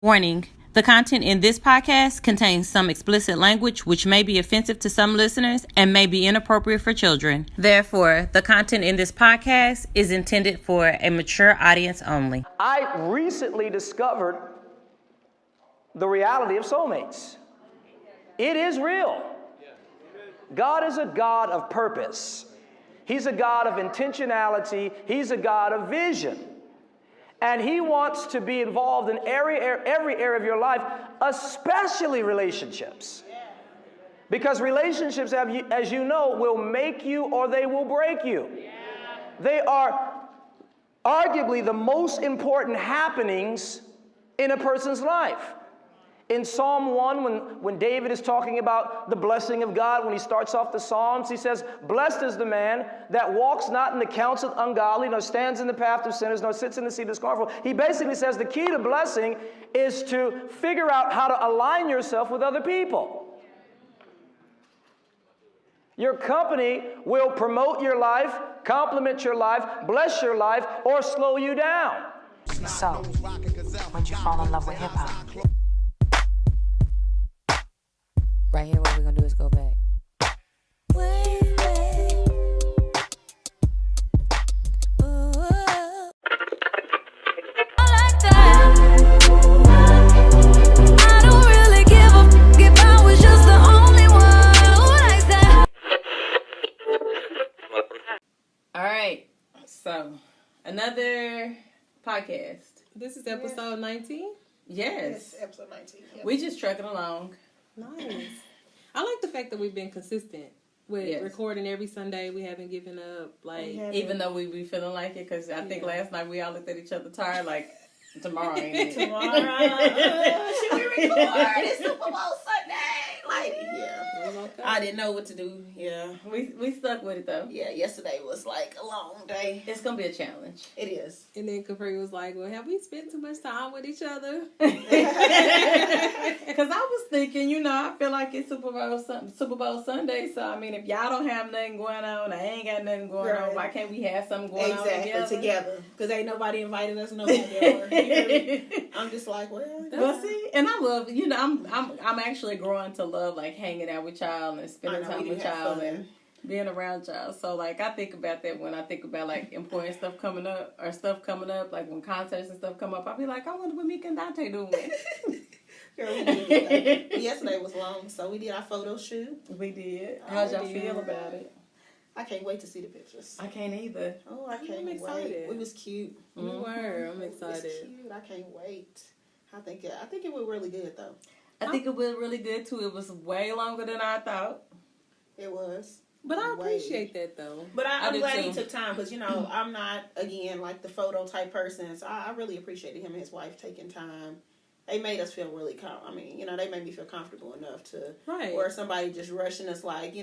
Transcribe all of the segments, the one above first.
Warning. The content in this podcast contains some explicit language which may be offensive to some listeners and may be inappropriate for children. Therefore, the content in this podcast is intended for a mature audience only. I recently discovered the reality of soulmates. It is real. God is a God of purpose. He's a God of intentionality. He's a God of vision. And He wants to be involved in every area of your life, especially relationships. Because relationships, as you know, will make you or they will break you. They are arguably the most important happenings in a person's life. In Psalm 1, when David is talking about the blessing of God, when he starts off the Psalms, he says, "Blessed is the man that walks not in the counsel of ungodly, nor stands in the path of sinners, nor sits in the seat of the scornful." He basically says the key to blessing is to figure out how to align yourself with other people. Your company will promote your life, compliment your life, bless your life, or slow you down. So, when'd you fall in love with hip-hop? Right here, what we're gonna do is go back. All right, so another podcast. This is episode 19? Yes. Episode 19. Yep. We just trucking along. Nice. I like the fact that we've been consistent with recording every Sunday. We haven't given up. Even though we be feeling like it, because I think last night we all looked at each other tired, like, tomorrow ain't it? Tomorrow. Should we record? It's Super Bowl Sunday. I didn't know what to do. Yeah. We stuck with it, though. Yeah, yesterday was like a long day. It's going to be a challenge. It is. And then Capri was like, well, have we spent too much time with each other? Because I was thinking, I feel like it's Super Bowl Sunday, so, I mean, if y'all don't have nothing going on, I ain't got nothing going on, why can't we have something going on together? Because ain't nobody invited us nowhere. I'm just like, well, see, and I love, I'm actually growing to love, like, hanging out with y'all and spending time with y'all and being around y'all. So, like, I think about that when I think about, like, important stuff coming up, like when concerts and stuff come up. I'll be like, I wonder what Mika and Dante doing. Girl, we did. Yesterday was long, so we did our photo shoot. We did. How'd y'all feel about it? I can't wait to see the pictures. I can't either. Oh, I can't I'm excited. wait. It was cute. We were. I'm excited. It was cute. I can't wait. I think it was really good, though. I think it was really good, too. It was way longer than I thought. It was. But I appreciate that, though. But I'm glad he took time because, I'm not, again, like the photo type person. So I really appreciated him and his wife taking time. They made us feel really they made me feel comfortable enough to where somebody just rushing us like,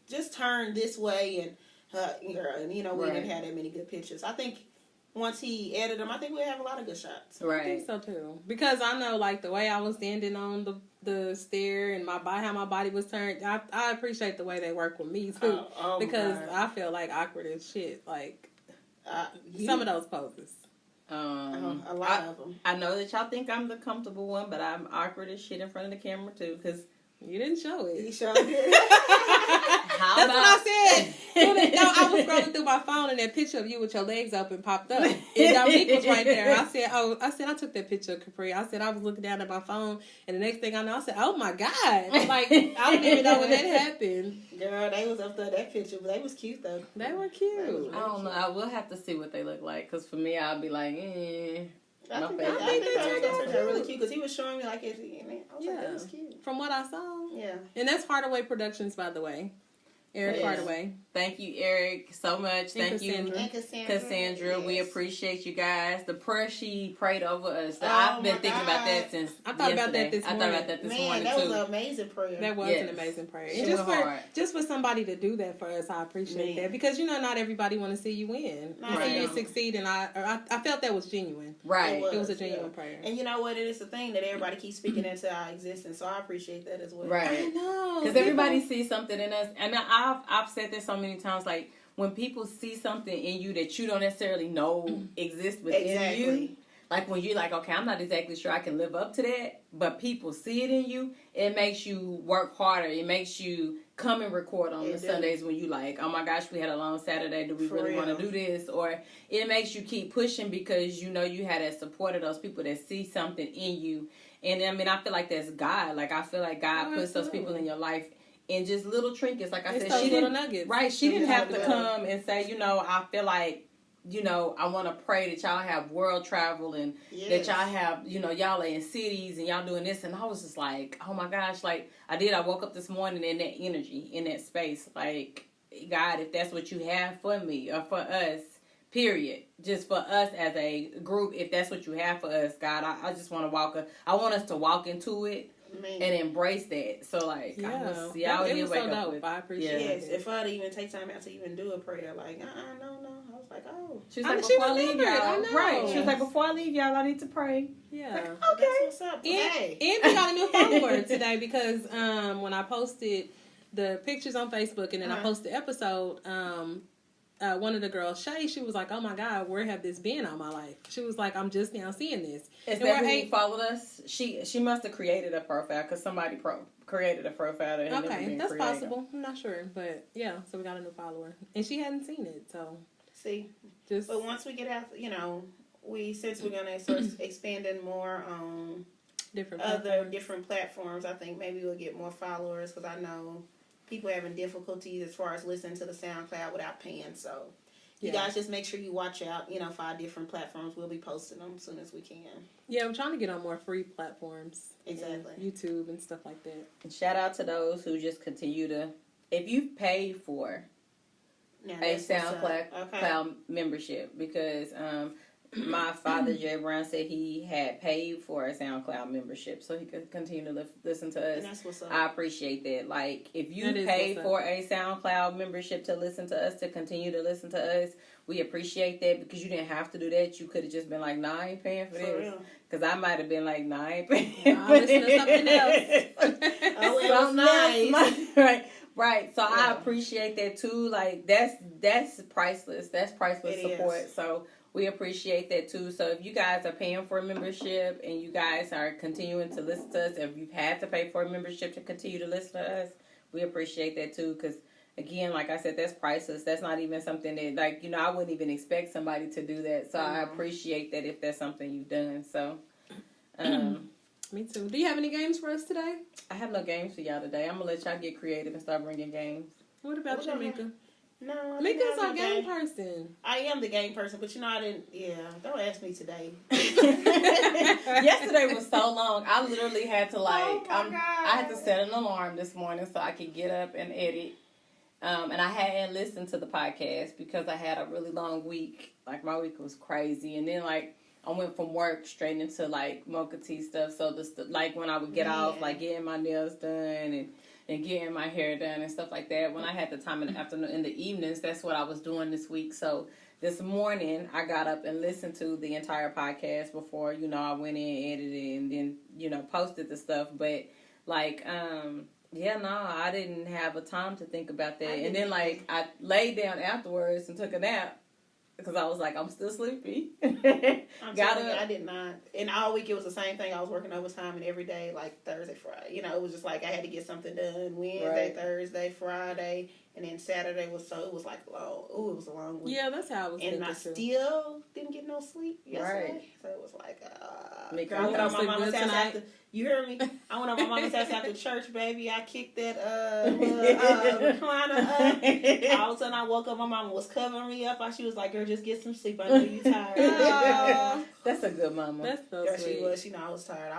just turn this way and we didn't have that many good pictures. I think once he edited them, I think we'll have a lot of good shots. Right. I think so too. Because I know like the way I was standing on the stair and how my body was turned, I appreciate the way they work with me too. Because I feel like awkward as shit. Like some of those poses. A lot of them. I know that y'all think I'm the comfortable one, but I'm awkward as shit in front of the camera too, because you didn't show it. You showed it. That's what I said. No, I was scrolling through my phone and that picture of you with your legs open popped up. And Dominique was right there. I said, I took that picture of Capri. I said, I was looking down at my phone, and the next thing I know, I said, oh my God. Like, I didn't even know when that happened. Girl, they was up there, that picture, but they was cute though. They were cute. I don't know. I will have to see what they look like, because for me, I'll be like, I think they turned out really cute because he was showing me like it. That was cute. From what I saw. Yeah. And that's Hardaway Productions, by the way. Eric Hardaway. Thank you, Eric, so much. Thank you, Cassandra. Yes. We appreciate you guys. The prayer she prayed over us. I've been thinking about that since I thought about that this morning. morning, that too. was an amazing prayer. That was an amazing prayer. And just for somebody to do that for us, I appreciate that. Because, not everybody want to see you win. See you succeed, and I felt that was genuine. Right. It was a genuine prayer. And you know what? It is a thing that everybody keeps speaking into our existence, so I appreciate that as well. Right. I know. Because everybody sees something in us. And I've said this so many times, like, when people see something in you that you don't necessarily know exists within you, like when you're like, okay, I'm not exactly sure I can live up to that, but people see it in you, it makes you work harder. It makes you come and record on the Sundays when you like, oh my gosh, we had a long Saturday. Do we really want to do this? Or it makes you keep pushing because you know you had that support of those people that see something in you. And I mean, I feel like that's God. Like I feel like God puts those people in your life in just little trinkets. Like I said, she didn't, nuggets. Right? She didn't have to come and say, you know, I feel like, you know, I want to pray that y'all have world travel and that y'all have, you know, y'all are in cities and y'all doing this. And I was just like, oh my gosh, like I woke up this morning in that energy, in that space. Like, God, if that's what you have for me or for us, period. Just for us as a group, if that's what you have for us, God, I just want to I want us to walk into it. Man. And embrace that. So like, I was so dope. I appreciate it. Yes, if I'd even take time out to even do a prayer, like, no. I was like, oh. She was like, before I leave y'all. Right. She was like, before I leave y'all, I need to pray. Yeah. Like, okay. That's what's up. And we got a new follower today because when I posted the pictures on Facebook and then I posted the episode, one of the girls, Shay, she was like, oh my God, where have this been all my life? She was like, I'm just now seeing this. Is that who followed us? She must have created a profile because somebody created a profile. That okay, that's possible. I'm not sure. But yeah, so we got a new follower. And she hadn't seen it, so. See, but once we get out, you know, since we're going to start expanding more on different platforms, I think maybe we'll get more followers because I know people having difficulties as far as listening to the SoundCloud without paying. So you guys just make sure you watch out, you know, for our different platforms. We'll be posting them as soon as we can. Yeah, I'm trying to get on more free platforms. Exactly. YouTube and stuff like that. And shout out to those who just continue to, if you pay for a SoundCloud membership, because my father, Jay Brown, said he had paid for a SoundCloud membership so he could continue to listen to us. And that's what's up. I appreciate that. Like, if you paid for a SoundCloud membership to listen to us, to continue to listen to us, we appreciate that because you didn't have to do that. You could have just been like, nah, I ain't paying for this. Because I might have been like, nah, I ain't paying for this. Listen to something else. Oh, it was nice. Right. So I appreciate that too. Like, that's priceless. That's priceless support. So we appreciate that too. So if you guys are paying for a membership and you guys are continuing to listen to us, if you've had to pay for a membership to continue to listen to us, we appreciate that too. Because again, like I said, that's priceless. That's not even something that, like, you know, I wouldn't even expect somebody to do that. So I appreciate that if that's something you've done. So, me too. Do you have any games for us today? I have no games for y'all today. I'm gonna let y'all get creative and start bringing games. What about you, Mika? No, Mika's our game person. I am the game person, but you know I didn't. Yeah, don't ask me today. Yesterday was so long. I literally had to I had to set an alarm this morning so I could get up and edit. And I hadn't listened to the podcast because I had a really long week. Like my week was crazy, and then like I went from work straight into like MochaTea stuff. So like when I would get off, like getting my nails done and getting my hair done and stuff like that. When I had the time in the afternoon, in the evenings, that's what I was doing this week. So this morning, I got up and listened to the entire podcast before, you know, I went in, edited, and then, you know, posted the stuff. But, like, I didn't have a time to think about that. And then, like, I laid down afterwards and took a nap. Because I was like, I'm still sleepy. I'm telling you, I did not. And all week it was the same thing. I was working overtime and every day, like Thursday, Friday. You know, it was just like I had to get something done Wednesday, Thursday, Friday. And then Saturday it was like long. Ooh, it was a long week. Yeah, that's how it was. And I still didn't get no sleep yesterday. Right. So it was like, girl, I went on my mama's house after. You heard me? I went on my mama's house after church, baby. I kicked that recliner up. All of a sudden I woke up. My mama was covering me up. She was like, girl, just get some sleep. I know you tired. That's a good mama. That's so girl, sweet. She was. You know, I was tired.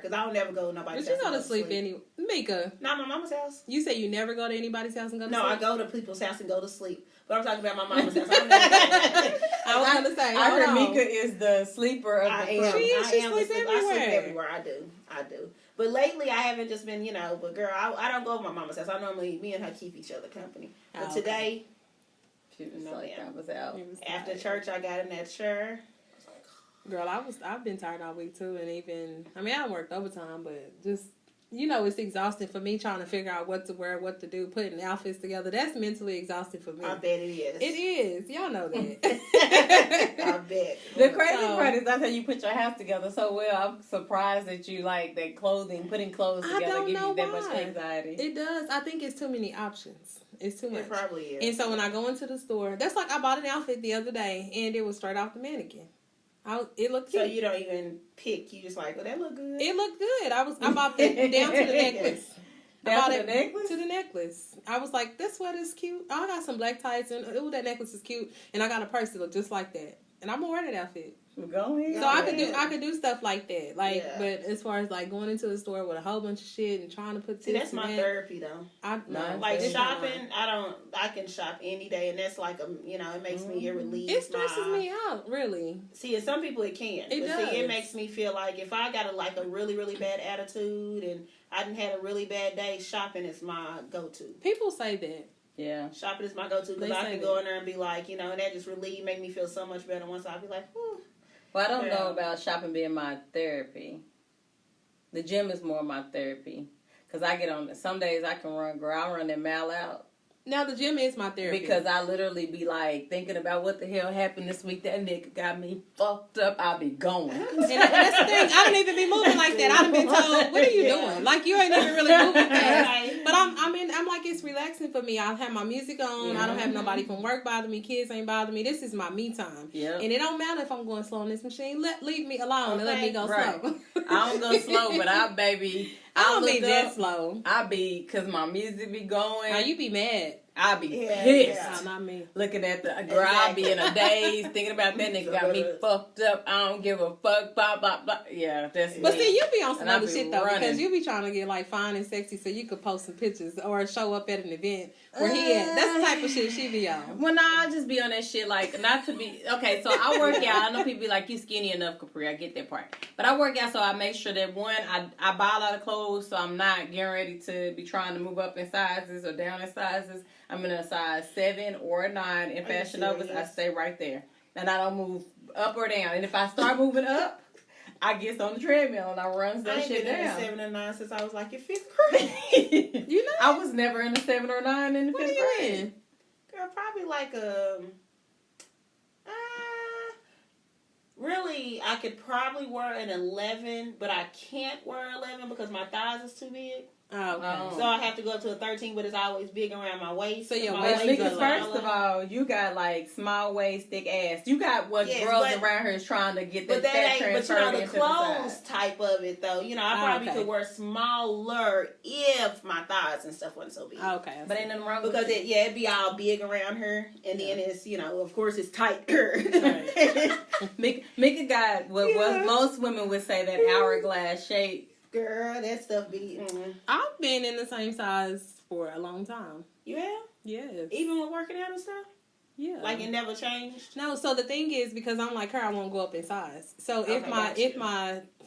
Because I don't never go to nobody's house. But you go to sleep anyway. Mika. Not my mama's house. You say you never go to anybody's house and go to sleep? No, I go to people's house and go to sleep. But I'm talking about my mama's house. I was going to say, I heard Mika is the sleeper of the crew. She sleeps everywhere. I sleep everywhere. I do. But lately, I haven't just been, you know, but girl, I don't go to my mama's house. I normally, me and her keep each other company. But today, she was like, I was out. After church, I got in that chair. Girl, I've been tired all week too. And even, I mean, I worked overtime, but just you know, it's exhausting for me trying to figure out what to wear, what to do, putting outfits together. That's mentally exhausting for me. I bet it is. It is. Y'all know that. I bet. The crazy part is that's how you put your house together so well. I'm surprised that you like that clothing, putting clothes together gives you that much anxiety. It does. I think it's too many options. It's too much. It probably is. And so when I go into the store, that's like I bought an outfit the other day and it was straight off the mannequin. It looked cute. So you don't even pick. You just like, oh, that look good. It looked good. I bought it down to the necklace. Down to the necklace? To the necklace. I was like, this sweater's cute. Oh, I got some black tights and that necklace is cute. And I got a purse that looked just like that. And I'm gonna wear that outfit. Go ahead. So I could do stuff like that. Like, but as far as like going into the store with a whole bunch of shit and trying to put that's my therapy though. Like shopping, I can shop any day, and that's like it makes me relieve. It stresses me out, really. See, and some people it can. It does. See, it makes me feel like if I got a really, really bad attitude and I didn't had a really bad day, shopping is my go-to. People say that. Yeah. Shopping is my go-to because I can go in there and be like, and that just make me feel so much better once I be like, whew. Well, I don't know about shopping being my therapy. The gym is more my therapy. Because I get on, some days I can run, girl, I'll run that mile out. Now, the gym is my therapy. Because I literally be like thinking about what the hell happened this week. That nigga got me fucked up. I'll be going. And that's the thing. I don't even be moving like that. I done been told, what are you doing? Like, you ain't even really moving fast. But I'm like, it's relaxing for me. I have my music on. I don't have nobody from work bother me. Kids ain't bother me. This is my me time. Yep. And it don't matter if I'm going slow on this machine. Leave me alone and let me go slow. I don't go slow, but I don't be that slow. I be, because my music be going. Now, you be mad. I be pissed. No, not me. Looking at the girl, I be in a daze thinking about that nigga got me fucked up. I don't give a fuck. Blah blah blah. Yeah, that's. But me. see, you be on some other shit though, running. because you be trying to get like fine and sexy so you could post some pictures or show up at an event where he at. That's the type of shit she be on. Well, I just be on that shit like not to be okay. So I work out. I know people be like, you skinny enough, Capri. I get that part, but I work out so I make sure that one, I buy a lot of clothes, so I'm not getting ready to be trying to move up in sizes or down in sizes. I'm in a size 7 or a 9 in Fashion Novas. I stay right there. And I don't move up or down. And if I start moving up, I get on the treadmill and I run that shit down. I ain't been in a 7 or 9 since I was like in 5th grade. You know? I was never in a 7 or 9 in the 5th grade. What are you in? Girl, probably like really, I could probably wear an 11, but I can't wear 11 because my thighs is too big. Oh, okay. So I have to go up to a 13, but it's always big around my waist. So your waist is first of all, you got like small waist, thick ass. You got what girls around here is trying to get that transferred into the clothes type of it though. I probably could wear smaller if my thighs and stuff wasn't so big. Okay. But ain't nothing wrong because it'd be all big around her, and then it's of course it's tighter. Right. Mika got what most women would say that hourglass shape. Girl, that stuff be. I've been in the same size for a long time. You have? Yes. Even with working out and stuff? Yeah. Like it never changed? No, so the thing is, because I'm like her, I won't go up in size. So if my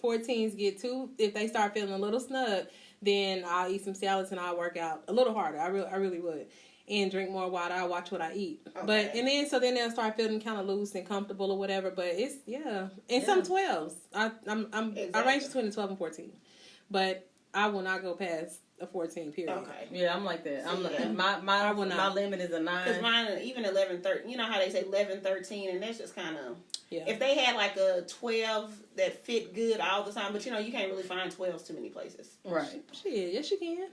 14s if they start feeling a little snug, then I'll eat some salads and I'll work out a little harder. I really would. And drink more water. I watch what I eat. Okay. But then they'll start feeling kind of loose and comfortable or whatever. But it's and some 12s. I range between the 12 and 14. But I will not go past a 14 period. Okay. Yeah, I'm like that. My limit is a 9. Because mine, even 11, 13, you know how they say 11, 13, and that's just kind of, if they had like a 12 that fit good all the time, but you can't really find 12s too many places. Right. Shit, yes you can.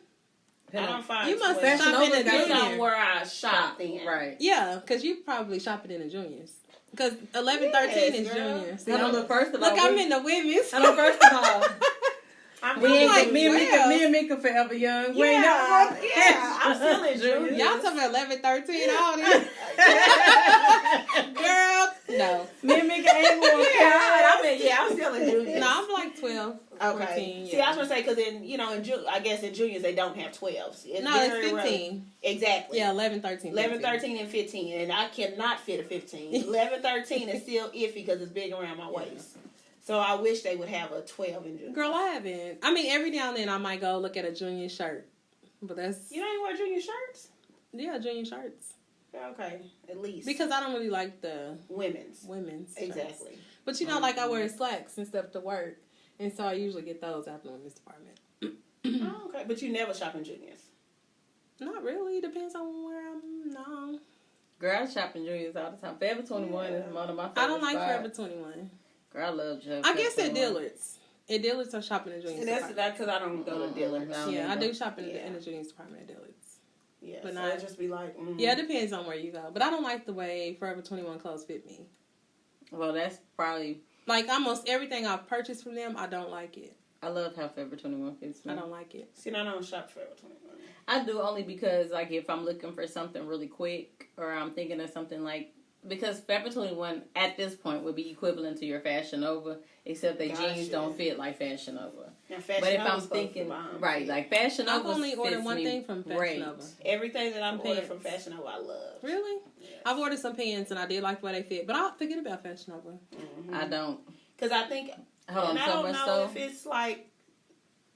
I don't find you must shop in the junior. Where I shop then. Right. Yeah, because you probably shop it in the juniors. Because 11, 13 is junior. See, first of all, I'm in the women's. First of all. Me and Mika forever young. I'm still in junior. Y'all talking about 11, 13, all this. Girl, no. Me and Mika ain't more. I'm still in junior. No, I'm like 12. Okay. 14, See, I was gonna say because I guess in juniors they don't have 12s. It's 15. Exactly. Yeah, 11, 13. 11, 13, and 15, and I cannot fit a 15. 11, 13 is still iffy because it's big around my waist. So I wish they would have a 12 in junior. Girl, I haven't. I mean, every now and then I might go look at a junior shirt. But that's... You don't even wear junior shirts? Yeah, junior shirts. Okay, at least. Because I don't really like the... Women's. Exactly. Shirts. But like I wear slacks and stuff to work. And so I usually get those out in the women's department. Oh, okay, but you never shop in Junior's. Not really. Depends on where I'm. No. Girl, I shop in Junior's all the time. Forever 21 is one of my favorites. I don't like Forever 21. Girl, I love Forever I guess at Dillard's. At Dillard's, I shop in the Junior's. That's because I don't go to Dillard's. I do shop in the Junior's department at Dillard's. Yeah, but so not just be like. Yeah, it depends on where you go. But I don't like the way Forever 21 clothes fit me. Well, that's probably like almost everything I've purchased from them. I don't like it. I love how Forever 21 fits me. I don't like it. See, I don't shop Forever 21. I do only because, like, if I'm looking for something really quick or I'm thinking of something like, because Forever 21 at this point would be equivalent to your Fashion Nova, except that jeans don't fit like Fashion Nova. But if I'm thinking, right, like Fashion Nova, I've only ordered one thing from Fashion Nova. Everything that I've ordered from Fashion Nova, I love. Really? Yes. I've ordered some pants and I did like the way they fit, but I'll forget about Fashion Nova. Mm-hmm. I don't. Because I think, I don't know if it's like,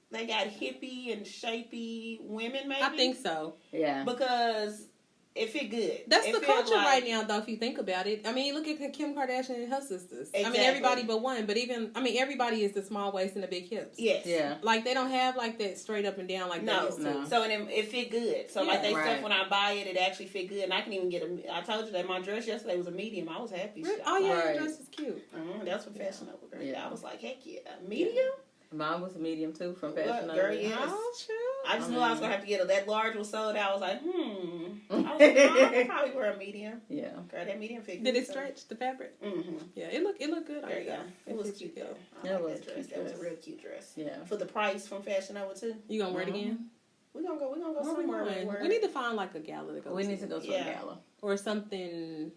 they got hippie and shapy women, maybe. I think so. Yeah. Because it fit good. That's the culture right now, though, if you think about it. I mean, look at Kim Kardashian and her sisters. Exactly. I mean, everybody but one. But even, I mean, everybody is the small waist and the big hips. Yes. Yeah. Like, they don't have, like, that straight up and down like they used to. No. So, it fit good. So, like, they stuff, when I buy it, it actually fit good. And I can even get I told you that my dress yesterday was a medium. I was happy. Really? Oh, yeah, your dress is cute. That's what Fashion Nova, girl. Yeah. I was like, heck yeah. Medium? Mine was a medium too from Fashion Nova. Girl, yes. Oh, true. I just knew I was gonna have to get that large was sold out. I was like, I was like, I could probably wear a medium. Yeah. Girl, that medium fit. Did it stretch the fabric? Mm-hmm. Yeah, it looked good. There you go. It was cute though. That was that dress. That was a real cute dress. Yeah. For the price from Fashion Nova too. You gonna wear it again? We're gonna go somewhere. We need to find like a gala to go. We need to go to a gala or something.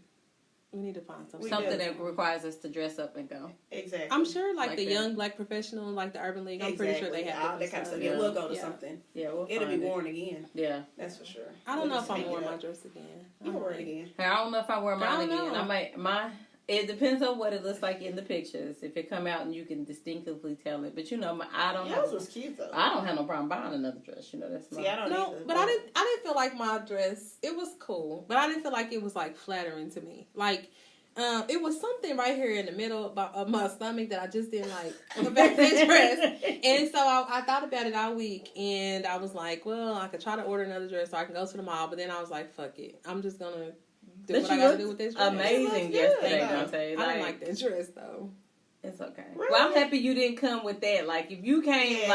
We need to find something that requires us to dress up and go. Exactly. I'm sure, like the Young Black Professional, like the Urban League. I'm pretty sure they have that kind of stuff. Yeah, we'll go to something. Yeah, it'll be worn again. Yeah, that's for sure. I don't know if I'm wearing my dress again. You can wear it again. I don't know if I wear mine again. I might. It depends on what it looks like in the pictures. If it come out and you can distinctly tell it, but I don't. Yours was cute though. I don't have no problem buying another dress. That's I don't either. But I didn't feel like my dress. It was cool, but I didn't feel like it was like flattering to me. Like. It was something right here in the middle of my stomach that I just didn't like on the back of that dress. And so I thought about it all week, and I was like, well, I could try to order another dress so I can go to the mall, but then I was like, fuck it. I'm just going to do what I got to do with this dress. Amazing yesterday, Dante. I didn't like that dress, though. It's okay. Really? Well, I'm happy you didn't come with that. Like, if you came,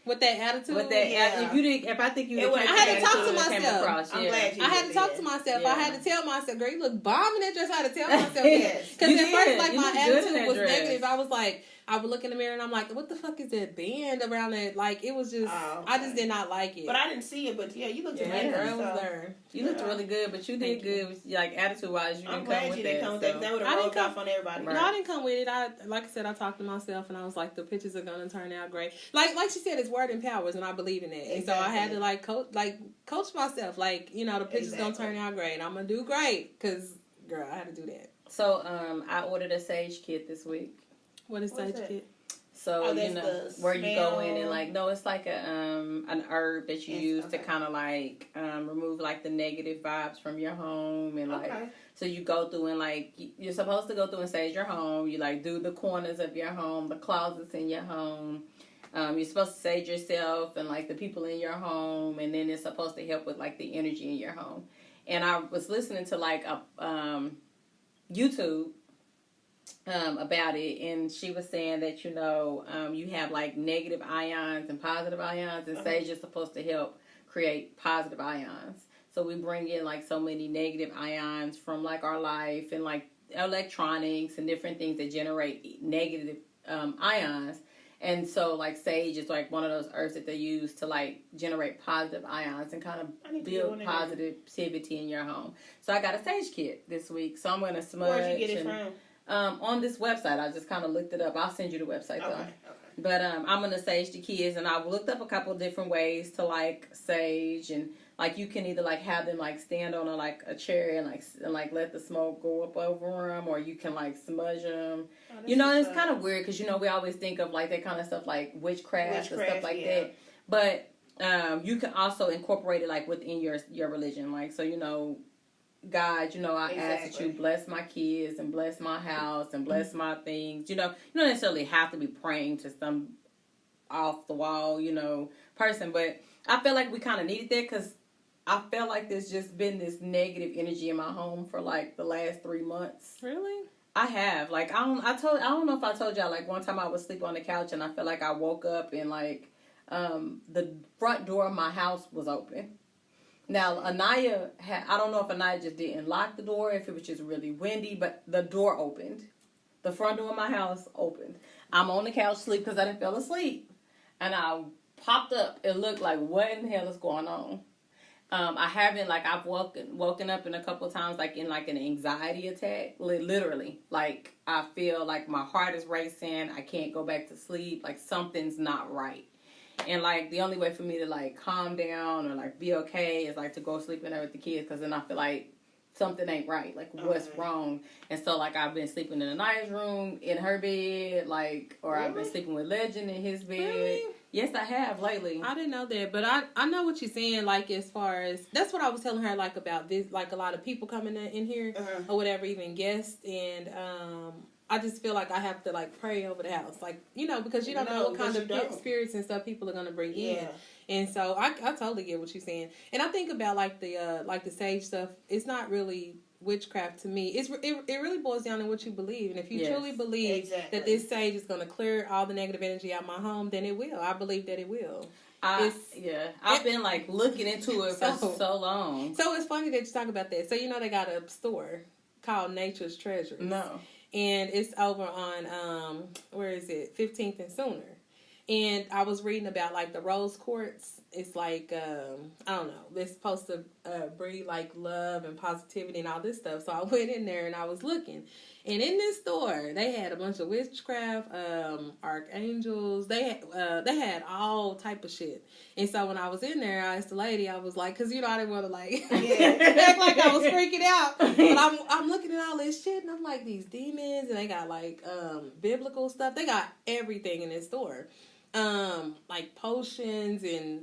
with that attitude, if you didn't, if I think you, I had to talk to myself. Across, I'm glad you. I had to talk to myself. I had to tell myself, "Girl, you look bomb in that dress." I had to tell myself because at first, like my attitude was negative. I was like, I would look in the mirror and I'm like, "What the fuck is that band around that?" Like it was just, I just did not like it. But I didn't see it. But you looked amazing. It was there. You looked really good, but you did good. Like attitude wise, you didn't come with that. That would have rolled off on everybody. No, I didn't come with it. Like I said, I talked to myself and I was like, the pictures are gonna turn out great. Like she said, it's word empowers, and I believe in that. Exactly. And so I had to coach myself. Like the pictures gonna turn out great. I'm gonna do great because girl, I had to do that. So I ordered a sage kit this week. What is sage kit? So where you go in and it's like an herb that you use to kind of remove like the negative vibes from your home and so you go through and you're supposed to go through and sage your home. You do the corners of your home, the closets in your home. You're supposed to sage yourself and the people in your home, and then it's supposed to help with the energy in your home. And I was listening to a YouTube about it, and she was saying that you have negative ions and positive ions, and sage is supposed to help create positive ions. So we bring in so many negative ions from our life and electronics and different things that generate negative ions. And so, sage is one of those herbs that they use to generate positive ions and kind of build positivity in your home. So I got a sage kit this week. So I'm going to smudge. Where'd you get it from? On this website. I just kind of looked it up. I'll send you the website though. Okay. But I'm going to sage the kids, and I looked up a couple different ways to sage, and you can either have them stand on a chair and let the smoke go up over them, or you can smudge them. Oh, it's kind of weird because we always think of that kind of stuff witchcraft and stuff like that. But you can also incorporate it within your religion, God, I ask that you bless my kids and bless my house and bless my things. You don't necessarily have to be praying to some off the wall, person. But I feel like we kind of needed that because I felt like there's just been this negative energy in my home for like the last 3 months. Really? I have. Like, I don't know if I told y'all, like, one time I was asleep on the couch and I felt like I woke up and, like, the front door of my house was open. Now, Anaya I don't know if Anaya just didn't lock the door, if it was just really windy, but the door opened. The front door of my house opened. I'm on the couch sleep because I didn't fell asleep. And I popped up. It looked like, what in the hell is going on? I haven't, like, I've woken up in a couple of times, like, in, like, an anxiety attack. Literally. Like, I feel like my heart is racing. I can't go back to sleep. Like, something's not right. And, like, the only way for me to, like, calm down or, like, be okay is, like, to go sleep in there with the kids. Because then I feel like something ain't right. Like, what's wrong? And so, like, I've been sleeping in Anaya's room, in her bed, like, or I've been sleeping with Legend in his bed. Really? Yes, I have lately. I didn't know that, but I know what you're saying, like, as far as, that's what I was telling her, like, about this, like, a lot of people coming in here, or whatever, even guests, and, I just feel like I have to, like, pray over the house, like, because you don't know what kind of spirits and stuff people are going to bring in, and so I totally get what you're saying, and I think about, like, the sage stuff, it's not really witchcraft to me. It really boils down to what you believe, and if you truly believe that this sage is going to clear all the negative energy out of my home, then it will. I believe that it will. I've been like looking into it for so long. So it's funny that you talk about that. So they got a store called Nature's Treasures. No, and it's over on where is it? 15th and Sooner. And I was reading about, like, the rose quartz. It's like, I don't know. It's supposed to breed, like, love and positivity and all this stuff. So I went in there and I was looking. And in this store, they had a bunch of witchcraft, archangels. They had all type of shit. And so when I was in there, I asked the lady, I was like, because, I didn't want to, like, act like I was freaking out. But I'm looking at all this shit, and I'm like, these demons, and they got, like, biblical stuff. They got everything in this store. Like potions and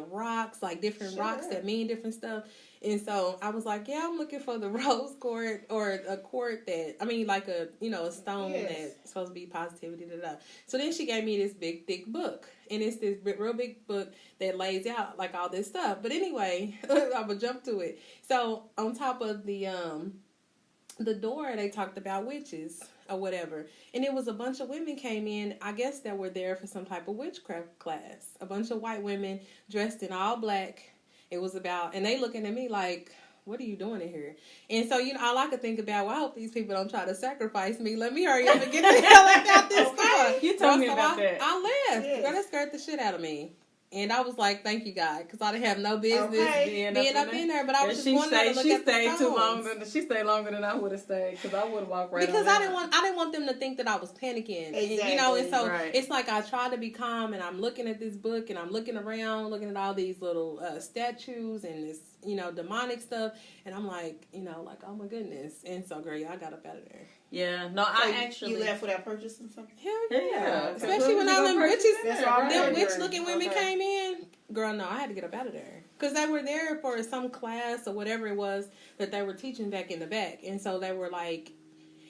rocks, like different rocks that mean different stuff. And so I was like, I'm looking for the rose quartz, or a quartz that, like a stone that's supposed to be positivity. So then she gave me this big thick book, and it's this real big book that lays out like all this stuff. But anyway, I'm gonna jump to it. So on top of the door, they talked about witches or whatever. And it was a bunch of women came in, I guess, that were there for some type of witchcraft class. A bunch of white women dressed in all black. It was about, and they looking at me like, what are you doing in here? And so, all I could think about, well, I hope these people don't try to sacrifice me. Let me hurry up and get the hell out this store. You told me about that. I left. Yes. Girl, that scared the shit out of me. And I was like, thank you, God, because I didn't have no business being up in there. But I was just wondering to look at the stones. She stayed longer than I would have stayed, because I would have walked right because on I didn't want them to think that I was panicking. Exactly. And so it's like I tried to be calm, and I'm looking at this book, and I'm looking around, looking at all these little statues and this, demonic stuff. And I'm like, like, oh my goodness. And so, girl, I got up out of there. Yeah, no, so I actually... You left without purchasing something? Hell yeah. Especially when all them witch-looking women Okay. came in. Girl, no, I had to get up out of there. Because they were there for some class or whatever it was that they were teaching back in the back. And so they were like...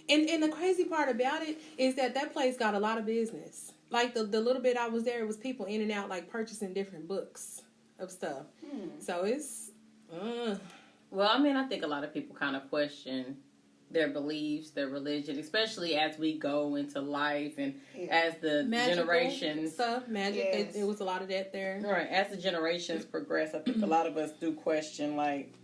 And the crazy part about it is that place got a lot of business. Like, the little bit I was there, it was people in and out, like, purchasing different books of stuff. So it's... Well, I think a lot of people kind of question their beliefs, their religion, especially as we go into life and as the generations stuff, magic. It was a lot of that there. Right, as the generations progress, I think a lot of us do question, like,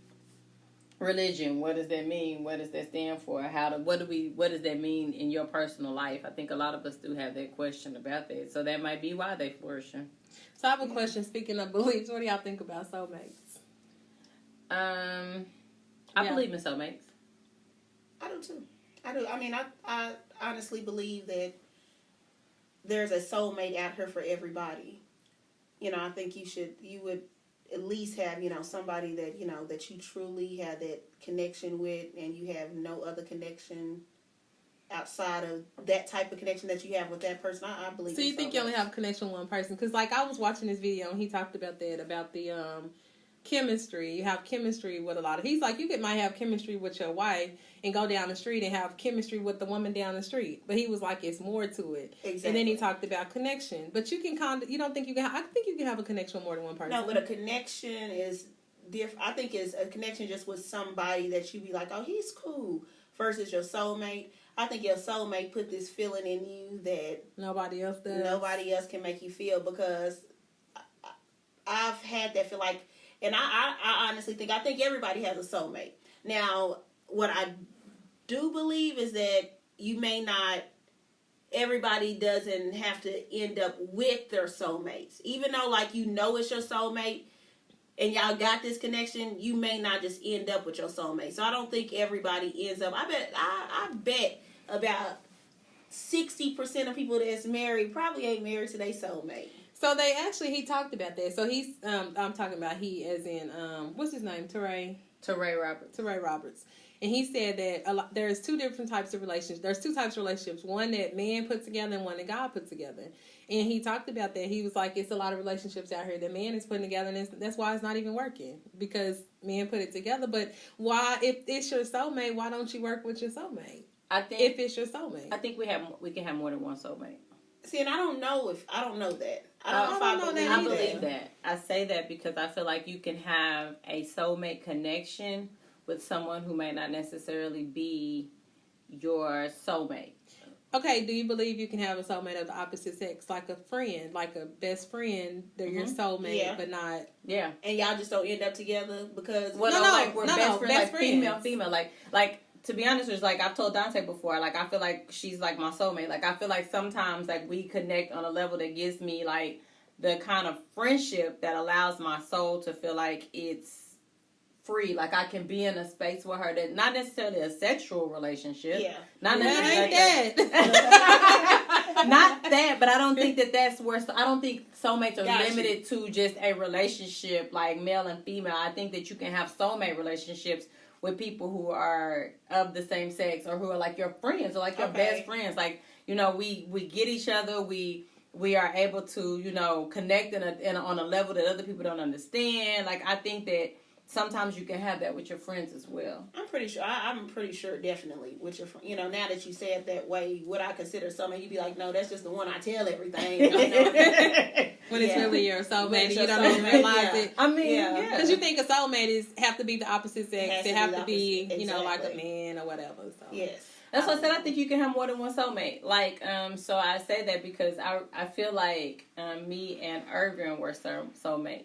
religion. What does that mean? What does that stand for? What does that mean in your personal life? I think a lot of us do have that question about that. So that might be why they flourishing. So I have a question. Speaking of beliefs, what do y'all think about soulmates? I believe in soulmates. I do too. I do. I honestly believe that there's a soulmate out here for everybody. I think you would at least have, somebody that, that you truly have that connection with, and you have no other connection outside of that type of connection that you have with that person. I believe. So you think you only have a connection with one person? Because, like, I was watching this video and he talked about that, about the chemistry. You have chemistry with a lot of. He's like, you might have chemistry with your wife and go down the street and have chemistry with the woman down the street. But he was like, it's more to it. Exactly. And then he talked about connection. But you can you don't think you can? I think you can have a connection with more than one person. No, but a connection is different. I think it's a connection just with somebody that you be like, oh, he's cool, versus your soulmate. I think your soulmate put this feeling in you that nobody else does. Nobody else can make you feel, because I've had that feel like, and I honestly think, I think everybody has a soulmate. Now, what I do believe is that you may not, everybody doesn't have to end up with their soulmates. Even though, like, you know it's your soulmate and y'all got this connection, you may not just end up with your soulmate. So I don't think everybody ends up. I bet about 60% of people that's married probably ain't married to their soulmate. So he talked about that. So he's, I'm talking about he as in, what's his name? Toure Roberts. And he said that there's two different types of relationships. There's two types of relationships. One that man put together and one that God put together. And he talked about that. He was like, it's a lot of relationships out here that man is putting together, and that's why it's not even working, because man put it together. But why, if it's your soulmate, why don't you work with your soulmate? I think if it's your soulmate, I think we can have more than one soulmate. See, and I don't know that. I don't know if I believe that. I say that because I feel like you can have a soulmate connection with someone who may not necessarily be your soulmate. Okay, do you believe you can have a soulmate of the opposite sex, like a friend, like a best friend? They're your soulmate, but not. Yeah, and y'all just don't end up together because we're best friends, like female, like. To be honest, it's like I've told Dante before, like I feel like she's like my soulmate. Like I feel like sometimes like we connect on a level that gives me like the kind of friendship that allows my soul to feel like it's free. Like I can be in a space with her that not necessarily a sexual relationship. Yeah. Not necessarily that. Not that, but I don't think that's where, I don't think soulmates are limited to just a relationship like male and female. I think that you can have soulmate relationships with people who are of the same sex or who are like your friends or like your best friends. Like, you know, we get each other. We are able to, you know, connect on a level that other people don't understand. Like, I think that sometimes you can have that with your friends as well. I'm pretty sure. I'm pretty sure, definitely with your, you know, now that you say it that way, what I consider soulmate, you'd be like, no, that's just the one I tell everything. When it's really your soulmate, you don't even realize it. I mean, because you think a soulmate have to be the opposite sex. They have to be, you know, like a man or whatever. So. Yes. That's what I said. I think you can have more than one soulmate. Like, so I say that because I feel like me and Irvin were soulmates.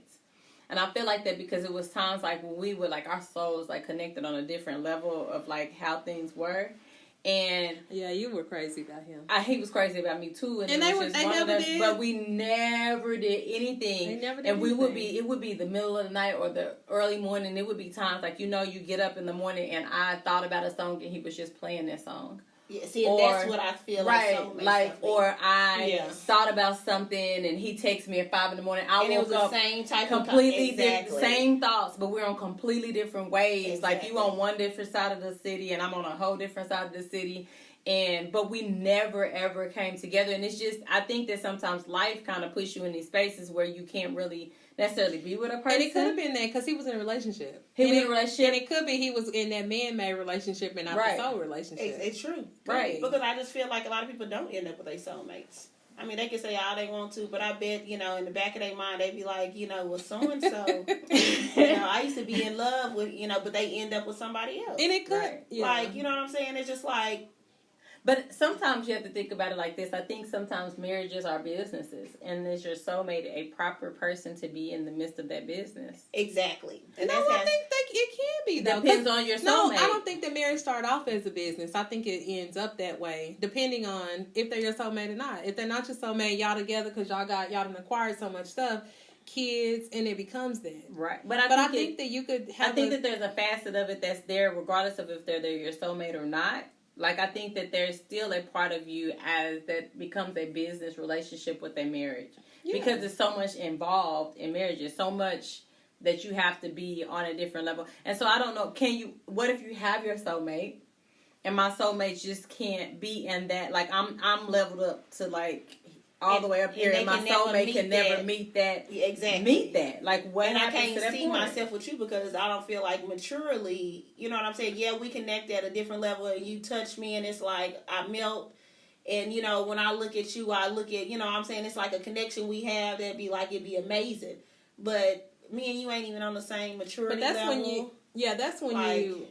And I feel like that because it was times like when we were like our souls like connected on a different level of like how things were. And yeah, you were crazy about him. He was crazy about me too. And they never did. But we never did anything. They never did and we anything. it would be the middle of the night or the early morning. It would be times like, you know, you get up in the morning and I thought about a song and he was just playing that song. Yeah, see, that's what I feel like. Or I thought about something and he texts me at 5 a.m. And it was the same type completely of thought. Exactly. Same thoughts, but we're on completely different waves. Exactly. Like you on one different side of the city and I'm on a whole different side of the city. But we never ever came together. And it's just, I think that sometimes life kind of puts you in these spaces where you can't really necessarily be with a person. And it could have been that because he was in a relationship. He was in a relationship. And it could be he was in that man-made relationship and not the soul relationship. It's true. Right. Because I just feel like a lot of people don't end up with their soulmates. I mean, they can say all they want to, but I bet, you know, in the back of their mind, they be like, you know, well, so-and-so, you know, I used to be in love with, you know, but they end up with somebody else. And it could. Right. Yeah. Like, you know what I'm saying? It's just like, but sometimes you have to think about it like this. I think sometimes marriages are businesses, and is your soulmate a proper person to be in the midst of that business? Exactly. And I think it can be, though. Depends on your soulmate. No, I don't think that marriage started off as a business. I think it ends up that way, depending on if they're your soulmate or not. If they're not your soulmate, y'all together because y'all done acquired so much stuff, kids, and it becomes that. Right. But I think that you could have. I think that there's a facet of it that's there, regardless of if they're your soulmate or not. Like, I think that there's still a part of you as that becomes a business relationship with a marriage. Yeah. Because there's so much involved in marriages, so much that you have to be on a different level. And so I don't know, what if you have your soulmate and my soulmate just can't be in that, like I'm leveled up to like all the way up here, and my soulmate can never meet that. Exactly. Meet that. Like, what and I happens can't to that see point? myself with you because I don't feel like maturely, you know what I'm saying? Yeah, we connect at a different level, and you touch me, and it's like I melt. And, you know, when I look at you, I look at, you know what I'm saying? It's like a connection we have that'd be like, it'd be amazing. But me and you ain't even on the same maturity level. But that's when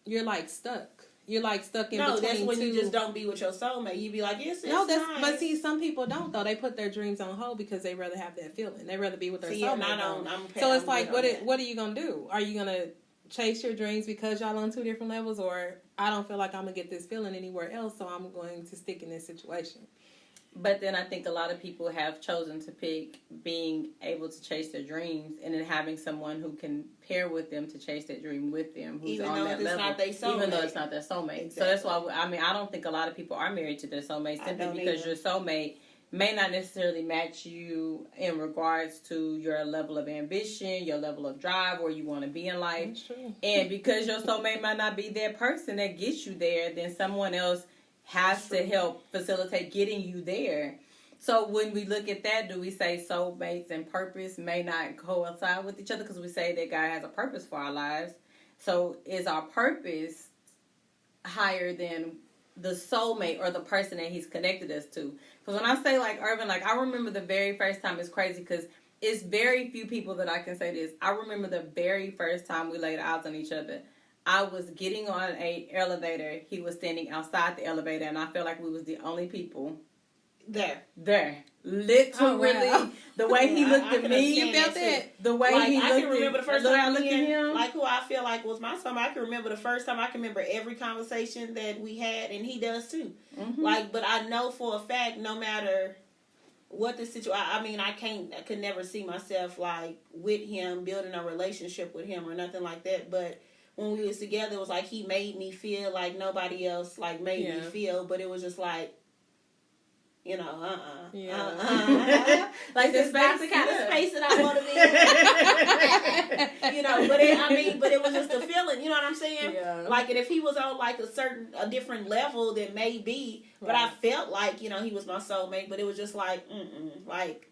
you're like stuck. You're like stuck in between. No, that's when you just don't be with your soulmate. You be like, it's nice. But see, some people don't though. They put their dreams on hold because they rather have that feeling. They rather be with their soulmate. So it's like, what are you gonna do? Are you gonna chase your dreams because y'all on two different levels, or I don't feel like I'm gonna get this feeling anywhere else, so I'm going to stick in this situation? But then I think a lot of people have chosen to pick being able to chase their dreams and then having someone who can pair with them to chase that dream with them, who's even on that level, even though it's not their soulmate. Exactly. So that's why I don't think a lot of people are married to their soulmate simply because your soulmate may not necessarily match you in regards to your level of ambition, your level of drive, where you want to be in life. That's true. And because your soulmate might not be that person that gets you there, then someone else has to help facilitate getting you there. So when we look at that, do we say soulmates and purpose may not coincide with each other? Because we say that God has a purpose for our lives. So is our purpose higher than the soulmate or the person that he's connected us to? Because when I say like Irvin, like I remember the very first time, it's crazy because it's very few people that I can say this. I remember the very first time we laid eyes on each other. I was getting on an elevator. He was standing outside the elevator, and I felt like we was the only people there. Literally, oh, wow. The way he looked at me, you felt that. The way he looked I can remember the first time I looked at him, like who I feel like was my son. I can remember the first time. I can remember every conversation that we had, and he does too. Mm-hmm. Like, but I know for a fact, no matter what the situation, I could never see myself like with him, building a relationship with him or nothing like that. But when we was together, it was like he made me feel like nobody else like made me feel, but it was just like, you know, like this is not the kind of space that I want to be in. You know, but it was just a feeling, you know what I'm saying? Yeah. Like, and if he was on like a different level, then maybe, but I felt like, you know, he was my soulmate, but it was just like, like,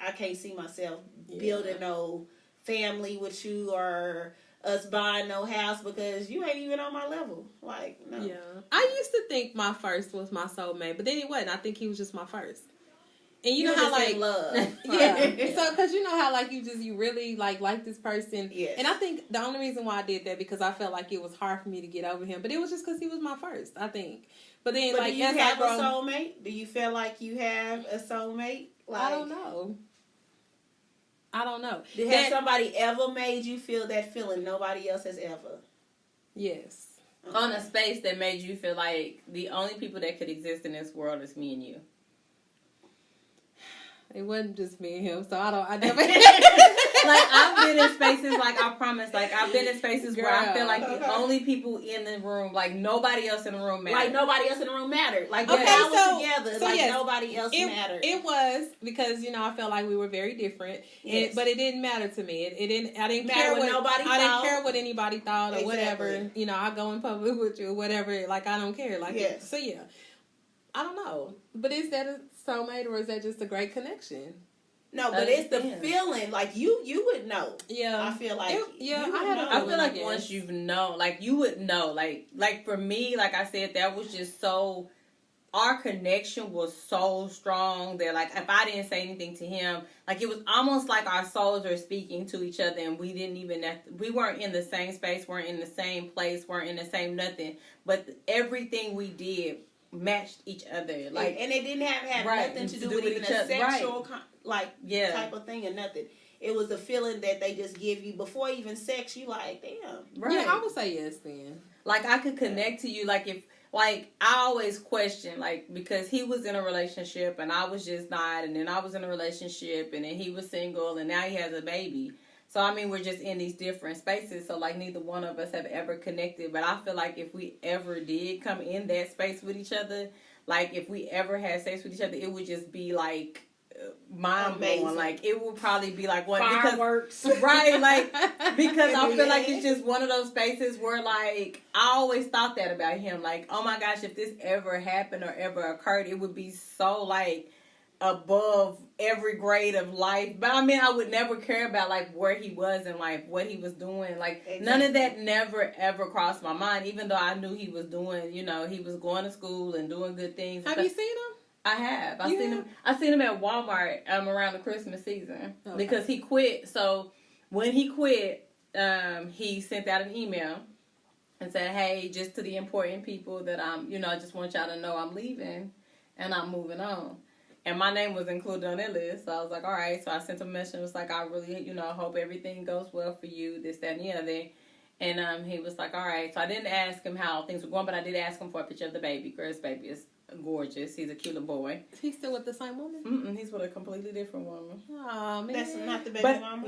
I can't see myself building no family with you or us buying no house because you ain't even on my level. Like, no. Yeah. I used to think my first was my soulmate, but then it wasn't. I think he was just my first. And you know how like love. Yeah. So because you know how like you really like this person. Yes. And I think the only reason why I did that because I felt like it was hard for me to get over him. But it was just because he was my first, I think. But then like do you have a soulmate? Do you feel like you have a soulmate? Like, I don't know. Has somebody ever made you feel that feeling nobody else has ever? Yes. Okay. On a space that made you feel like the only people that could exist in this world is me and you. It wasn't just me and him, so I never... Like, I've been in spaces, like, I promise, like, I've been in spaces where I feel like the only people in the room, like, nobody else in the room mattered. Like, nobody else in the room mattered. Like, okay, I was together, so like, yes, nobody else mattered. It was, because, you know, I felt like we were very different, but it didn't matter to me. I didn't care what anybody thought or whatever. You know, I go in public with you or whatever. Like, I don't care. Like, so, yeah. I don't know. But is that a soulmate or is that just a great connection? No, but it's the feeling. Like, you would know. Yeah. I feel like I feel like once you've known, like, you would know. Like for me, like I said, that was just so, our connection was so strong that, like, if I didn't say anything to him, like, it was almost like our souls were speaking to each other, and we didn't even, we weren't in the same space, weren't in the same place, weren't in the same nothing, but everything we did matched each other. Like, and it didn't have nothing to do with even a sexual type of thing or nothing. It was a feeling that they just give you before even sex. You like, damn. Right. Yeah, I would say yes then. Like, I could connect to you. Like, if, like, I always question, like, because he was in a relationship and I was just not, and then I was in a relationship and then he was single and now he has a baby. So, I mean, we're just in these different spaces. So, like, neither one of us have ever connected. But I feel like if we ever did come in that space with each other, like, if we ever had sex with each other, it would just be, like, mind-blowing. Like, it would probably be, like, what? Fireworks. Right, like, because I feel like it's just one of those spaces where, like, I always thought that about him. Like, oh, my gosh, if this ever happened or ever occurred, it would be so, like, above every grade of life. But I mean, I would never care about like where he was and like what he was doing. Like none of that never ever crossed my mind. Even though I knew he was doing, you know, he was going to school and doing good things. Have you seen him? I have. I seen him at Walmart around the Christmas season because he quit. So when he quit, he sent out an email and said, "Hey, just to the important people that I'm, you know, I just want y'all to know I'm leaving and I'm moving on." And my name was included on that list. So I was like, all right. So I sent him a message. It was like, I really, you know, hope everything goes well for you, this, that, and the other. And he was like, all right. So I didn't ask him how things were going, but I did ask him for a picture of the baby. Girl's baby is gorgeous. He's a cute little boy. Is he still with the same woman? He's with a completely different woman. Oh, man. That's not the baby mama?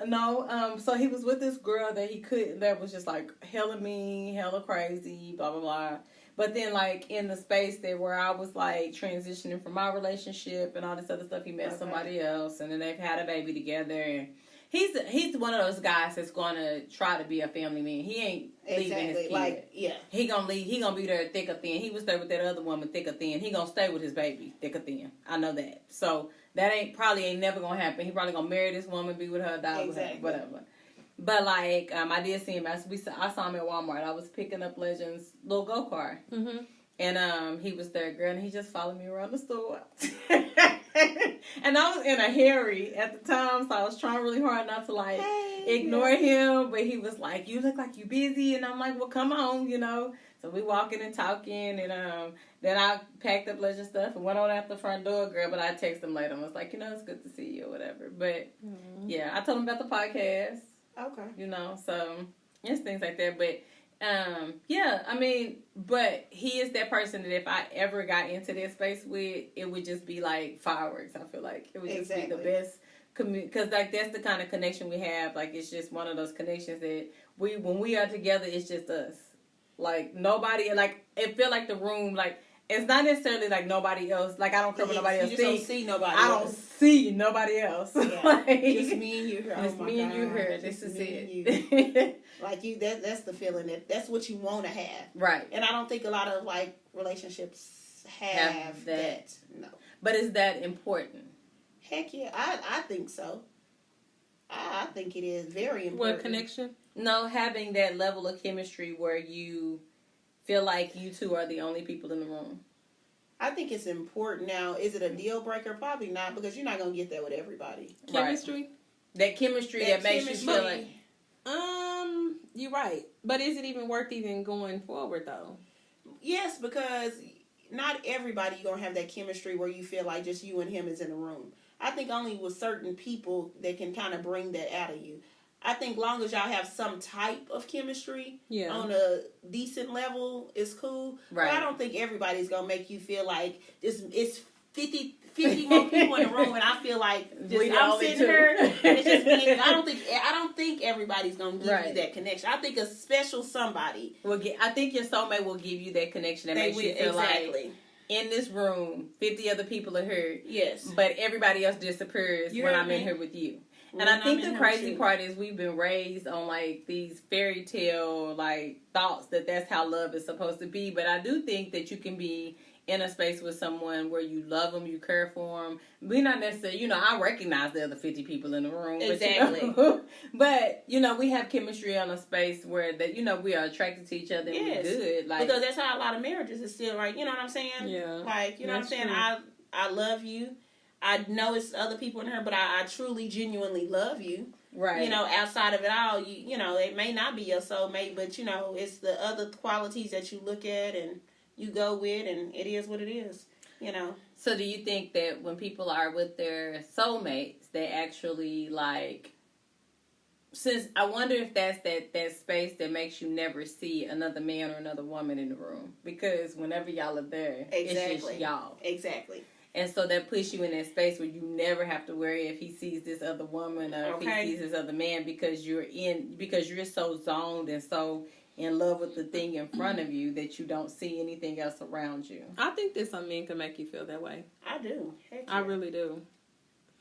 No, so he was with this girl that was just like hella mean, hella crazy, blah, blah, blah. But then, like, in the space there where I was, like, transitioning from my relationship and all this other stuff, he met somebody else, and then they've had a baby together, and he's one of those guys that's going to try to be a family man. He ain't leaving his kid. Like, yeah. He gonna leave. He gonna be there thick or thin. He was there with that other woman, thick or thin. He gonna stay with his baby, thick or thin. I know that. So, that probably ain't never going to happen. He probably going to marry this woman, be with her, die with her, whatever. But, like, I did see him. I saw him at Walmart. I was picking up Legend's little go-kart. Mm-hmm. And he was there, girl, and he just followed me around the store. And I was in a hurry at the time, so I was trying really hard not to, like, ignore him. But he was like, you look like you busy. And I'm like, well, come on, you know. So we walking and talking, and then I packed up Legend stuff and went on out the front door, girl. But I texted him later and was like, you know, it's good to see you or whatever. But, yeah, I told him about the podcast. Okay. You know, so just things like that. But, yeah, I mean, but he is that person that if I ever got into that space with, it would just be like fireworks. I feel like it would just be the best. Because, like, that's the kind of connection we have. Like, it's just one of those connections that when we are together, it's just us. Like, nobody, like, it feel like the room, like, it's not necessarily like nobody else. Like, I don't care what nobody else thinks. You don't see nobody I else. don't see nobody else. Yeah. Like, just me and you here. Just me and you here. This is it. Like, that's the feeling. That's what you want to have. Right. And I don't think a lot of, like, relationships have that. No. But is that important? Heck yeah. I think so. I think it is very important. What connection? No, having that level of chemistry where you feel like you two are the only people in the room. I think it's important. Now, is it a deal breaker? Probably not, because you're not going to get that with everybody. Chemistry? Right. That chemistry that makes you feel like... You're right. But is it even worth even going forward, though? Yes, because not everybody you're going to have that chemistry where you feel like just you and him is in the room. I think only with certain people that can kind of bring that out of you. I think long as y'all have some type of chemistry on a decent level, it's cool. Right. But I don't think everybody's going to make you feel like it's 50 more people in the room, and I feel like I'm sitting here. It's just me. I don't think everybody's going to give you that connection. I think a special somebody. I think your soulmate will give you that connection that makes you feel like in this room, 50 other people are here. Yes. But everybody else disappears when I'm in here with you. And I think the crazy part is we've been raised on, like, these fairy tale, like, thoughts that that's how love is supposed to be. But I do think that you can be in a space with someone where you love them, you care for them. We're not necessarily, you know, I recognize the other 50 people in the room. Exactly. But, you know, we have chemistry on a space where, that, you know, we are attracted to each other and we're good. Like, because that's how a lot of marriages is still, right? You know what I'm saying? Yeah. Like, you know what I'm saying? I love you. I know it's other people in her, but I truly, genuinely love you. Right. You know, outside of it all, you know, it may not be your soulmate, but, you know, it's the other qualities that you look at and you go with, and it is what it is, you know. So do you think that when people are with their soulmates, they actually, like, since I wonder if that's that space that makes you never see another man or another woman in the room? Because whenever y'all are there, it's just y'all. Exactly. And so that puts you in that space where you never have to worry if he sees this other woman or if he sees this other man because you're so zoned and so in love with the thing in front of you that you don't see anything else around you. I think that some men can make you feel that way. I do. I really do.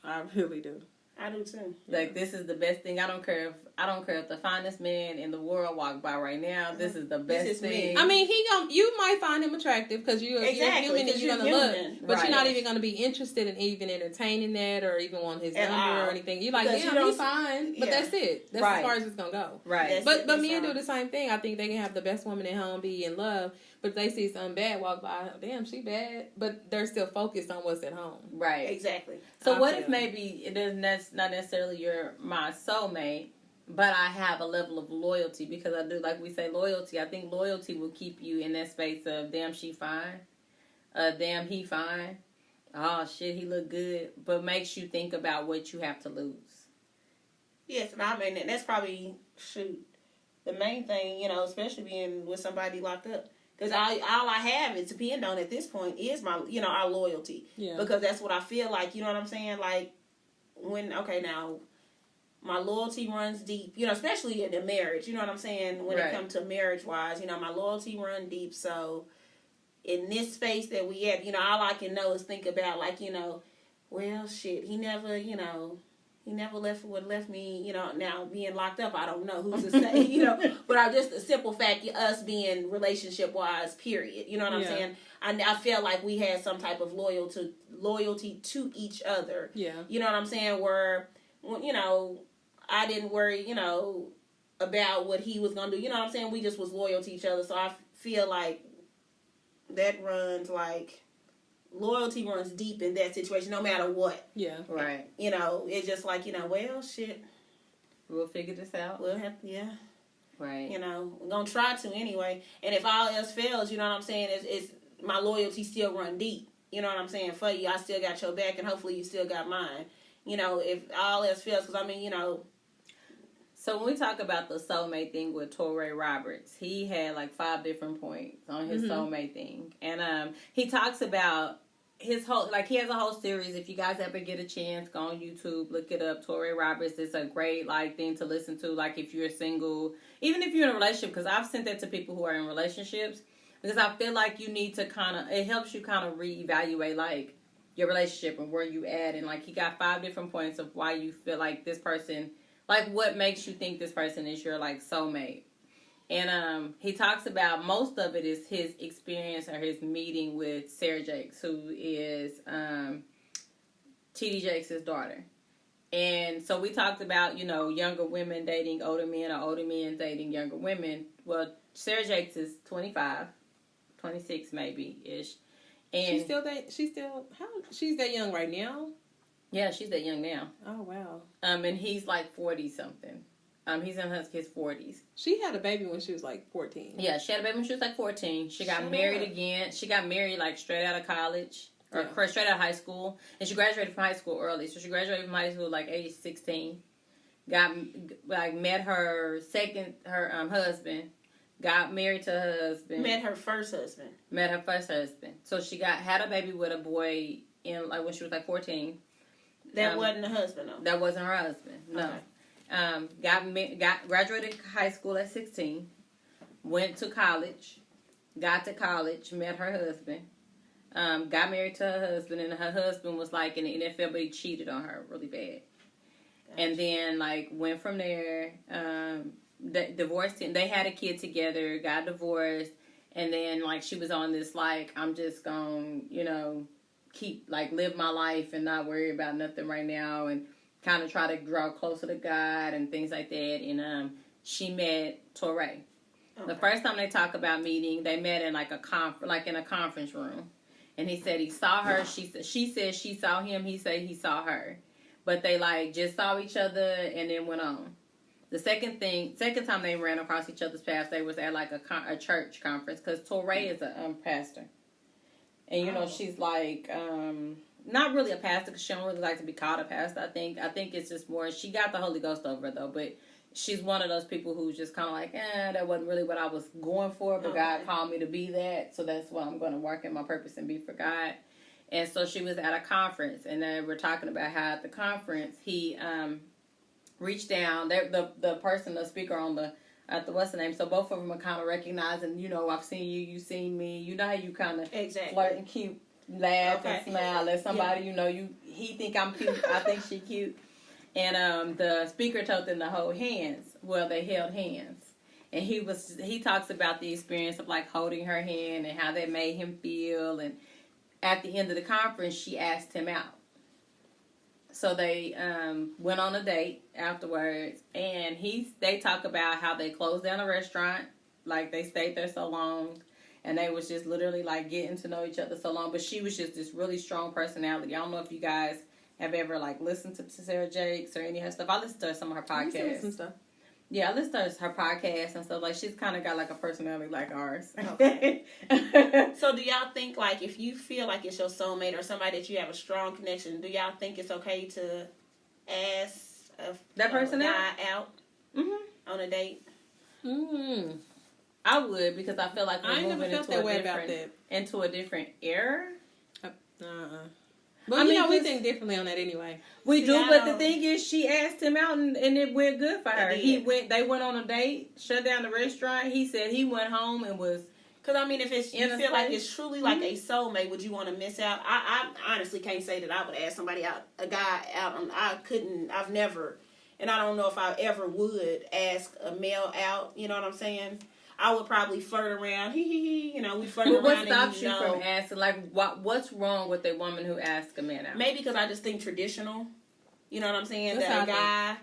I really do. I do too. Like, this is the best thing. I don't care if the finest man in the world walk by right now. This is the best thing. Me. I mean, you might find him attractive because you're human and you're gonna look, but you're not even gonna be interested in even entertaining that or even want his number or anything. You're like, he's fine, but that's it. That's as far as it's gonna go. Right. But men do the same thing. I think they can have the best woman at home, be in love, but if they see something bad walk by, damn, she bad, but they're still focused on what's at home. Right. Exactly. So what if maybe that's not necessarily my soulmate, but I have a level of loyalty, because I do, like we say, loyalty. I think loyalty will keep you in that space of, damn, she fine. Damn, he fine. Oh, shit, he look good. But makes you think about what you have to lose. Yes, and I mean, that's probably, the main thing, you know, especially being with somebody locked up. Because all I have is to depend on at this point is my, you know, our loyalty. Yeah. Because that's what I feel like, you know what I'm saying? Like, now, my loyalty runs deep, you know, especially in a marriage, you know what I'm saying? When it comes to marriage-wise, you know, my loyalty run deep. So, in this space that we have, you know, all I can know is think about, like, you know, well, shit, he never left me, you know, now being locked up, I don't know who's to say, you know, but just the simple fact, us being relationship-wise, period, you know what I'm saying? I feel like we had some type of loyalty to each other. Yeah. You know what I'm saying? Where, you know, I didn't worry, you know, about what he was going to do. You know what I'm saying? We just was loyal to each other. So I feel like that runs, like, loyalty runs deep in that situation, no matter what. Yeah. Right. You know, it's just like, you know, well, shit. We'll figure this out. We'll have to, yeah. Right. You know, we're going to try to anyway. And if all else fails, you know what I'm saying, it's my loyalty still run deep. You know what I'm saying? For you, I still got your back, and hopefully you still got mine. You know, if all else fails, because, I mean, you know. So when we talk about the soulmate thing with Toure Roberts, he had like 5 different points on his soulmate thing. And he talks about his whole, like, he has a whole series. If you guys ever get a chance, go on YouTube, look it up. Toure Roberts. It's a great, like, thing to listen to, like, if you're single, even if you're in a relationship, because I've sent that to people who are in relationships, because I feel like you need to it helps you kind of reevaluate, like, your relationship and where you at. And, like, he got 5 different points of why you feel like this person, like, what makes you think this person is your, like, soulmate. And he talks about, most of it is his experience or his meeting with Sarah Jakes, who is T.D. Jakes' daughter. And so we talked about, you know, younger women dating older men or older men dating younger women. Well, Sarah Jakes is 25, 26 maybe-ish. And she's that young right now? Yeah, she's that young now. Oh, wow. And he's like 40-something. He's in his 40s. She had a baby when she was like 14. Yeah, she had a baby when she was like 14. She got married again. She got married like straight out of college. Or straight out of high school. And she graduated from high school early. So she graduated from high school like age 16. Met her husband. Got married to her husband. Met her first husband. So she had a baby with a boy in, like, when she was like 14. That wasn't her husband, though. That wasn't her husband. No. Okay. Graduated high school at 16. Went to college. Got to college. Met her husband. Got married to her husband, and her husband was like in the NFL, but he cheated on her really bad. Gotcha. And then, like, went from there. Divorced him. They had a kid together. Got divorced, and then, like, she was on this, like, I'm just gonna, you know, keep, like, live my life and not worry about nothing right now, and kind of try to draw closer to God and things like that. And she met Toure. Okay. The first time they talk about meeting, they met in like in a conference room. And he said he saw her. She said she saw him. He said he saw her. But they, like, just saw each other and then went on. The second time they ran across each other's paths, they was at, like, a church conference. Because Toure is a pastor. And, you know, she's, like, not really a pastor, because she don't really like to be called a pastor, I think. I think it's just more, she got the Holy Ghost over her, though. But she's one of those people who's just kind of like, that wasn't really what I was going for, but God called me to be that, so that's why I'm going to work in my purpose and be for God. And so she was at a conference, and then we're talking about how at the conference, he reached down, the speaker on the what's the name, so both of them are kind of recognizing, you know, I've seen you, you've seen me, you know how you kind of flirt and laugh and smile at somebody, you know, he think I'm cute, I think she cute. And the speaker told them to hold hands. Well, they held hands. And he talks about the experience of like holding her hand and how that made him feel. And at the end of the conference, she asked him out. So they went on a date afterwards, and they talk about how they closed down a restaurant, like they stayed there so long, and they was just literally like getting to know each other so long. But she was just this really strong personality. I don't know if you guys have ever like listened to Sarah Jakes or any of her stuff. I listened to some of her podcasts. Some stuff. Yeah, I listen to her podcast and stuff. Like, she's kind of got like a personality like ours. Okay. So do y'all think, like, if you feel like it's your soulmate or somebody that you have a strong connection, do y'all think it's okay to ask that person guy out on a date? Mm-hmm. I would, because I feel like we're moving into a different era. But we think differently on that anyway. We do, but the thing is, she asked him out, and it went good for her. They went on a date, shut down the restaurant. He said he went home and was. Because, I mean, if you feel like it's truly like a soulmate, would you want to miss out? I honestly can't say that I would ask somebody out, a guy out. I've never, and I don't know if I ever would ask a male out. You know what I'm saying? I would probably flirt around. We flirt around. What stops you from asking? Like, what's wrong with a woman who asks a man out? Maybe because I just think traditional. You know what I'm saying? That a guy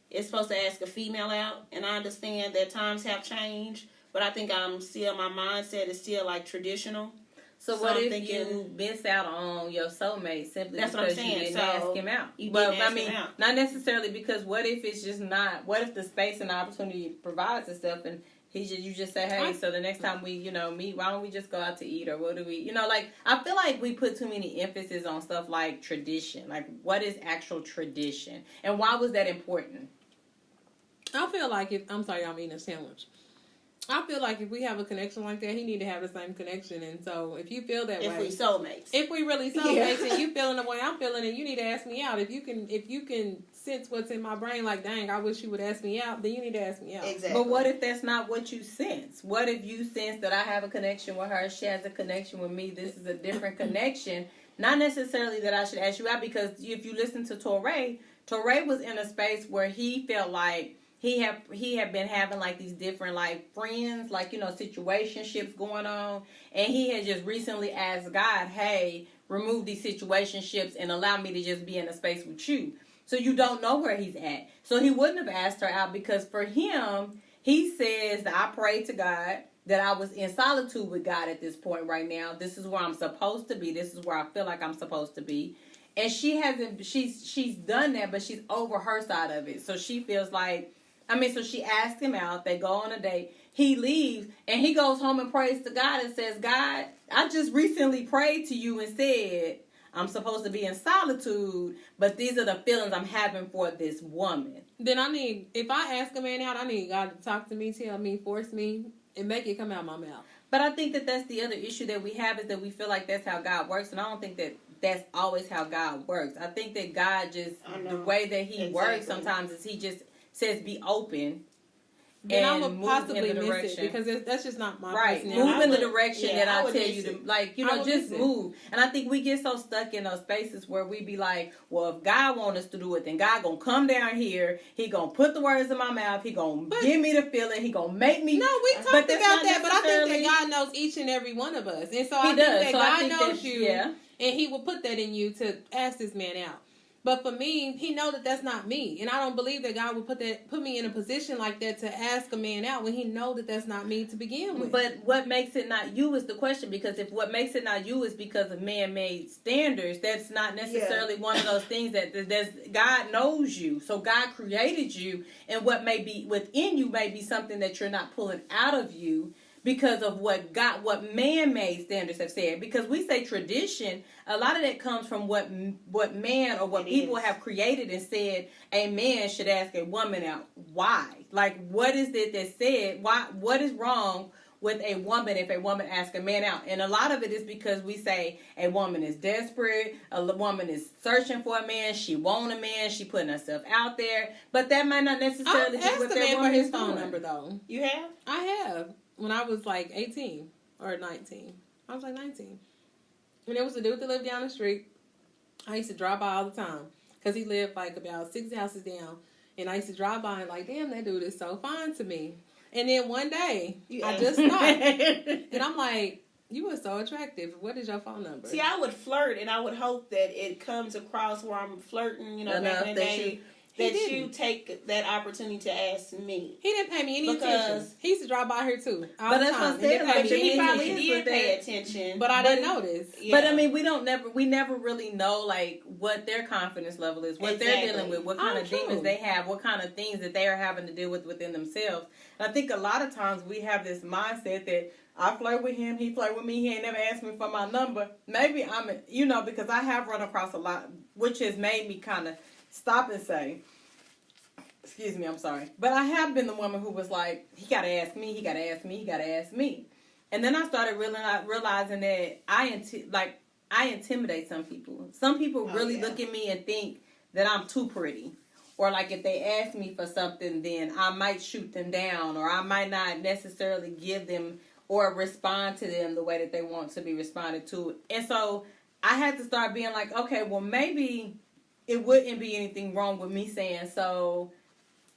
is supposed to ask a female out, and I understand that times have changed, but I think my mindset is still like traditional. So what if you miss out on your soulmate simply because you didn't ask him out? Not necessarily, because what if it's just not? What if the space and the opportunity provides itself, and you just say, hey, so the next time we, meet, why don't we just go out to eat, or what do we, I feel like we put too many emphasis on stuff like tradition. Like, what is actual tradition? And why was that important? I feel like I'm sorry, I'm eating a sandwich. I feel like if we have a connection like that, he need to have the same connection. And so if you feel that way. If we really soulmates and you feeling the way I'm feeling, and you need to ask me out. If you can sense what's in my brain, like, dang, I wish you would ask me out, then you need to ask me out. Exactly. But what if that's not what you sense? What if you sense that I have a connection with her, she has a connection with me, this is a different connection? Not necessarily that I should ask you out, because if you listen to Toure was in a space where he felt like he had been having like these different like friends, like, situationships going on, and he had just recently asked God, hey, remove these situationships and allow me to just be in a space with you. So you don't know where he's at. So he wouldn't have asked her out, because for him, he says that I prayed to God, that I was in solitude with God at this point right now. This is where I'm supposed to be. This is where I feel like I'm supposed to be. And she's done that, but she's over her side of it. So she feels like, so she asked him out. They go on a date. He leaves, and he goes home and prays to God and says, God, I just recently prayed to you and said, I'm supposed to be in solitude, but these are the feelings I'm having for this woman. Then if I ask a man out, I need God to talk to me, tell me, force me, and make it come out my mouth. But I think that that's the other issue that we have, is that we feel like that's how God works, and I don't think that that's always how God works. I think that God just, the way that he works sometimes is he just says be open. Then I would possibly miss it, because that's just not my personality. Move in the direction that I tell you to, just move. And I think we get so stuck in those spaces where we be like, well, if God wants us to do it, then God gonna come down here, he gonna put the words in my mouth, he gonna give me the feeling, he gonna make me. No, we talked about that, but I think that God knows each and every one of us. And so I think that God knows you, and he will put that in you to ask this man out. But for me, he knows that that's not me. And I don't believe that God would put me in a position like that to ask a man out when he knows that that's not me to begin with. But what makes it not you is the question. Because if what makes it not you is because of man-made standards, that's not necessarily one of those things that God knows you. So God created you. And what may be within you may be something that you're not pulling out of you, because of what man-made standards have said. Because we say tradition, a lot of that comes from what man or what people have created and said a man should ask a woman out. Why? Like, what is it that said? Why? What is wrong with a woman if a woman asks a man out? And a lot of it is because we say a woman is desperate, a woman is searching for a man, she want a man, she putting herself out there. But that might not necessarily be what that woman is doing. I asked the man for his phone number, though. You have? I have. When I was like 18 or 19. I was like 19. And there was a dude that lived down the street. I used to drive by all the time. because he lived like about 6 houses down. And I used to drive by and like, damn, that dude is so fine to me. And then one day, I just thought, and I'm like, you are so attractive. What is your phone number? See, I would flirt, and I would hope that it comes across where I'm flirting, you know, back in the day. That you take that opportunity to ask me. He didn't pay me any attention. He used to drive by here too. But that's what I'm saying. Like, he probably did pay attention, but I didn't notice. Yeah. But I mean, we never really know like what their confidence level is, what they're dealing with, what kind of demons they have, what kind of things that they are having to deal with within themselves. And I think a lot of times we have this mindset that I flirt with him, he flirt with me, he ain't never asked me for my number. Maybe because I have run across a lot, which has made me kind of stop and say, excuse me, I'm sorry. But I have been the woman who was like, he got to ask me, he got to ask me, he got to ask me. And then I started realizing that I intimidate some people. Some people really look at me and think that I'm too pretty. Or like if they ask me for something, then I might shoot them down. Or I might not necessarily give them or respond to them the way that they want to be responded to. And so I had to start being like, okay, well, maybe it wouldn't be anything wrong with me saying, so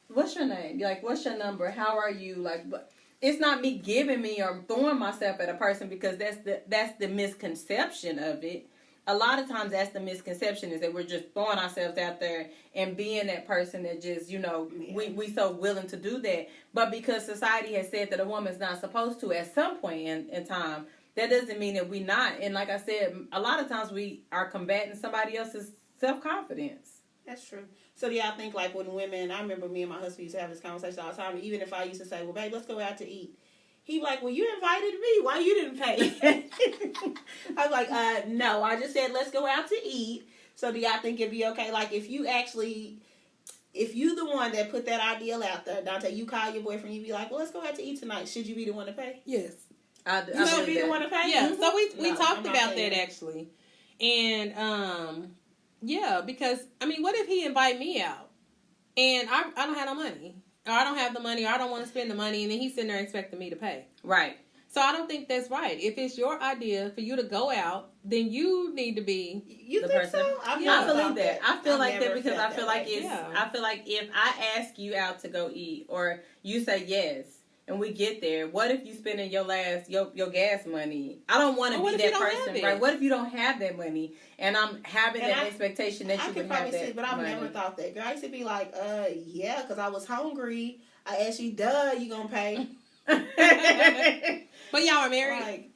what's your name? Like, what's your number? How are you? Like, it's not me giving me or throwing myself at a person, because that's the misconception of it. A lot of times that's the misconception, is that we're just throwing ourselves out there and being that person that just, we so willing to do that. But because society has said that a woman's not supposed to at some point in time, that doesn't mean that we're not. And like I said, a lot of times we are combating somebody else's self-confidence. That's true. So do y'all think like when women, I remember me and my husband used to have this conversation all the time, even if I used to say, well, babe, let's go out to eat. He'd be like, well, you invited me. Why you didn't pay? I was like, no, I just said, let's go out to eat. So do y'all think it'd be okay? Like if you the one that put that ideal out there, Dante, you call your boyfriend, you be like, well, let's go out to eat tonight. Should you be the one to pay? Yes. You should be the one to pay? Yeah. Mm-hmm. So we talked about that actually. And, yeah, because, I mean, what if he invite me out and I don't have no money, or I don't have the money, or I don't want to spend the money, and then he's sitting there expecting me to pay? Right. So I don't think that's right. If it's your idea for you to go out, then you need to be the person. So? I believe that. I feel like that because I feel like I feel like if I ask you out to go eat, or you say yes, and we get there, what if you spending your gas money? I don't want to be that person, right? What if you don't have that money, and I'm having that expectation that you would have that but I've never thought that. Girl, I used to be like, yeah, because I was hungry. I asked you, you gonna pay? But y'all were married? Like,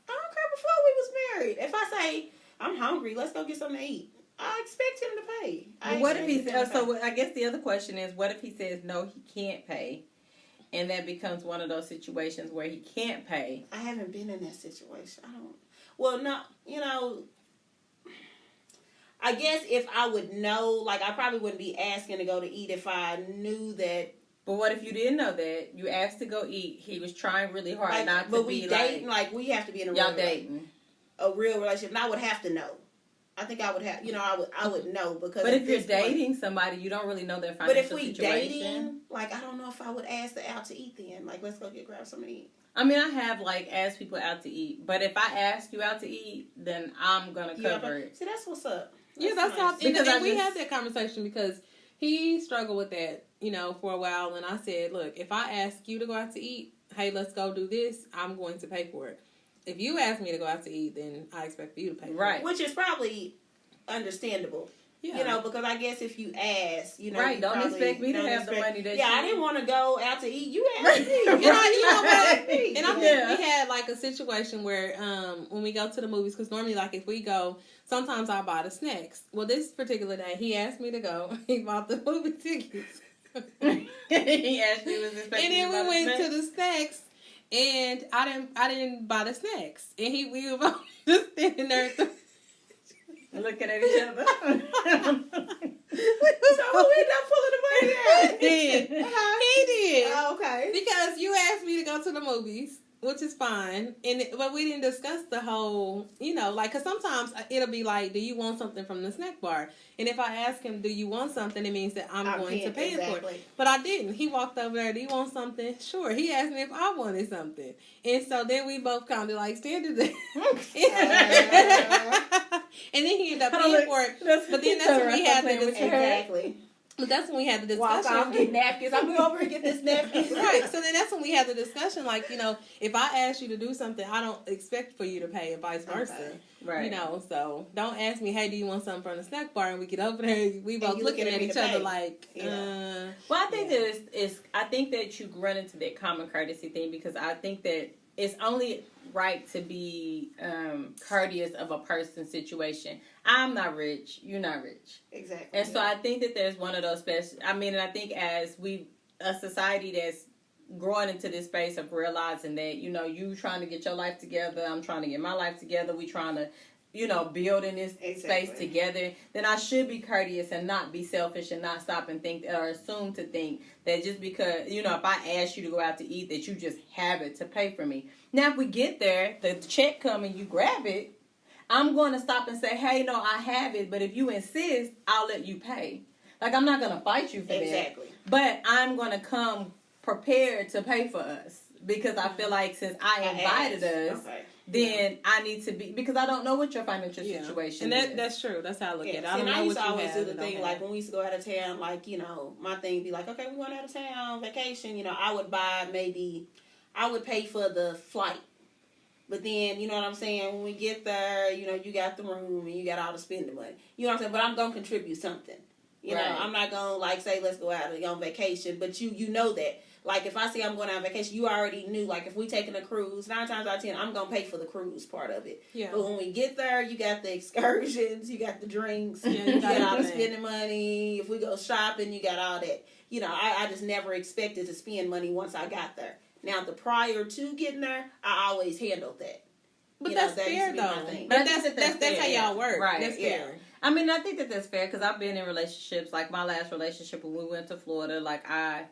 I don't care before we was married. If I say, I'm hungry, let's go get something to eat, I expect him to pay. What if he says, so I guess the other question is, what if he says, no, he can't pay? And that becomes one of those situations where he can't pay. I haven't been in that situation. I guess if I would know, like, I probably wouldn't be asking to go to eat if I knew that. But what if you didn't know that? You asked to go eat. He was trying really hard like, not to but be we dating, like we have to be in a y'all dating. A real relationship. And I would have to know. I think I would have, I would know because. But if you're dating somebody, you don't really know their financial situation. But if we dating, like, I don't know if I would ask them out to eat then. Like, let's go grab something to eat. I mean, I have, like, asked people out to eat. But if I ask you out to eat, then I'm going to cover it. See, that's what's up. That's nice. how, and we had that conversation because he struggled with that, for a while. And I said, look, if I ask you to go out to eat, hey, let's go do this, I'm going to pay for it. If you ask me to go out to eat, then I expect for you to pay for it. Which is probably understandable. Yeah. Because I guess if you ask, right, don't expect me to have the money that I didn't want to go out to eat. You asked me. And I think we had like a situation where when we go to the movies, because normally like if we go, sometimes I buy the snacks. Well, this particular day, he asked me to go. He bought the movie tickets. He asked me was expecting. And then we went to the snacks, and I didn't buy the snacks, and we were just standing there. Looking at each other. So who ended up pulling the money out? He did. Oh, okay. Because you asked me to go to the movies, which is fine, but we didn't discuss the whole, because sometimes it'll be like, do you want something from the snack bar? And if I ask him, do you want something, it means that I'm going to pay for it. But I didn't. He walked over there, do you want something? Sure. He asked me if I wanted something. And so then we both kind of like standing there. And then he ended up paying for it. But then that's when we had the discussion. Exactly. But that's when we had the discussion. Walk off, get napkins. I'm going to go over and get this napkin. Right. So then that's when we had the discussion. Like, you know, if I ask you to do something, I don't expect for you to pay and vice versa. Okay. Right. You know, so don't ask me, hey, do you want something from the snack bar? And we get over there, we both looking at each other like, Well, I think that I think that you run into that common courtesy thing because I think that it's only right to be courteous of a person's situation. I'm not rich. You're not rich. Exactly. And so I think that there's one of those special... I mean, and I think as a society that's growing into this space of realizing that, you know, you trying to get your life together, I'm trying to get my life together, we trying to, you know, build in this space together, then I should be courteous and not be selfish and not stop and think or assume to think that just because, you know, if I ask you to go out to eat, that you just have it to pay for me. Now, if we get there, the check come and you grab it, I'm going to stop and say, hey, no, I have it, but if you insist, I'll let you pay. Like, I'm not going to fight you for that. But I'm going to come prepared to pay for us because I feel like since I invited us, then I need to be, because I don't know what your financial situation is. And that's true. That's how I look at it. I don't know what you always do the thing, like when we used to go out of town, like, you know, my thing be like, okay, we went out of town, vacation, you know, I would pay for the flight. But then, you know what I'm saying, when we get there, you know, you got the room and you got all the spending money. You know what I'm saying? But I'm going to contribute something. You know, I'm not going to, like, say, let's go out on vacation. But you know that. Like, if I say I'm going on vacation, you already knew. Like, if we taking a cruise, 9 times out of 10, I'm going to pay for the cruise part of it. Yeah. But when we get there, you got the excursions, you got the drinks, you got all the spending money. If we go shopping, you got all that. You know, I just never expected to spend money once I got there. Now, the prior to getting there, I always handled that. But that's fair, though. But that's how y'all work. Right. That's fair. I mean, I think that's fair because I've been in relationships, like my last relationship when we went to Florida, like I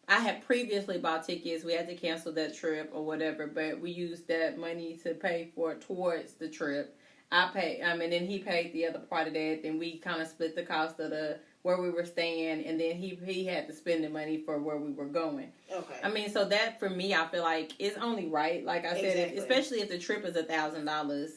had previously bought tickets. We had to cancel that trip or whatever, but we used that money to pay towards the trip. And then he paid the other part of that. Then we kind of split the cost of where we were staying, and then he had to spend the money for where we were going. Okay. I mean, so that for me, I feel like it's only right. Like I said, especially if the trip is $1,000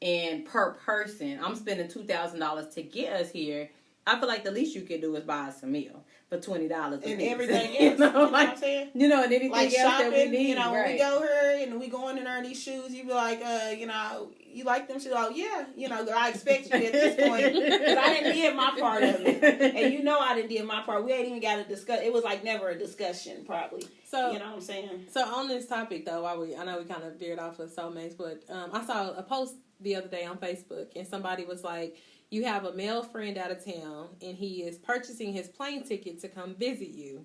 and per person, I'm spending $2,000 to get us here. I feel like the least you can do is buy us a meal for $20 and everything else. You know what I'm saying? You know, and anything like else shopping, that we need. You know, when we go here and we going in there in these shoes, you be like, you know, you like them shoes? Oh yeah, you know, I expect you at this point because I didn't did my part of it, and you know I didn't did my part. We ain't even got to discuss. It was like never a discussion, probably. So you know what I'm saying. So on this topic though, I know we kind of veered off of soulmates, but I saw a post the other day on Facebook, and somebody was like, you have a male friend out of town, and he is purchasing his plane ticket to come visit you.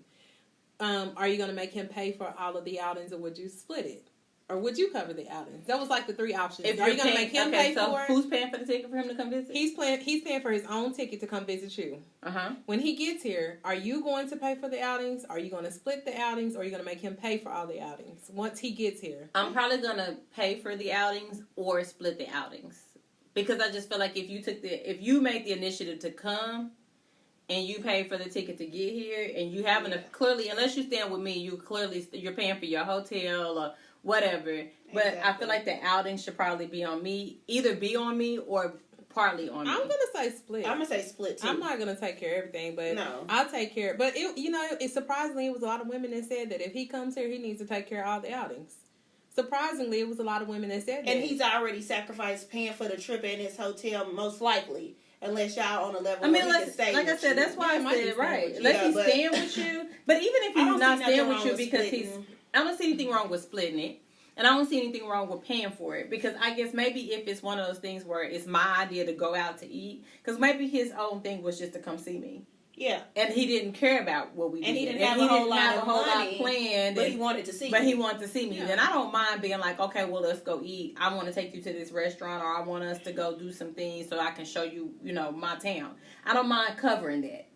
Are you going to make him pay for all of the outings, or would you split it? Or would you cover the outings? That was like the 3 options. Are you going to make him pay for it? Who's paying for the ticket for him to come visit? He's paying for his own ticket to come visit you. When he gets here, are you going to pay for the outings? Are you going to split the outings? Or are you going to make him pay for all the outings once he gets here? I'm probably going to pay for the outings or split the outings. Because I just feel like if you make the initiative to come and you pay for the ticket to get here and you haven't clearly, unless you're staying with me, you're paying for your hotel or whatever. But exactly. I feel like the outing should probably be on me, either be on me or partly on me. I'm gonna say split. I'm gonna say split too. I'm not gonna take care of everything, but I'll take care. But it surprisingly, it was a lot of women that said that if he comes here, he needs to take care of all the outings. Surprisingly, it was a lot of women that said that. And he's already sacrificed paying for the trip and his hotel, most likely. Unless y'all on a level where he can stay like I said, that's why I said, right. Unless he's staying with you. But even if he's not staying with you because I don't see anything wrong with splitting it. And I don't see anything wrong with paying for it. Because I guess maybe if it's one of those things where it's my idea to go out to eat. Because maybe his own thing was just to come see me. Yeah. And he didn't care about what we did. And he didn't have a whole lot planned. But he wanted to see me. But he wanted to see me. Yeah. Then I don't mind being like, okay, well, let's go eat. I want to take you to this restaurant, or I want us to go do some things so I can show you, my town. I don't mind covering that.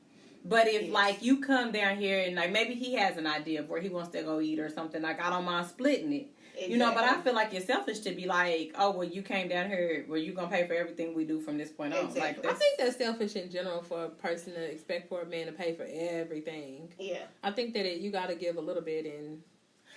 But if, like, you come down here and, like, maybe he has an idea of where he wants to go eat or something, like, I don't mind splitting it. Exactly. But I feel like you're selfish to be like, oh, well, you came down here, well, you're going to pay for everything we do from this point on. Exactly. I think that's selfish in general for a person to expect for a man to pay for everything. Yeah. I think that you got to give a little bit and...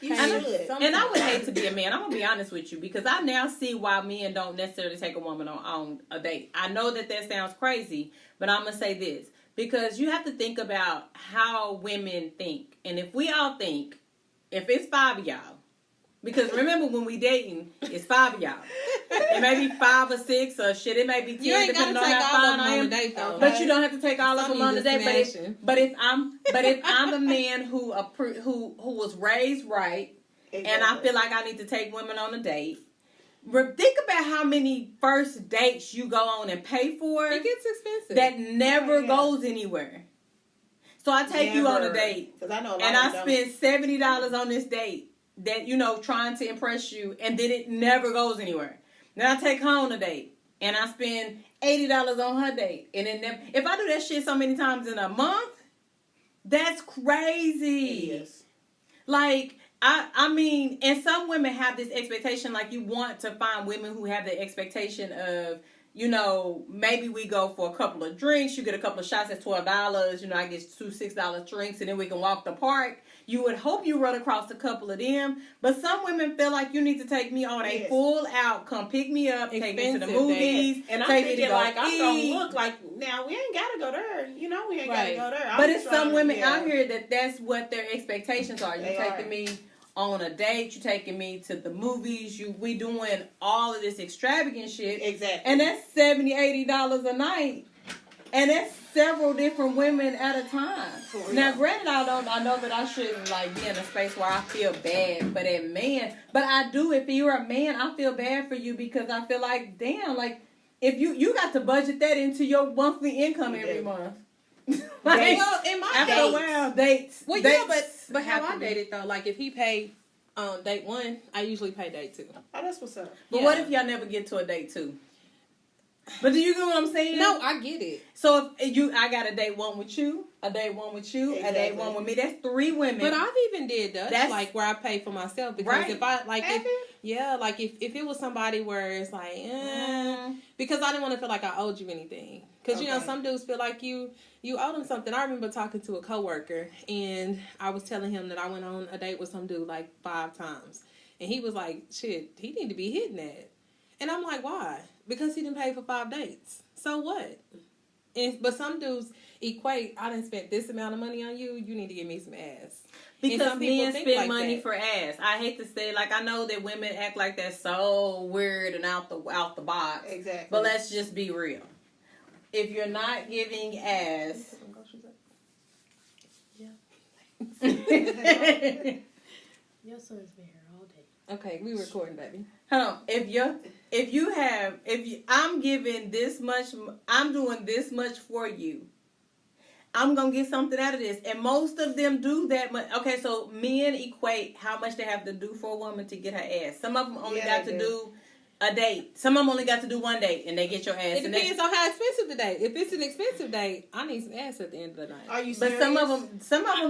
You should. And I would hate to be a man. I'm gonna be honest with you because I now see why men don't necessarily take a woman on a date. I know that sounds crazy, but I'm gonna say this because you have to think about how women think, and if we all think, if it's 5 of y'all. Because remember, when we dating, it's 5 of y'all. It may be 5 or 6 or shit. It may be 10. You ain't gotta take all of them on a date, though. But you don't have to take all of them on a date. But if I'm a man who was raised right, and I feel like I need to take women on a date, think about how many first dates you go on and pay for. It gets expensive. That never goes anywhere. So I take you on a date, I know and I spend $70 on this date. That, trying to impress you, and then it never goes anywhere. Then I take her on a date, and I spend $80 on her date, and it never. If I do that shit so many times in a month, that's crazy. It is. Like, I mean, and some women have this expectation, like you want to find women who have the expectation of, maybe we go for a couple of drinks, you get a couple of shots at $12, I get 2 $6 drinks, and then we can walk the park. You would hope you run across a couple of them, but some women feel like you need to take me on a full out, come pick me up, take me to the movies, and I'm thinking like I'm gonna look like now we ain't gotta go there, we ain't gotta go there. But it's some women out here that's what their expectations are. You taking me on a date, you taking me to the movies, we doing all of this extravagant shit, exactly, and that's $70-$80 a night. And that's several different women at a time. Now, granted, I know that I shouldn't be in a space where I feel bad for that man. But I do. If you're a man, I feel bad for you because I feel like, damn, if you got to budget that into your monthly income every month. Well, in my after a while, dates. Well, dates yeah, but how I dated though, like if he paid date 1, I usually pay date 2. Oh, that's what's up. But what if y'all never get to a date 2? But do you get what I'm saying? No, I get it. So if I got a date 1 with you, a date 1 with you, a date 1 with me. That's 3 women. But I've even did that's like where I pay for myself because if I if it was somebody where it's like because I didn't want to feel like I owed you anything. Because some dudes feel like you owe them something. I remember talking to a coworker and I was telling him that I went on a date with some dude 5 times, and he was like, "Shit, he need to be hitting that." And I'm like, why? Because he didn't pay for 5 dates. So what? But some dudes equate, I done spent this amount of money on you, you need to give me some ass. Because men spend money for ass. I hate to say, I know that women act like that's so weird and out the box. Exactly. But let's just be real. If you're not giving ass... Your son's been here all day. Okay, we recording, baby. Hold on. I'm doing this much for you. I'm going to get something out of this. And most of them do that much. Okay, so men equate how much they have to do for a woman to get her ass. Some of them only got to do a date. Some of them only got to do 1 date and they get your ass. It depends on how expensive the date. If it's an expensive date, I need some ass at the end of the night. Are you serious? But some of them,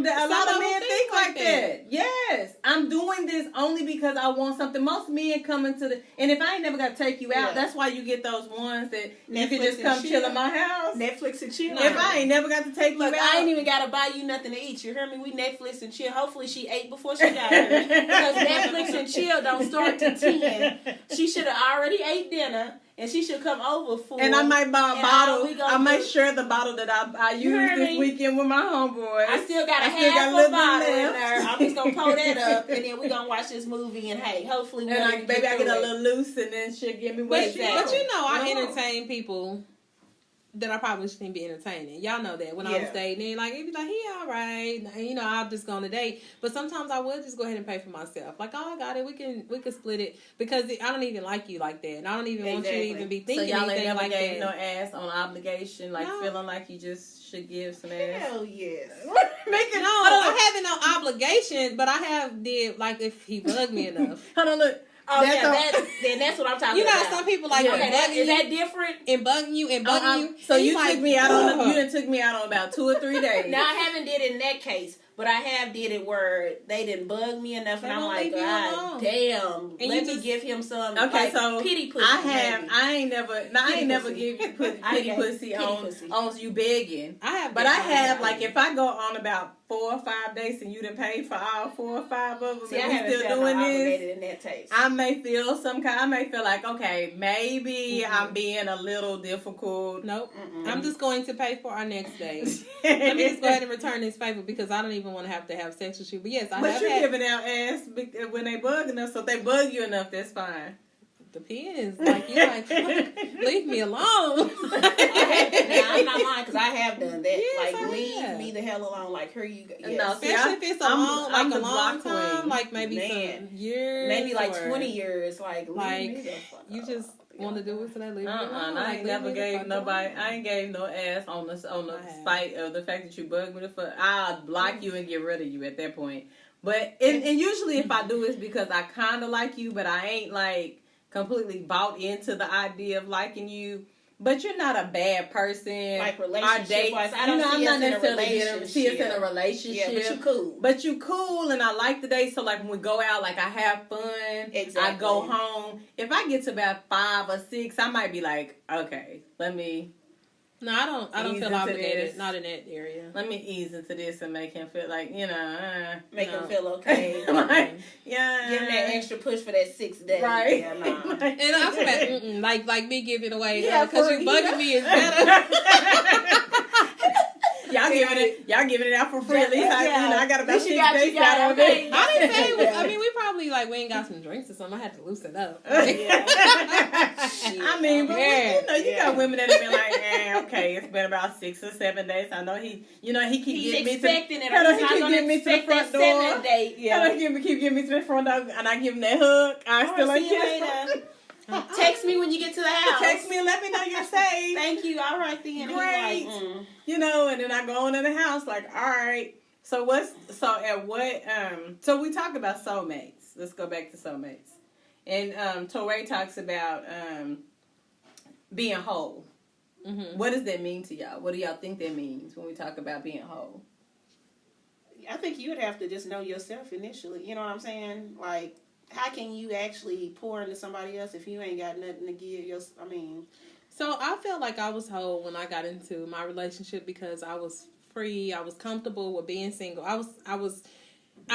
a lot of men think like that. Yes. I'm doing this only because I want something. Most men come into and if I ain't never got to take you out, that's why you get those ones that you can just come chill in my house. Netflix and chill. If I ain't never got to take you out. I ain't even got to buy you nothing to eat. You hear me? We Netflix and chill. Hopefully she ate before she got here. Because Netflix and chill don't start till 10. She should have already ate dinner, and she should come over for. And I might buy a bottle. I might share the bottle that I used this weekend with my homeboys. I still got half a bottle in there. I'm just gonna pull that up, and then we gonna watch this movie. And hey, hopefully, I get a little loose, and then she'll give me what she wants. But I entertain people that I probably shouldn't be entertaining. Y'all know that when I was dating, it'd be like, he all right. I'm just going to date. But sometimes I would just go ahead and pay for myself. I got it. We can split it because I don't even like you like that, and I don't even want you to even be thinking so y'all anything ain't never like gave that. No ass on obligation, feeling like you just should give some ass. Hell yes. I haven't no obligation, but I have did if he bugged me enough. Hold on, look. Oh, that's what I'm talking about. Some people is that different? And bugging you. So you took me out on you done took me out on about 2 or 3 days. Now I haven't did it in that case, But I have did it where they didn't bug me enough, and I'm like, God damn, let me give him some. Okay, like, so pity pussy. I ain't never give you pity pussy on you begging. But I have like if I go on about 4 or 5 dates and you done paid for all 4 or 5 of them, see, and I we still doing this. In that taste. I may feel like, okay, maybe I'm being a little difficult. Nope. I'm just going to pay for our next date. Let me just go ahead and return this favor because I don't even want to have sex with you. But yes, But you're giving out ass when they bugging us, so if they bug you enough, that's fine. Depends. Like, you like, leave me alone. I'm not lying because I have done that. Yes, like, leave me the hell alone. Like, here you go. Yes. No, especially if it's a long time, like maybe some years, maybe like 20 years. Like you just want to do it, so they leave me alone. I ain't never gave nobody. I ain't gave no ass on the spite of the fact that you bugged me. I'll block you and get rid of you at that point. But and usually if I do, it's because I kind of like you, but I ain't like completely bought into the idea of liking you. But you're not a bad person. Like relationship wise, I don't see us in a relationship. See us in a relationship. Yeah, but you cool. But you cool, and I like the date. So like when we go out, like I have fun. Exactly. I go home. If I get to about 5 or 6, I might be like, okay, let me. No, I don't feel obligated. Not in that area. Let me ease into this and make him feel like, make him feel okay. Like, yeah. Give him that extra push for that 6th day. Right. Yeah, nah. And I'm talking about, like me giving away because you bugging me is better. Y'all giving it out for free. At least I got about 6 days out of it. I didn't say it was. I mean, we probably like we ain't got some drinks or something. I had to loosen up. I mean, but you got women that have been like, okay, it's been about 6 or 7 days. I know he keep getting me to the front door. Keep getting me to the front door, and I give him that hug. I still like kiss. Text me when you get to the house. Text me and let me know you're safe. Thank you. All right then. Great. Like, and then I go on in the house like, all right. So so we talk about soulmates. Let's go back to soulmates. And Toure talks about being whole. Mm-hmm. What does that mean to y'all? What do y'all think that means when we talk about being whole? I think you would have to just know yourself initially. You know what I'm saying? Like, how can you actually pour into somebody else if you ain't got nothing to give? So I felt like I was whole when I got into my relationship because I was free. I was comfortable with being single. I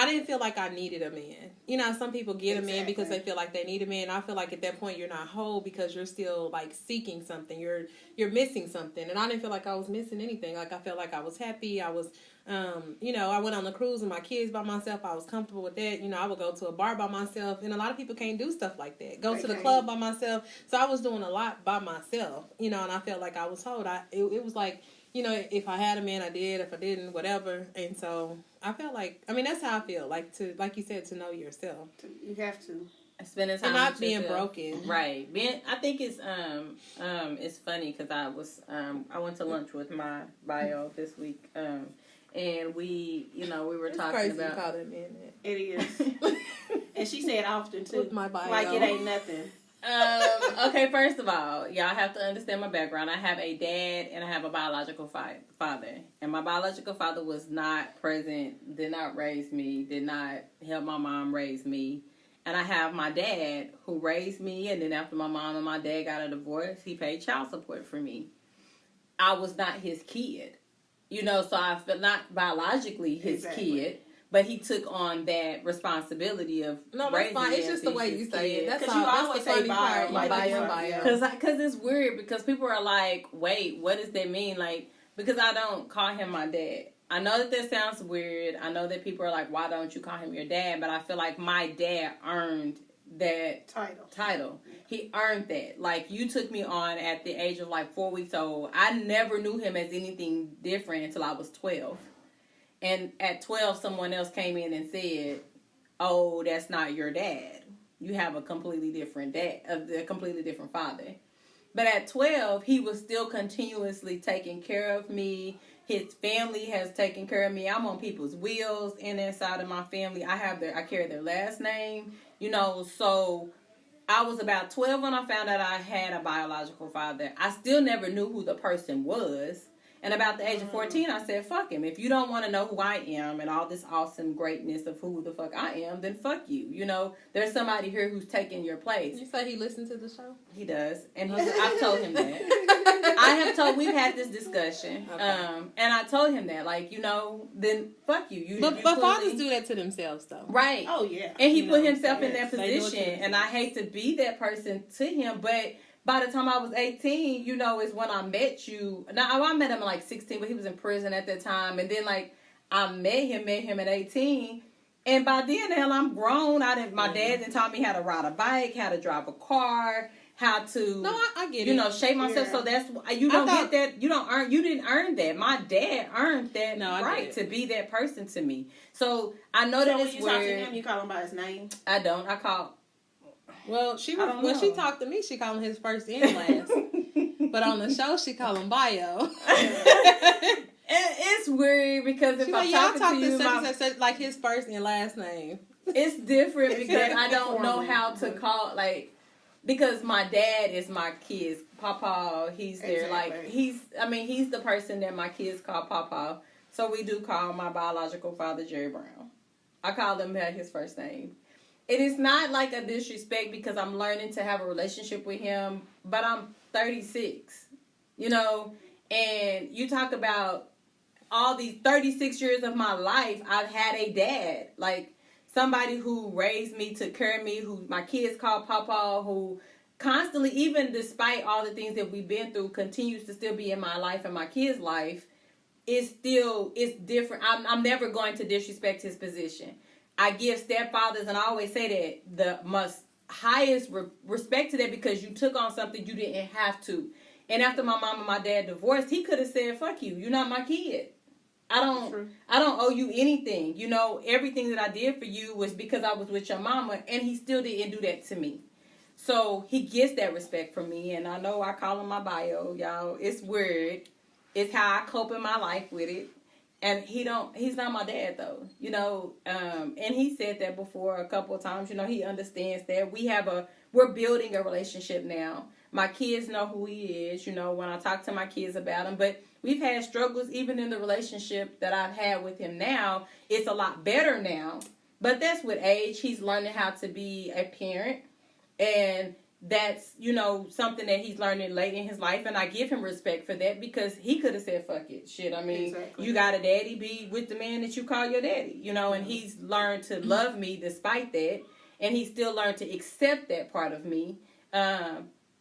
didn't feel like I needed a man. Some people get a man because they feel like they need a man. I feel like at that point you're not whole because you're still like seeking something. You're missing something. And I didn't feel like I was missing anything. Like I felt like I was happy. I was, I went on the cruise with my kids by myself. I was comfortable with that. I would go to a bar by myself. And a lot of people can't do stuff like that. Go to the club by myself. So I was doing a lot by myself, and I felt like I was whole. It was like, if I had a man, I did. If I didn't, whatever. And so I felt like, that's how I feel. Like you said, to know yourself. You have to. Spending time and not with being yourself. Broken. Right. I think it's funny because I went to lunch with my bio this week. And we were talking crazy about. You call that man that. It is. And she said often too. With my bio. Like it ain't nothing. Okay, first of all, y'all have to understand my background. I have a dad and I have a biological father. And my biological father was not present, did not raise me, did not help my mom raise me. And I have my dad who raised me, and then after my mom and my dad got a divorce, he paid child support for me. I was not his kid. So I felt not biologically his kid. But he took on that responsibility of raising me. It's just the way you say it. That's all. You always say bio. Because it's weird. Because people are like, wait, what does that mean? Like, because I don't call him my dad. I know that sounds weird. I know that people are like, why don't you call him your dad? But I feel like my dad earned that title. He earned that. Like, you took me on at the age of like 4 weeks old. I never knew him as anything different until I was 12. And at 12, someone else came in and said, oh, that's not your dad. You have a completely different dad, a completely different father. But at 12, he was still continuously taking care of me. His family has taken care of me. I'm on people's wheels in and inside of my family. I carry their last name, so I was about 12 when I found out I had a biological father. I still never knew who the person was. And about the age of 14, I said, fuck him. If you don't want to know who I am and all this awesome greatness of who the fuck I am, then fuck you. You know, there's somebody here who's taking your place. You say he listened to the show? He does. And I've told him that. We've had this discussion. Okay. And I told him that, like, you know, then fuck you. But fathers do that to themselves, though. Right. Oh, yeah. And he put himself in that position. And I hate to be that person to him, but by the time I was 18, you know, is when I met you. Now, I met him at like 16, but he was in prison at that time. And then, like, I met him at 18. And by then, hell, I'm grown. My dad then taught me how to ride a bike, how to drive a car, how to, I get it. You know, shape myself. Yeah. So that's, you don't get that. You didn't earn that. My dad earned that right to be that person to me. So I know that it's weird. When you talk to him, you call him by his name? I don't. I call... Well, she talked to me, she called him his first and last. But on the show, she called him Bio. It's weird because if I'm talking to you, like his first and last name. It's different because I don't know how to call, like, because my dad is my kids' papa. He's there, like, he's the person that my kids call papa. So we do call my biological father Jerry Brown. I call him by his first name. It is not like a disrespect because I'm learning to have a relationship with him, but I'm 36, you know, and you talk about all these 36 years of my life, I've had a dad, like somebody who raised me, took care of me, who my kids call Papa, who constantly, even despite all the things that we've been through, continues to still be in my life and my kids' life. It's different. I'm never going to disrespect his position. I give stepfathers, and I always say that, the most highest respect to that because you took on something you didn't have to. And after my mom and my dad divorced, he could have said, fuck you, you're not my kid. I don't owe you anything. You know, everything that I did for you was because I was with your mama, and he still didn't do that to me. So he gets that respect from me, and I know I call him my bio, y'all. It's weird. It's how I cope in my life with it. And he's not my dad though, you know, and he said that before a couple of times, you know, he understands that we're building a relationship now. My kids know who he is, you know, when I talk to my kids about him, but we've had struggles even in the relationship that I've had with him now. It's a lot better now, but that's with age. He's learning how to be a parent, and that's, you know, something that he's learning late in his life, and I give him respect for that because he could have said, fuck it, shit. I mean, You got a daddy, be with the man that you call your daddy, you know, and he's learned to love me despite that, and he still learned to accept that part of me,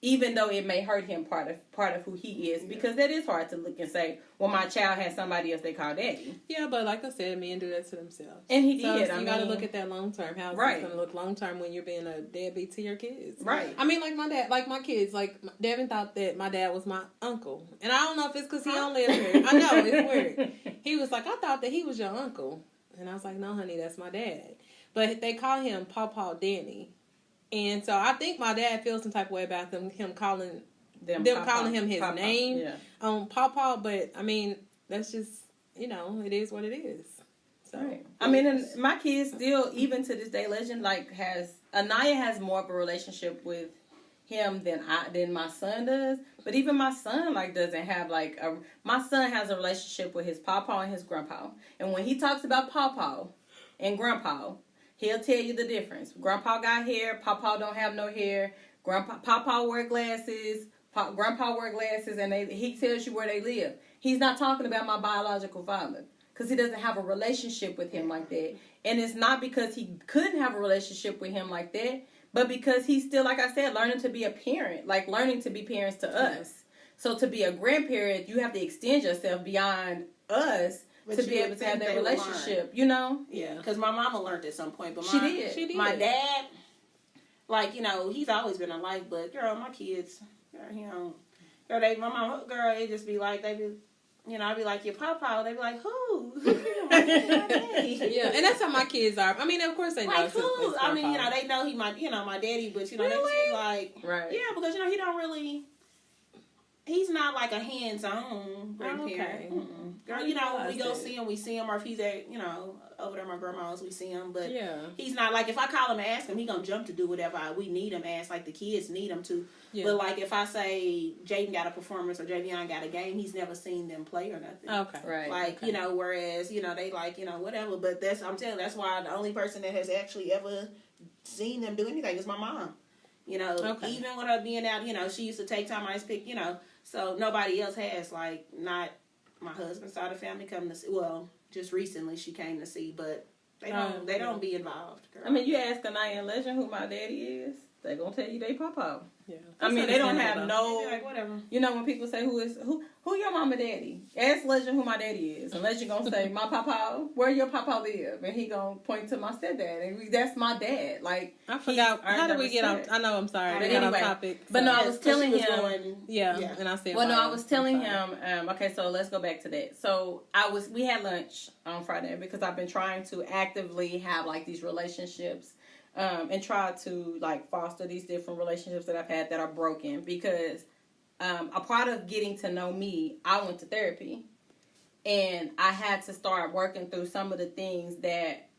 even though it may hurt him part of who he is, because that is hard to look and say, well, my child has somebody else they call daddy. Yeah, but like I said, men do that to themselves. And he did. So you got to look at that long term. How's it going to look long term when you're being a deadbeat to your kids? Right. I mean, like my dad, like my kids, like Devin thought that my dad was my uncle. And I don't know if it's because he don't live here. I know, it's weird. He was like, I thought that he was your uncle. And I was like, no, honey, that's my dad. But they call him Pawpaw Danny. And so I think my dad feels some type of way about him calling him his Pawpaw, name on Pawpaw, but I mean that's just, you know, it is what it is. So right. I mean, and my kids still, even to this day, Legend Anaya has more of a relationship with him than my son does. But even my son doesn't have my son has a relationship with his pawpaw and his grandpa, and when he talks about pawpaw and grandpa, he'll tell you the difference. Grandpa got hair. Pawpaw don't have no hair. Pawpaw wear glasses. Grandpa wear glasses, and he tells you where they live. He's not talking about my biological father because he doesn't have a relationship with him like that. And it's not because he couldn't have a relationship with him like that, but because he's still, like I said, learning to be a parent, like learning to be parents to us. So to be a grandparent, you have to extend yourself beyond us. But to be able to have that relationship, you know? Yeah. Because my mama learned at some point. But she did. My dad, like, you know, he's always been a life, but, girl, my kids, you know, my mama, it just be like, I'd be like, your pawpaw. They be like, who? Yeah, and that's how my kids are. I mean, of course they know. Like, who? I mean, you know, they know my daddy, but, you know, really? They just be like, right. Yeah, because, you know, he don't really, He's not like a hands-on grandparent. Okay. Girl, you know, when we go see him, or if he's at, you know, over there at my grandma's, we see him. But he's not like, if I call him and ask him, he gonna jump to do whatever we need him as, like the kids need him to. Yeah. But like if I say Jaden got a performance or Javion got a game, he's never seen them play or nothing. Okay. Right. Like, you know, whereas, you know, they like, you know, whatever. But I'm telling you, that's why the only person that has actually ever seen them do anything is my mom. You know, even with her being out, you know, she used to take time, I pick, you know, so nobody else has, like, not my husband's side of the family come to see. Well, just recently she came to see, but they don't be involved, girl. I mean, you ask Anaya and Legend who my daddy is, they gonna tell you they papa. Yeah. I mean, they don't have like, whatever. You know, when people say who your mama daddy, ask Legend who my daddy is, and Legend gonna say my papa. Where your papa live, and he gonna point to my stepdad, and that's my dad. Like, I forgot. How did we get off? I know. I'm sorry. But anyway, off topic. But no, I was telling him. And I said. Well, no, I was telling him. Okay, so let's go back to that. So we had lunch on Friday because I've been trying to actively have like these relationships. And try to like foster these different relationships that I've had that are broken, because a part of getting to know me, I went to therapy, and I had to start working through some of the things that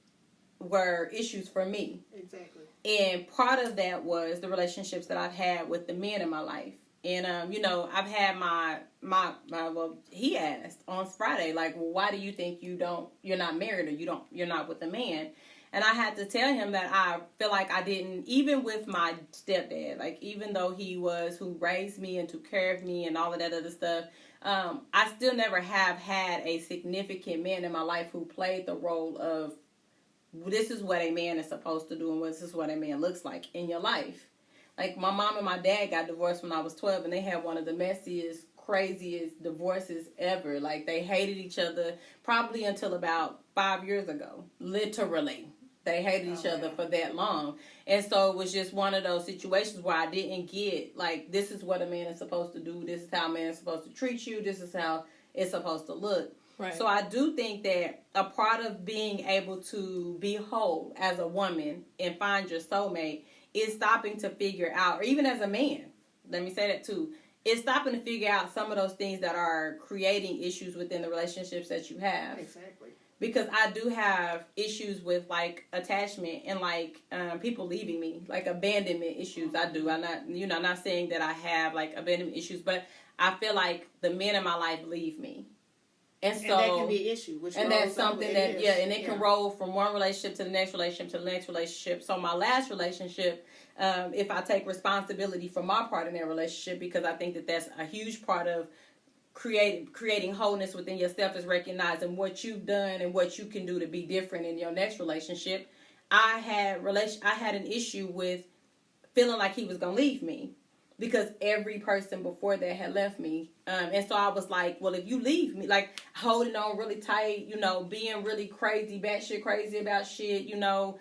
were issues for me. Exactly. And part of that was the relationships that I've had with the men in my life. And you know, I've had my well, he asked on Friday, like, well, why do you think you're not married, or you're not with a man? And I had to tell him that I feel like I didn't, even with my stepdad, like, even though he was who raised me and took care of me and all of that other stuff, I still never have had a significant man in my life who played the role of, this is what a man is supposed to do and this is what a man looks like in your life. Like, my mom and my dad got divorced when I was 12, and they had one of the messiest, craziest divorces ever. Like, they hated each other probably until about 5 years ago, literally. They hated each other for that long. And so it was just one of those situations where I didn't get, like, this is what a man is supposed to do. This is how a man is supposed to treat you. This is how it's supposed to look. Right. So I do think that a part of being able to be whole as a woman and find your soulmate is stopping to figure out, or even as a man, let me say that too, is stopping to figure out some of those things that are creating issues within the relationships that you have. Exactly. Because I do have issues with, like, attachment and, like, people leaving me, like, abandonment issues. I do. I'm not saying that I have, like, abandonment issues, but I feel like the men in my life leave me. And so that can be an issue. And that's something that, and it can roll from one relationship to the next relationship to the next relationship. So my last relationship, if I take responsibility for my part in that relationship, because I think that that's a huge part of creating wholeness within yourself, is recognizing what you've done and what you can do to be different in your next relationship. I had an issue with feeling like he was gonna leave me, because every person before that had left me, and so I was like, well, if you leave me, like, holding on really tight, you know, being really crazy, batshit crazy about shit, you know,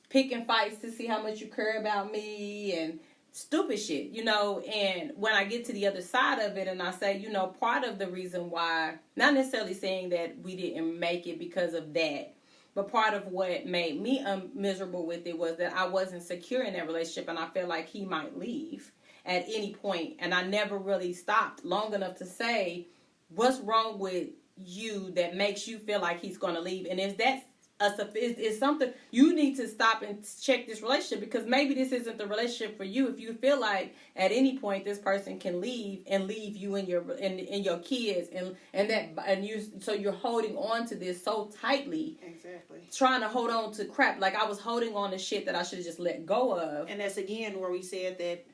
picking fights to see how much you care about me and stupid shit, you know. And when I get to the other side of it and I say, you know, part of the reason why, not necessarily saying that we didn't make it because of that, but part of what made me miserable with it was that I wasn't secure in that relationship, and I felt like he might leave at any point. And I never really stopped long enough to say, what's wrong with you that makes you feel like he's going to leave? And is that it's something you need to stop and check this relationship, because maybe this isn't the relationship for you. If you feel like at any point this person can leave and leave you and your kids so you're holding on to this so tightly, exactly, trying to hold on to crap. Like, I was holding on to shit that I should have just let go of. And that's again where we said that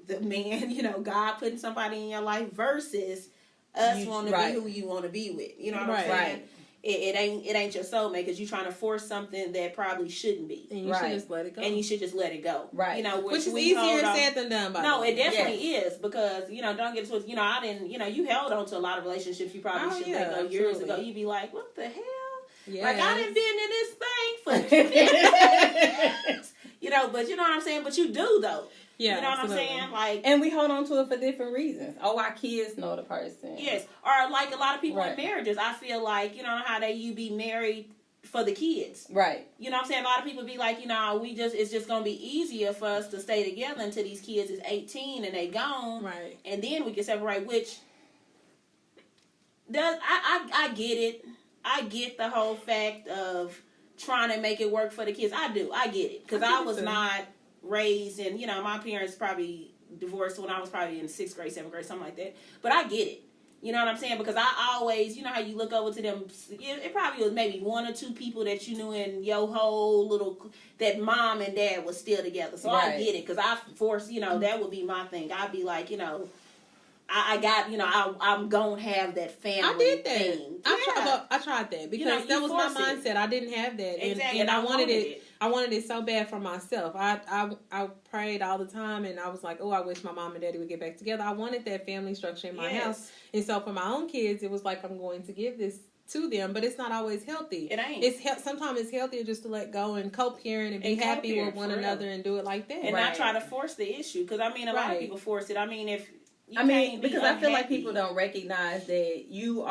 the man, you know, God putting somebody in your life versus us wanting to be who you want to be with. You know what I'm saying? Right. It ain't your soulmate, because you're trying to force something that probably shouldn't be. And you should just let it go. And you should just let it go. Right. You know, which is easier said than done. No, it definitely is, because, you know, don't get twisted. You know, I didn't. You know, you held on to a lot of relationships you probably should let go years ago. You'd be like, what the hell? Yes. Like, I done been in this thing for years. You know, but you know what I'm saying. But you do though. Yeah, you know absolutely. what I'm saying? Like, and we hold on to it for different reasons. Oh, our kids know the person. Yes. Or like a lot of people in marriages, I feel like, you know how you be married for the kids. Right. You know what I'm saying? A lot of people be like, it's just going to be easier for us to stay together until these kids is 18 and they gone. Right. And then we can separate, which I get it. I get the whole fact of trying to make it work for the kids. I do. I get it. Because I was not raised in, my parents probably divorced when I was probably in 6th grade, 7th grade, something like that. But I get it. You know what I'm saying? Because I always, how you look over to them, it probably was maybe 1 or 2 people that you knew in your whole that mom and dad was still together. So I get it. Because I forced, that would be my thing. I'd be like, I got, I'm going to have that family I did that. thing. I tried that because that was my mindset. I didn't have that. Exactly. And I wanted it. I wanted it so bad for myself. I prayed all the time, and I was like, oh, I wish my mom and daddy would get back together. I wanted that family structure in my house. And so for my own kids, it was like, I'm going to give this to them, but it's not always healthy. It ain't. Sometimes it's healthier just to let go and co-parent and be happy with one another and do it like that. And not try to force the issue. Because, a lot of people force it. Because I feel like people don't recognize that you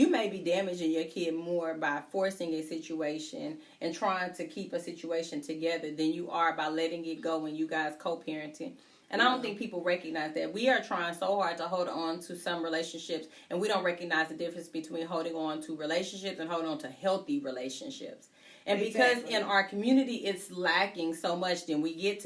may be damaging your kid more by forcing a situation and trying to keep a situation together than you are by letting it go when you guys co-parenting. And I don't think people recognize that. We are trying so hard to hold on to some relationships, and we don't recognize the difference between holding on to relationships and holding on to healthy relationships. And because in our community it's lacking so much, then we get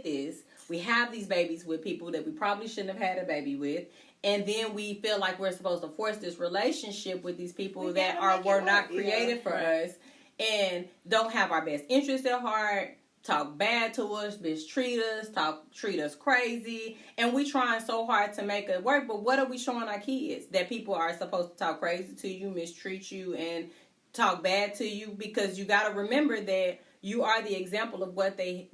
this. We have these babies with people that we probably shouldn't have had a baby with. And then we feel like we're supposed to force this relationship with these people were not created for us and don't have our best interests at heart, talk bad to us, mistreat us, treat us crazy. And we trying so hard to make it work. But what are we showing our kids? That people are supposed to talk crazy to you, mistreat you, and talk bad to you? Because you got to remember that you are the example of what they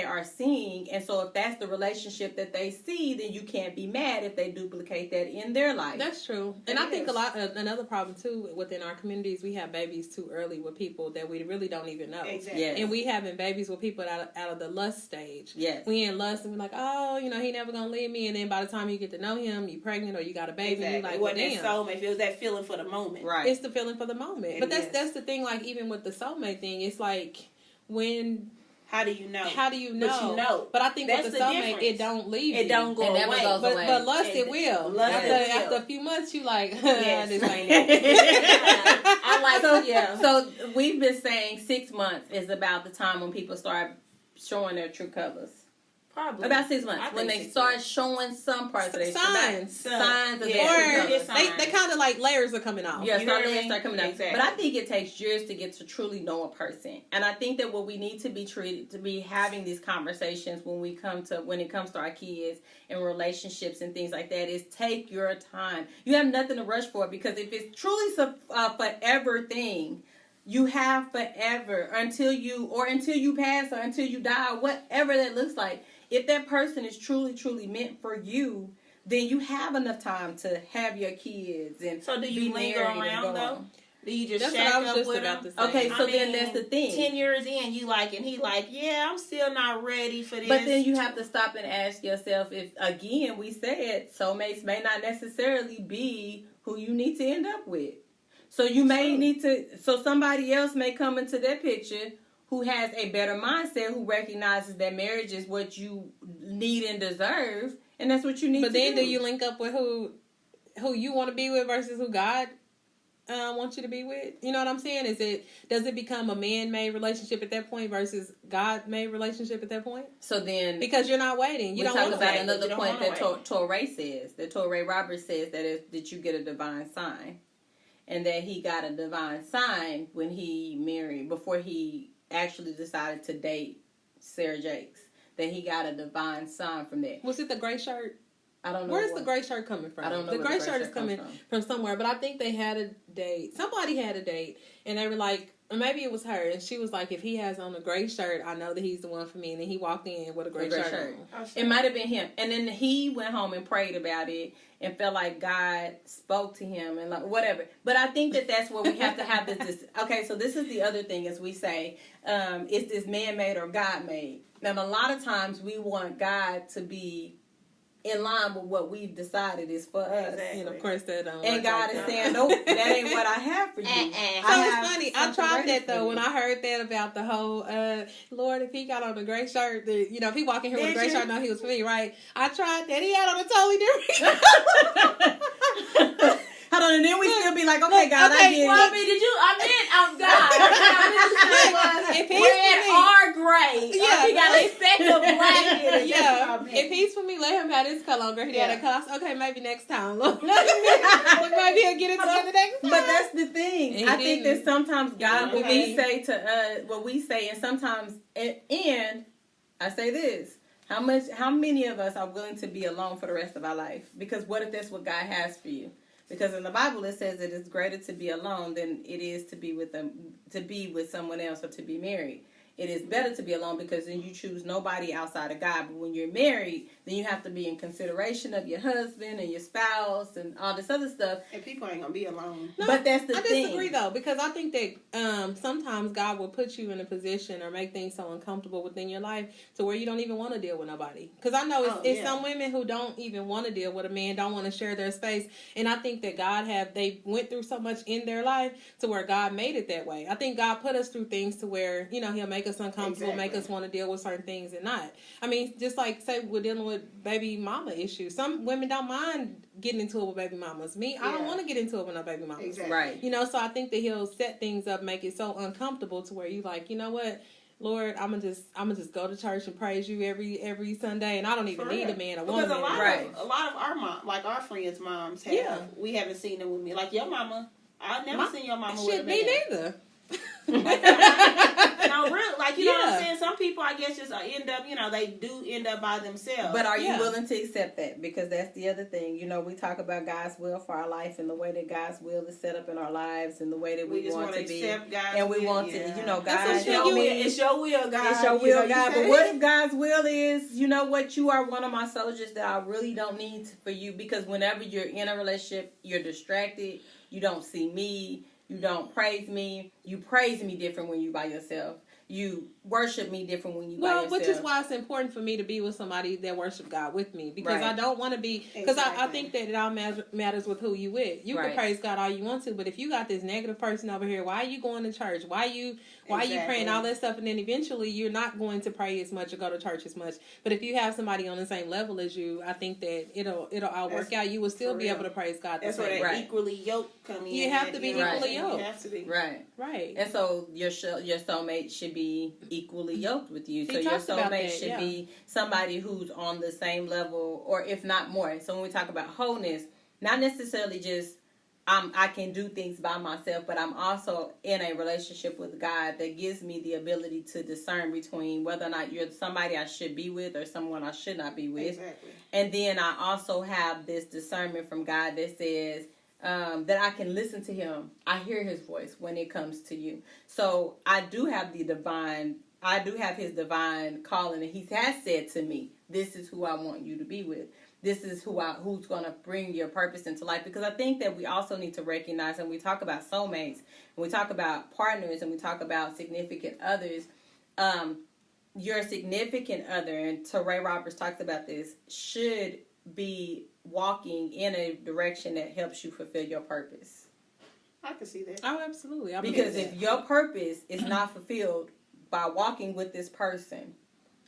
are seeing. And so if that's the relationship that they see, then you can't be mad if they duplicate that in their life. That's true. And I think another problem too within our communities, we have babies too early with people that we really don't even know. Exactly. Yes. And we having babies with people out of the lust stage. Yes. We in lust and we're like, oh, he never gonna leave me. And then by the time you get to know him, you pregnant or you got a baby, and you're like, well, damn. Soulmate. It was that feeling for the moment. Right. It's the feeling for the moment. But that's the thing. Like even with the soulmate thing, it's like how do you know? But you know. But I think with the soulmate, it don't leave you. It don't go away. But lust, it will. After a few months, you like, this ain't it. So we've been saying 6 months is about the time when people start showing their true colors. Probably. About 6 months. When they start showing some parts of their signs of their true colors. They kind of like layers are coming off. Yeah, layers start coming out. Exactly. But I think it takes years to get to truly know a person. And I think that what we need to be having these conversations when it comes to our kids and relationships and things like that is take your time. You have nothing to rush for, because if it's truly a forever thing, you have forever until you pass or until you die, whatever that looks like. If that person is truly, truly meant for you, then you have enough time to have your kids and so do you linger around though? Do you just shack up with them? them? Okay, so then that's the thing. 10 years in, you like, and he like, yeah, I'm still not ready for this. But then you have to stop and ask yourself if, again, we said soulmates may not necessarily be who you need to end up with. So you may so somebody else may come into that picture who has a better mindset, who recognizes that marriage is what you need and deserve, and that's what you need to do. But then do you link up with who you want to be with versus who God wants you to be with? You know what I'm saying? Does it become a man-made relationship at that point versus God-made relationship at that point? So then, because you're not waiting, you don't talk about another point that Toure says, that Toure Roberts says, that you get a divine sign, and that he got a divine sign when he married, before he actually decided to date Sarah Jakes, that he got a divine sign from that. Was it the gray shirt? I don't know. Where's the gray shirt coming from? I don't know. The gray shirt is coming from somewhere, but I think they had a date. Somebody had a date, and they were like, or maybe it was her, and she was like, if he has on a gray shirt, I know that he's the one for me. And then he walked in with a gray shirt on. It might have been him. And then he went home and prayed about it and felt like God spoke to him and like whatever. But I think that's where we have to have this. Okay, so this is the other thing, as we say, is this man-made or God-made? And a lot of times we want God to be in line with what we've decided is for us. Exactly. And of course that don't. And God is saying, nope, that ain't what I have for you. So it's funny. I tried that though when I heard that about the whole Lord, if he got on a gray shirt, if he walk in here with a gray shirt, I know he was for me, right? I tried that. He had on a totally different. Hold on, and then we still be like, okay, God, I get it. Well, I mean, God. If he's red or gray. Yeah. He got a speck of black in it. Yeah. If he's for me, let him have his color on gray. He had a color. Okay, maybe next time. Look, maybe he'll get it together next time. But that's the thing. I think that sometimes God, what we say to what we say, and sometimes, and I say this. How many of us are willing to be alone for the rest of our life? Because what if that's what God has for you? Because in the Bible it says that it's greater to be alone than it is to be with someone else or to be married. It is better to be alone because then you choose nobody outside of God. But when you're married, then you have to be in consideration of your husband and your spouse and all this other stuff. And people ain't gonna be alone. No, but that's the thing. I disagree though, because I think that sometimes God will put you in a position or make things so uncomfortable within your life to where you don't even want to deal with nobody. Because I know it's some women who don't even want to deal with a man, don't want to share their space. And I think that they went through so much in their life to where God made it that way. I think God put us through things to where, he'll make us uncomfortable, make us want to deal with certain things and not. I mean, just like say we're dealing with baby mama issues. Some women don't mind getting into it with baby mamas. Me, I don't want to get into it with no baby mamas. Exactly. Right. So I think that he'll set things up, make it so uncomfortable to where you like, you know what, Lord, I'm gonna just go to church and praise you every Sunday, and I don't even need a man or woman. Because a lot of our mom, like our friends' moms have, we haven't seen them with me. Like your mama, I've never seen your mama with a man. Me neither. No, really, like you know what I'm saying. Some people, I guess, just end up, they do end up by themselves. But are you willing to accept that? Because that's the other thing. We talk about God's will for our life and the way that God's will is set up in our lives and the way that we just want to be. God's and we will, want to, God. It's your will, God. It's your will, God. But what if God's will is, you are one of my soldiers that I really don't need for you, because whenever you're in a relationship, you're distracted. You don't see me. You don't praise me. You praise me different when you by yourself. You worship me different when you by yourself. Which is why it's important for me to be with somebody that worship God with me. Because I don't want to be... Because I think that it all matters with who you with. You can praise God all you want to, but if you got this negative person over here, why are you going to church? Why are you praying all that stuff? And then eventually you're not going to pray as much or go to church as much. But if you have somebody on the same level as you, I think that it'll all work out. You will still be able to praise God. That's where that equally yoked come in. You have to be equally yoked. You have to be. Right. And so your soulmate should be equally yoked with you. So your soulmate should be somebody who's on the same level, or if not more. So when we talk about wholeness, not necessarily just I can do things by myself, but I'm also in a relationship with God that gives me the ability to discern between whether or not you're somebody I should be with or someone I should not be with. Exactly. And then I also have this discernment from God that says that I can listen to him. I hear his voice when it comes to you. So I do have his divine calling, and he has said to me, this is who I want you to be with. This is who's going to bring your purpose into life. Because I think that we also need to recognize, and we talk about soulmates, and we talk about partners, and we talk about significant others. Your significant other, and Toure Roberts talks about this, should be walking in a direction that helps you fulfill your purpose. I can see that. Oh, absolutely. Because if your purpose is not fulfilled by walking with this person,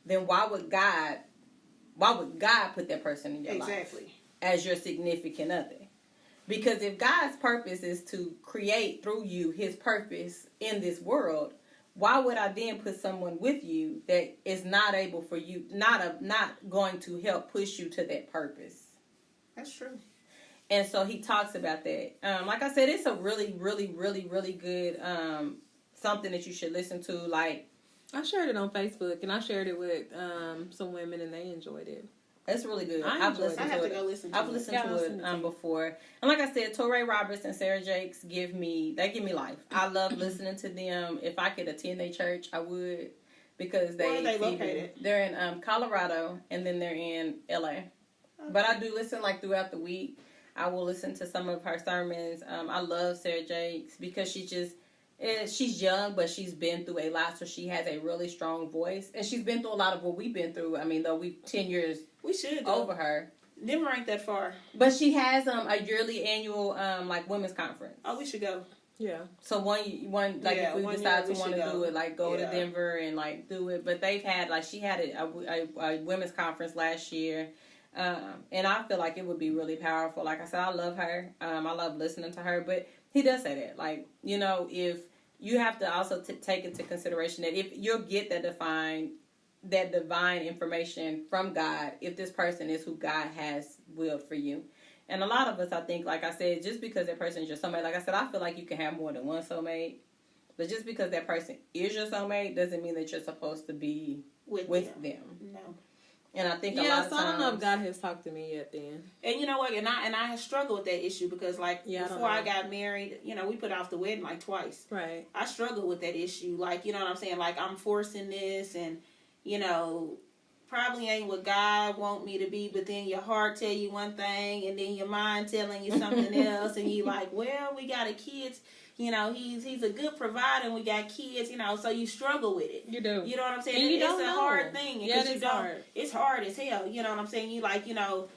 then why would God put that person in your life as your significant other? Because if God's purpose is to create through you his purpose in this world, why would I then put someone with you that is not able for you, not going to help push you to that purpose? That's true. And so he talks about that. Like I said, it's a really, really, really, really good something that you should listen to. Like, I shared it on Facebook, and I shared it with some women, and they enjoyed it. It's really good. I've listened to it before. And like I said, Toure Roberts and Sarah Jakes give me life. I love listening to them. If I could attend their church, I would, because where are they located? They're in Colorado, and then they're in LA. Okay. But I do listen like throughout the week. I will listen to some of her sermons. I love Sarah Jakes because she's young, but she's been through a lot, so she has a really strong voice. And she's been through a lot of what we've been through. I mean, though 10 years over her. Denver ain't that far. But she has a yearly annual like women's conference. Oh, we should go. Yeah. So one like if we decide to want to do it, like go to Denver and like do it. But they've had like she had a women's conference last year. And I feel like it would be really powerful. Like I said, I love her. I love listening to her. But he does say that, like, you know, if you have to also take into consideration that if you'll get that divine information from God, if this person is who God has willed for you. And a lot of us, I think, like I said, just because that person is your soulmate, like I said, I feel like you can have more than one soulmate. But just because that person is your soulmate doesn't mean that you're supposed to be with them. No. And I think a lot of times, I don't know if God has talked to me yet then. And you know what? And I have struggled with that issue because, like, before I got married, you know, we put off the wedding like twice. Right. I struggled with that issue. Like, you know what I'm saying? Like, I'm forcing this and, you know, probably ain't what God want me to be, but then your heart tell you one thing and then your mind telling you something else. And you like, well, we got a kids. You know, he's a good provider and we got kids, you know, so you struggle with it. You do. You know what I'm saying? And it's a hard thing. Yeah, it's hard. It's hard as hell. You know what I'm saying? You like, you know,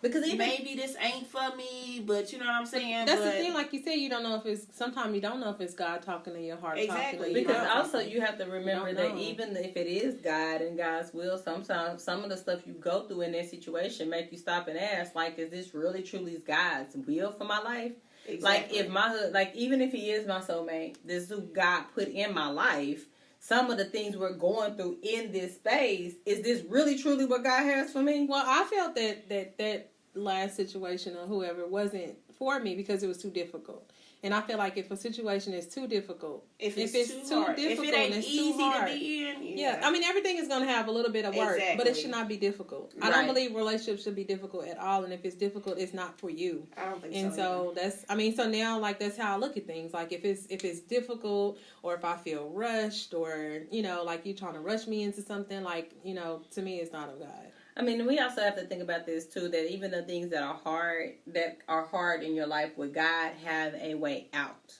because maybe this ain't for me, but you know what I'm saying? That's the thing, like you said, you don't know if it's, sometimes you don't know if it's God talking to your heart. Exactly. Because also you have to remember that even if it is God and God's will, sometimes some of the stuff you go through in that situation make you stop and ask, like, is this really truly God's will for my life? Exactly. Like even if he is my soulmate, this is who God put in my life. Some of the things we're going through in this space, is this really truly what God has for me? Well, I felt that last situation or whoever wasn't for me because it was too difficult. And I feel like if a situation is too difficult, if it's too hard, difficult, if it ain't and it's easy too hard, to be in, yeah. I mean, everything is going to have a little bit of work, but it should not be difficult. Right. I don't believe relationships should be difficult at all, and if it's difficult, it's not for you. I don't think and so. And so so now, like, that's how I look at things. Like, if it's difficult, or if I feel rushed, or, you know, like you trying to rush me into something, like, you know, to me, it's not of God. I mean, we also have to think about this too, that even the things that are hard in your life, with God have a way out.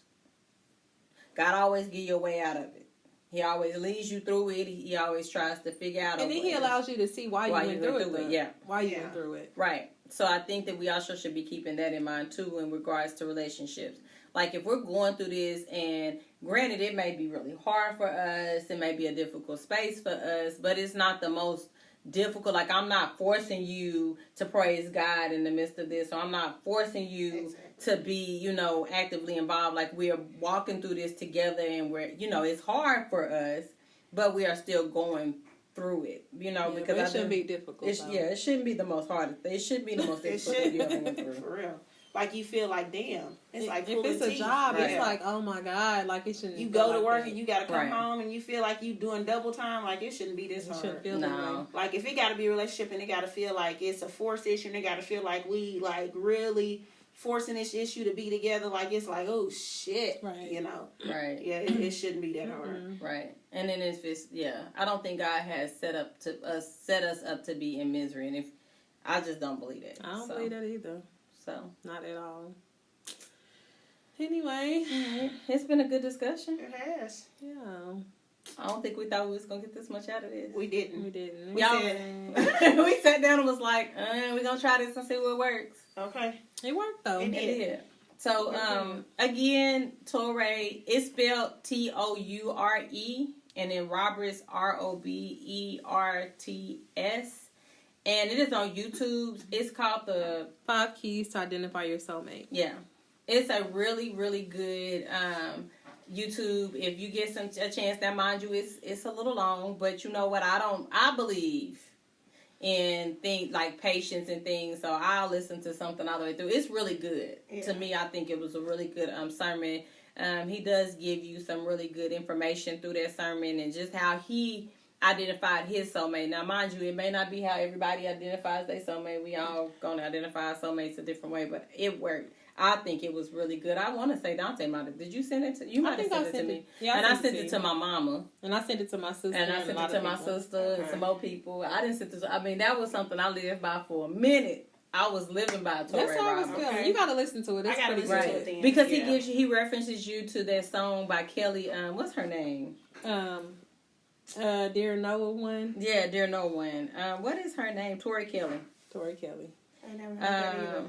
God always give you a way out of it. He always leads you through it. He always tries to figure out. And then he allows you to see why you went through it. Yeah. Why you went through it. Right. So I think that we also should be keeping that in mind too in regards to relationships. Like, if we're going through this, and granted it may be really hard for us, it may be a difficult space for us, but it's not the most difficult. Like, I'm not forcing you to praise God in the midst of this, or I'm not forcing you to be, you know, actively involved. Like, we are walking through this together, and we're, you know, it's hard for us, but we are still going through it, you know, because it shouldn't be difficult. It shouldn't be the most hard. It shouldn't be the most difficult that you ever went through. For real. Like, you feel like, damn. It's like if it's a job, it's like, oh my God, like, it shouldn't. You go to work and you got to come home and you feel like you doing double time. Like, it shouldn't be this hard. Shouldn't feel no. Like, if it got to be a relationship and it got to feel like it's a forced issue and it got to feel like we, like, really forcing this issue to be together, like, it's like, oh shit, right? You know, right? Yeah, it shouldn't be that hard, right? And then if it's I don't think God has set us up to be in misery, and if I just don't believe it. I don't believe that either. So not at all. Anyway, it's been a good discussion. It has. Yeah. I don't think we thought we was gonna get this much out of this. We didn't. We sat down and was like, we're gonna try this and see what works. Okay. It worked though. It did. So again, Toure is spelled Toure, and then Roberts Roberts, and it is on YouTube. It's called the 5 Keys to Identify Your Soulmate. Yeah, it's a really, really good YouTube. If you get a chance, now mind you, it's a little long, but you know what? I believe in things like patience and things, so I'll listen to something all the way through. It's really good. To me. I think it was a really good sermon. He does give you some really good information through that sermon, and just how he identified his soulmate. Now, mind you, it may not be how everybody identifies their soulmate. We all gonna identify our soulmates a different way, but it worked. I think it was really good. I want to say Dante might have. Did you send it to you? Might have sent it to me. Yeah, and I sent it to my mama. And I sent it to my sister. And I sent it to my sister and some more people. I didn't send it to. I mean, that was something I lived by for a minute. I was living by Toure Roberts. That's how I was feeling. Okay. You got to listen to it. It's pretty great. Because he references you to that song by Kelly. What's her name? Dear No One. Yeah, Dear No One. What is her name? Tori Kelly. Tori Kelly. I never heard that either.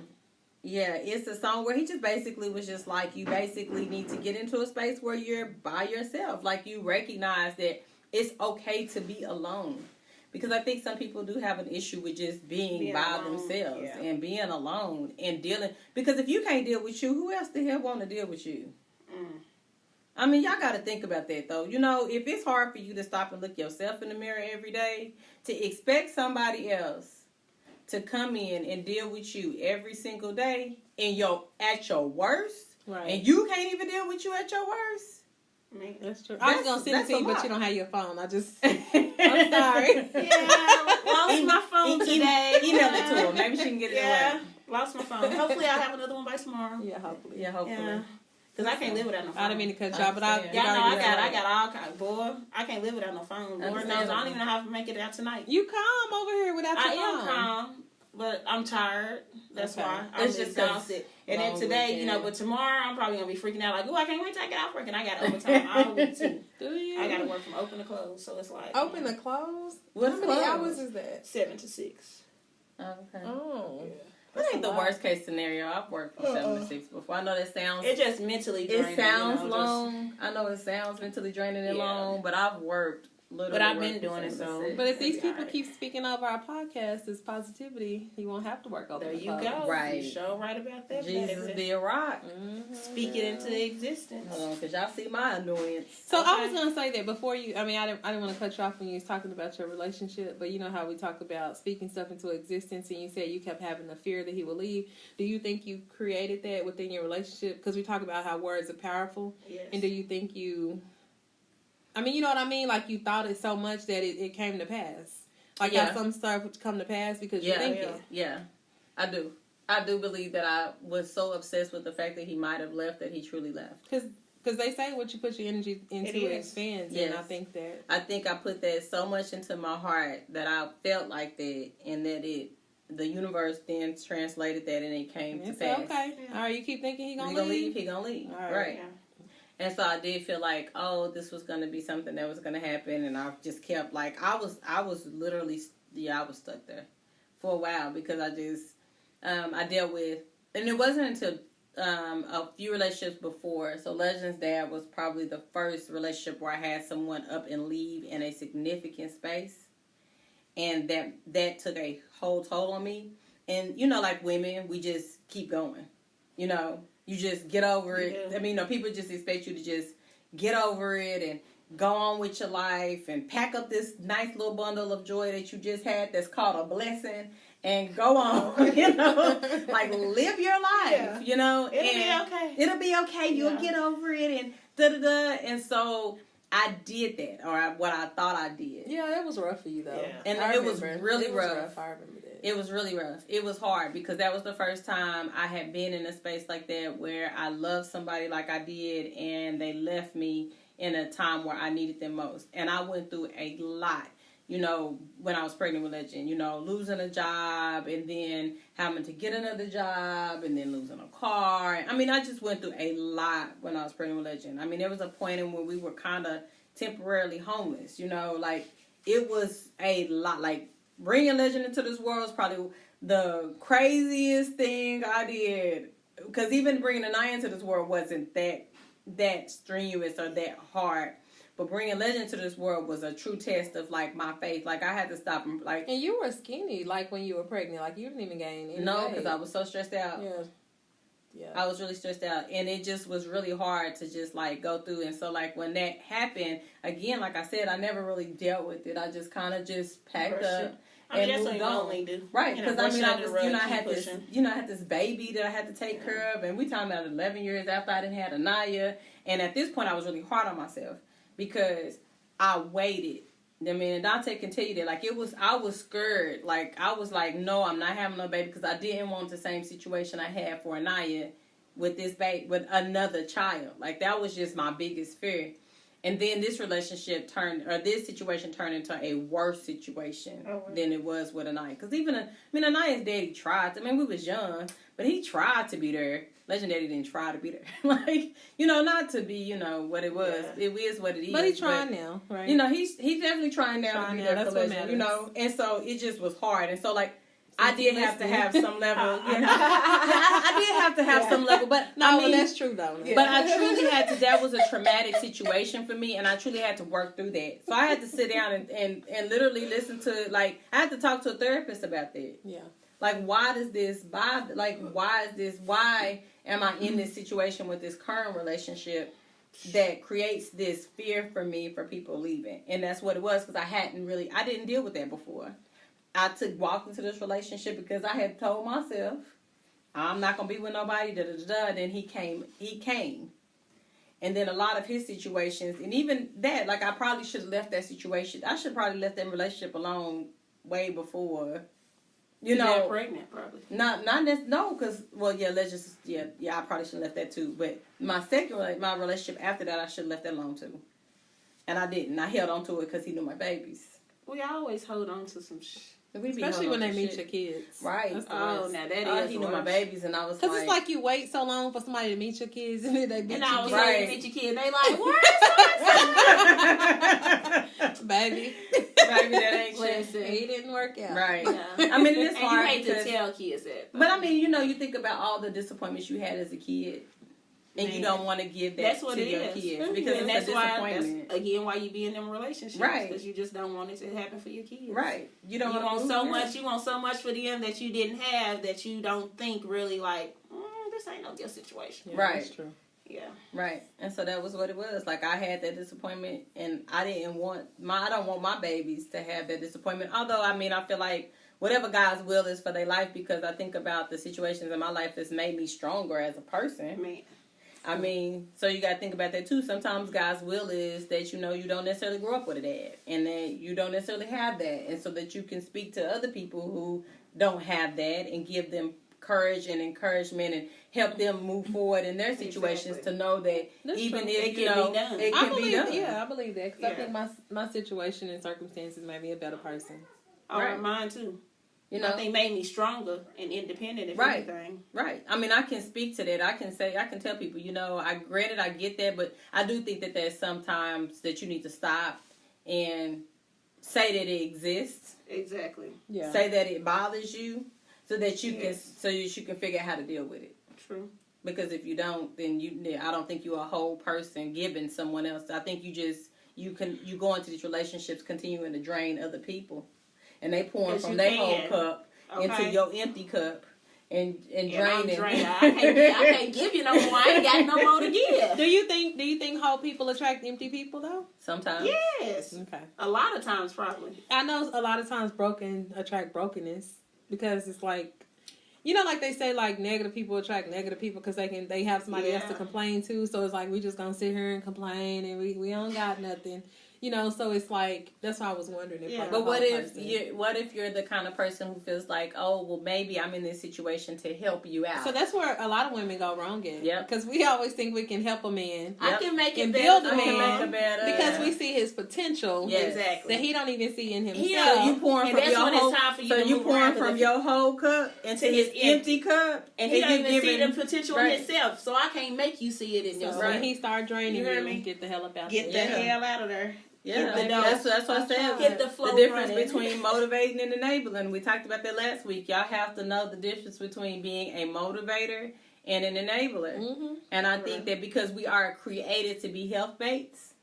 Yeah, it's a song where he just basically was just like, you basically need to get into a space where you're by yourself. Like, you recognize that it's okay to be alone. Because I think some people do have an issue with just being by themselves and being alone and dealing. Because if you can't deal with you, who else the hell want to deal with you? I mean, y'all got to think about that, though. You know, if it's hard for you to stop and look yourself in the mirror every day, to expect somebody else to come in and deal with you every single day at your worst, and you can't even deal with you at your worst. That's true. I was gonna send it to you, but you don't have your phone. I'm sorry. Lost my phone today. Email it to her. Maybe she can get it away. Lost my phone. Hopefully, I'll have another one by tomorrow. Yeah, hopefully. Because I can't live without no phone. I didn't mean to cut you off, but I got all kinds. Boy, I can't live without no phone. Lord knows, I don't even know how to make it out tonight. You calm over here without your phone. I am calm, but I'm tired. That's why. I'm just exhausted. And then today, you know, but tomorrow I'm probably going to be freaking out like, oh, I can't wait till I get off work. And I got overtime all week too. Do you? I got to work from open to close. So it's like. Open to close? How many hours is that? 7 to 6. Okay. Oh. Yeah. That ain't the worst case scenario. I've worked from 7 to 6 before. I know that sounds... It just mentally draining. It sounds long. I know it sounds mentally draining and long, but I've worked... But I've been doing it, so... But if these people keep speaking of our podcast as positivity, you won't have to work over there. The you go. Right. You sure right about that. Jesus be a rock. Speak it into existence. Hold on, because y'all see my annoyance. So I was going to say that before you... I mean, I didn't want to cut you off when you was talking about your relationship, but you know how we talk about speaking stuff into existence, and you said you kept having the fear that he will leave. Do you think you created that within your relationship? Because we talk about how words are powerful. Yes. And do you think you... I mean, you know what I mean? Like, you thought it so much that it came to pass. Like, how some stuff would come to pass because you think it. Yeah, I do. I do believe that I was so obsessed with the fact that he might have left that he truly left. Because they say what you put your energy into it expands. Yes. And I think that... I think I put that so much into my heart that I felt like that, and that the universe then translated that and it came to pass. Okay. Yeah. All right, you keep thinking he gonna leave? He gonna leave. All right. Yeah. And so I did feel like, oh, this was going to be something that was going to happen. And I just kept, like, I was literally, I was stuck there for a while because I just, I dealt with, and it wasn't until a few relationships before. So Legends Dad was probably the first relationship where I had someone up and leave in a significant space. And that took a whole toll on me. And, you know, like women, we just keep going, you know. You just get over it. I mean, you know, people just expect you to just get over it and go on with your life and pack up this nice little bundle of joy that you just had that's called a blessing and go on, you know, like live your life, you know. It'll be okay. It'll be okay. You'll get over it and da-da-da. And so I did that, or what I thought I did. Yeah, it was rough for you, though. Yeah. And it was really rough. I remember that. It was really rough. It was hard because that was the first time I had been in a space like that where I loved somebody like I did and they left me in a time where I needed them most. And I went through a lot, you know, when I was pregnant with Legend, you know, losing a job and then having to get another job and then losing a car. I mean, I just went through a lot when I was pregnant with Legend. I mean, there was a point in when we were kind of temporarily homeless, you know, like it was a lot. Like bringing Legend into this world is probably the craziest thing I did. Because even bringing Anaya into this world wasn't that strenuous or that hard. But bringing Legend to this world was a true test of, like, my faith. Like, I had to stop and, like... And you were skinny, like, when you were pregnant. Like, you didn't even gain any No, weight. because I was so stressed out. Yeah. I was really stressed out. And it just was really hard to just, like, go through. And so, like, when that happened, again, like I said, I never really dealt with it. I just kind of just packed up. I mean, that's what you only do. Right, because I mean, I had this baby that I had to take care of, and we talking about 11 years after I didn't have Anaya, and at this point, I was really hard on myself because I waited. I mean, and Dante can tell you that, like, I was scared. Like, I was like, no, I'm not having no baby because I didn't want the same situation I had for Anaya with this baby, with another child. Like, that was just my biggest fear. And then this situation turned into a worse situation than it was with Anaya. Because Anaya's daddy tried. We was young, but he tried to be there. Legend Daddy didn't try to be there. Like, you know, not to be, you know, what it was. Yeah. It is what it is. But he's trying now, right? You know, he's definitely trying now to be there for Legend, you know. And so it just was hard. And so, like, I did have to have some level. I did have to have some level, but that's true though. But I truly had to. That was a traumatic situation for me, and I truly had to work through that. So I had to sit down and literally listen to, like, I had to talk to a therapist about that. Yeah. Like, why does this bother? Like, why am I in this situation with this current relationship that creates this fear for me for people leaving? And that's what it was, because I didn't deal with that before. I walked into this relationship because I had told myself, I'm not going to be with nobody, Then he came. And then a lot of his situations, and even that, like, I probably should have left that situation. I should probably left that relationship alone way before. You know, got pregnant, probably. Because, I probably should have left that too. But my relationship after that, I should have left that alone too. And I didn't. I held on to it because he knew my babies. We always hold on to some especially when they meet your kids. Right. Now that is he knew my babies, and I was like... Because it's like you wait so long for somebody to meet your kids, and then they meet your kids. And I was like, meet your kids. They like, where's baby, that ain't shit. It didn't work out. Right. Yeah. I mean, it's hard. You hate to tell kids that. But I mean, you think about all the disappointments you had as a kid. And you don't want to give that to your kids. Because and it's that's a disappointment. That's, again, why you be in them relationships. Right. Because you just don't want it to happen for your kids. Right. You want so much for them that you didn't have, that you don't think really like, this ain't no good situation. Yeah, right. That's true. Yeah. Right. And so that was what it was. Like, I had that disappointment, and I don't want my babies to have that disappointment. Although, I mean, I feel like whatever God's will is for their life, because I think about the situations in my life that's made me stronger as a person. Man. I mean, so you got to think about that too. Sometimes God's will is that, you don't necessarily grow up with a dad, and that you don't necessarily have that. And so that you can speak to other people who don't have that and give them courage and encouragement and help them move forward in their situations, to know that that's even true. if, it can be done. Yeah, I believe that. Because I think my situation and circumstances made me a better person. Right. Mine too. I think made me stronger and independent, if anything. Right. I mean, I can speak to that. I can tell people, I get that, but I do think that there's sometimes that you need to stop and say that it exists. Exactly. Yeah. Say that it bothers you, so that you can figure out how to deal with it. True. Because if you don't, then I don't think you're a whole person giving someone else. I think you go into these relationships continuing to drain other people. And they pouring from their whole cup into your empty cup and draining. I can't give you no more. I ain't got no more to give. Do you think whole people attract empty people though? Sometimes. Yes. Okay. A lot of times, probably. I know a lot of times broken attract brokenness, because it's like, like they say, like, negative people attract negative people because they have somebody else to complain to. So it's like, we just gonna sit here and complain, and we don't got nothing. So it's like, that's why I was wondering if. Like, but what if you're the kind of person who feels like, oh, well, maybe I'm in this situation to help you out. So that's where a lot of women go wrong at. Yeah. Because we always think we can help a man. I can make it build a man because we see his potential. Yes. Exactly. That he don't even see in himself. Yeah, you pouring from your whole. So you pouring from your whole cup into his empty cup, and he don't even see the potential in himself. So I can't make you see it in yourself. When he start draining you, get the hell up out there. Get the hell out of there. Yeah, that's what I said. Hit the flow. The difference between motivating and enabling. We talked about that last week. Y'all have to know the difference between being a motivator and an enabler. Mm-hmm. And I think that because we are created to be health mates,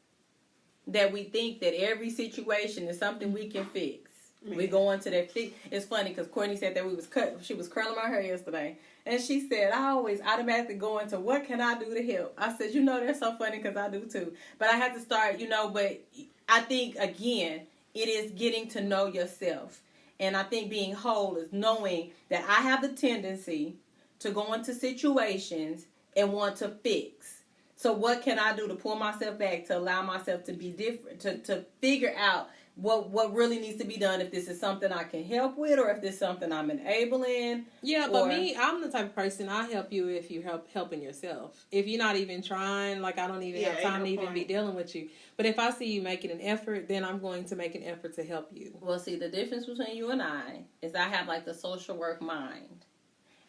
that we think that every situation is something we can fix. Mm-hmm. We go into that fix. It's funny because Courtney said that she was curling my hair yesterday. And she said, I always automatically go into what can I do to help? I said, that's so funny because I do too. But I had to start, but I think, again, it is getting to know yourself. And I think being whole is knowing that I have the tendency to go into situations and want to fix. So what can I do to pull myself back, to allow myself to be different, to figure out what really needs to be done, if this is something I can help with or if this is something I'm enabling. Yeah, but me, I'm the type of person, I help you if you're helping yourself. If you're not even trying, like, I don't even have time to even be dealing with you. But if I see you making an effort, then I'm going to make an effort to help you. Well, see, the difference between you and I is I have, like, the social work mind.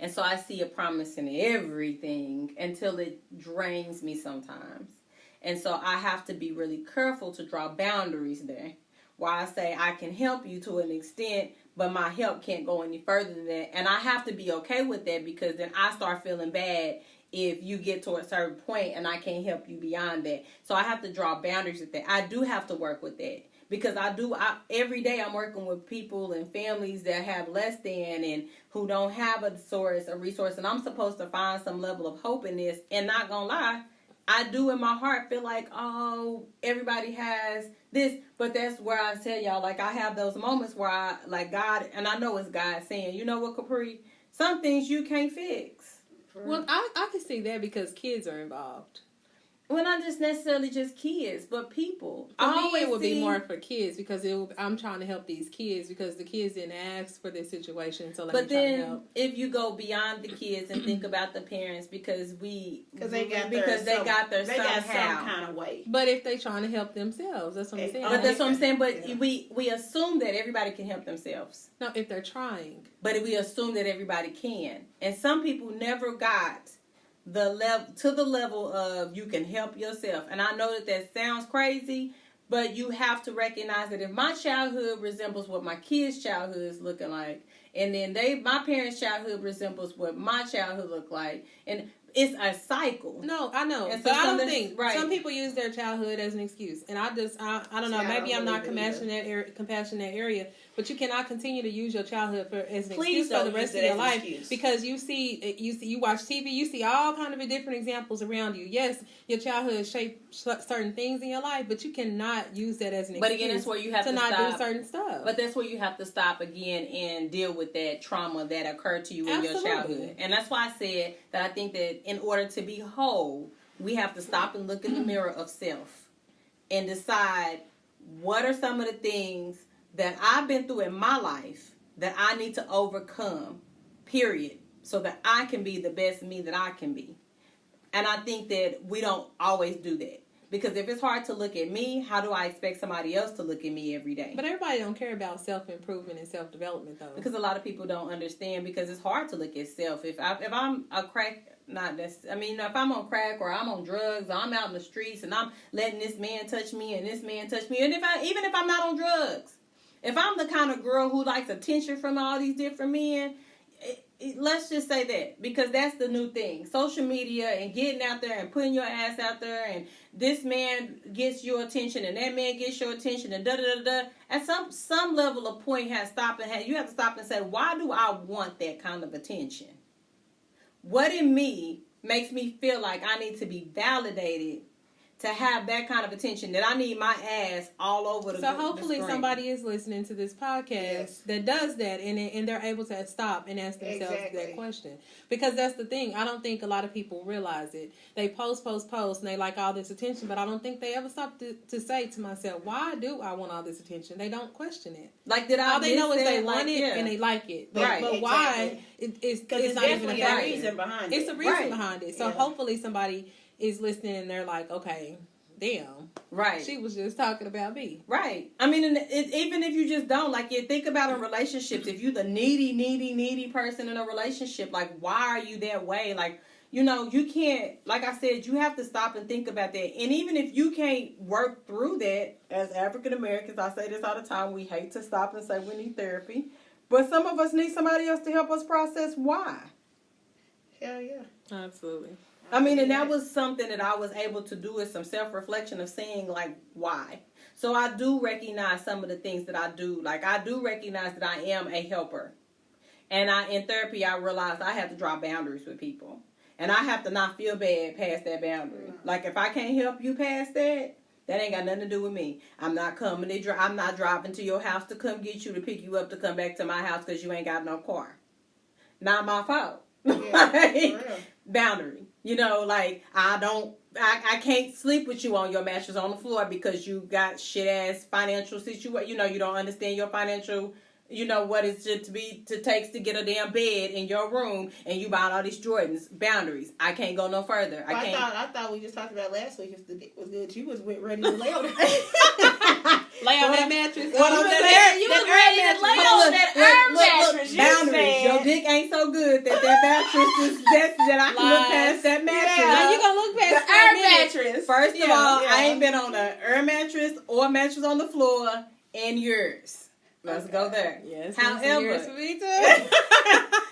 And so I see a promise in everything until it drains me sometimes. And so I have to be really careful to draw boundaries there. Why I say I can help you to an extent, but my help can't go any further than that. And I have to be okay with that, because then I start feeling bad if you get to a certain point and I can't help you beyond that. So I have to draw boundaries with that. I do have to work with that, because every day I'm working with people and families that have less than and who don't have a resource, and I'm supposed to find some level of hope in this. And not gonna lie, I do in my heart feel like, oh, everybody has this, but that's where I tell y'all, like, I have those moments where I, like, God, and I know it's God saying, you know what, Capri, some things you can't fix. Well, I can see that because kids are involved. Well, not just necessarily just kids, but people. For me, it would be more for kids, because I'm trying to help these kids, because the kids didn't ask for this situation, so let me try to help. If you go beyond the kids and think about the parents, because they got their some kind of way. But if they trying to help themselves, that's what I'm saying. But that's what I'm saying. But we assume that everybody can help themselves. No, if they're trying. But we assume that everybody can, and some people never got the level of you can help yourself. And I know that sounds crazy, but you have to recognize that if my childhood resembles what my kids' childhood is looking like, and then my parents' childhood resembles what my childhood looked like, and it's a cycle. No, I know. And but I don't think some people use their childhood as an excuse. And I don't know, maybe I'm not compassionate area, but you cannot continue to use your childhood as an excuse for the rest of your life, because you watch TV, you see all kind of different examples around you. Yes, your childhood shaped certain things in your life, but you cannot use that as an excuse. But again, that's where you have to not stop. do certain stuff. But that's where you have to stop again and deal with that trauma that occurred to you in your childhood. And that's why I said that I think that in order to be whole, we have to stop and look in the mirror of self and decide what are some of the things that I've been through in my life that I need to overcome, period, so that I can be the best me that I can be. And I think that we don't always do that. Because if it's hard to look at me, how do I expect somebody else to look at me every day? But everybody don't care about self-improvement and self-development, though. Because a lot of people don't understand, because it's hard to look at self. If I'm a crack, if I'm on crack or I'm on drugs, or I'm out in the streets and I'm letting this man touch me and this man touch me, and even if I'm not on drugs, if I'm the kind of girl who likes attention from all these different men, let's just say that, because that's the new thing. Social media and getting out there and putting your ass out there, and this man gets your attention and that man gets your attention, and da-da-da-da. At some level of point you have to stop and say, why do I want that kind of attention? What in me makes me feel like I need to be validated to have that kind of attention, that I need my ass all over the screen? So hopefully somebody is listening to this podcast that does that, and they're able to stop and ask themselves that question. Because that's the thing. I don't think a lot of people realize it. They post, and they like all this attention, but I don't think they ever stop to say to myself, why do I want all this attention? They don't question it. Like, did I all they know is they want it and they like it. But why? It's not even a reason behind it. It's a reason behind it. So hopefully somebody is listening and they're like, okay, damn, right, she was just talking about me. Right. I mean, even if you just don't, like, you think about in relationships, if you're the needy person in a relationship, like, why are you that way? Like, you can't, like I said, you have to stop and think about that. And even if you can't work through that, as African Americans, I say this all the time, we hate to stop and say we need therapy, but some of us need somebody else to help us process why. Hell yeah. Absolutely. I mean, and that was something that I was able to do, is some self-reflection of saying, like, why. So I do recognize some of the things that I do. Like, I do recognize that I am a helper. And in therapy, I realized I have to draw boundaries with people. And I have to not feel bad past that boundary. Like, if I can't help you past that, that ain't got nothing to do with me. I'm not I'm not driving to your house to come get you, to pick you up, to come back to my house because you ain't got no car. Not my fault. Yeah, boundary. Like, I can't sleep with you on your mattress on the floor because you got shit ass financial situation. You don't understand your financial, what it takes to get a damn bed in your room, and you bought all these Jordans. Boundaries. I can't go no further. I thought we just talked about last week. If the dick was good, you was ready to lay on it. Lay on that mattress. You was ready to lay on that mattress. Boundaries. Your dick ain't so good that mattress is that I can look past that mattress. Yeah. Now you gonna look past the mattress. First of all, I ain't been on an mattress or mattress on the floor in years. Let's go there. Yes. However, for me too.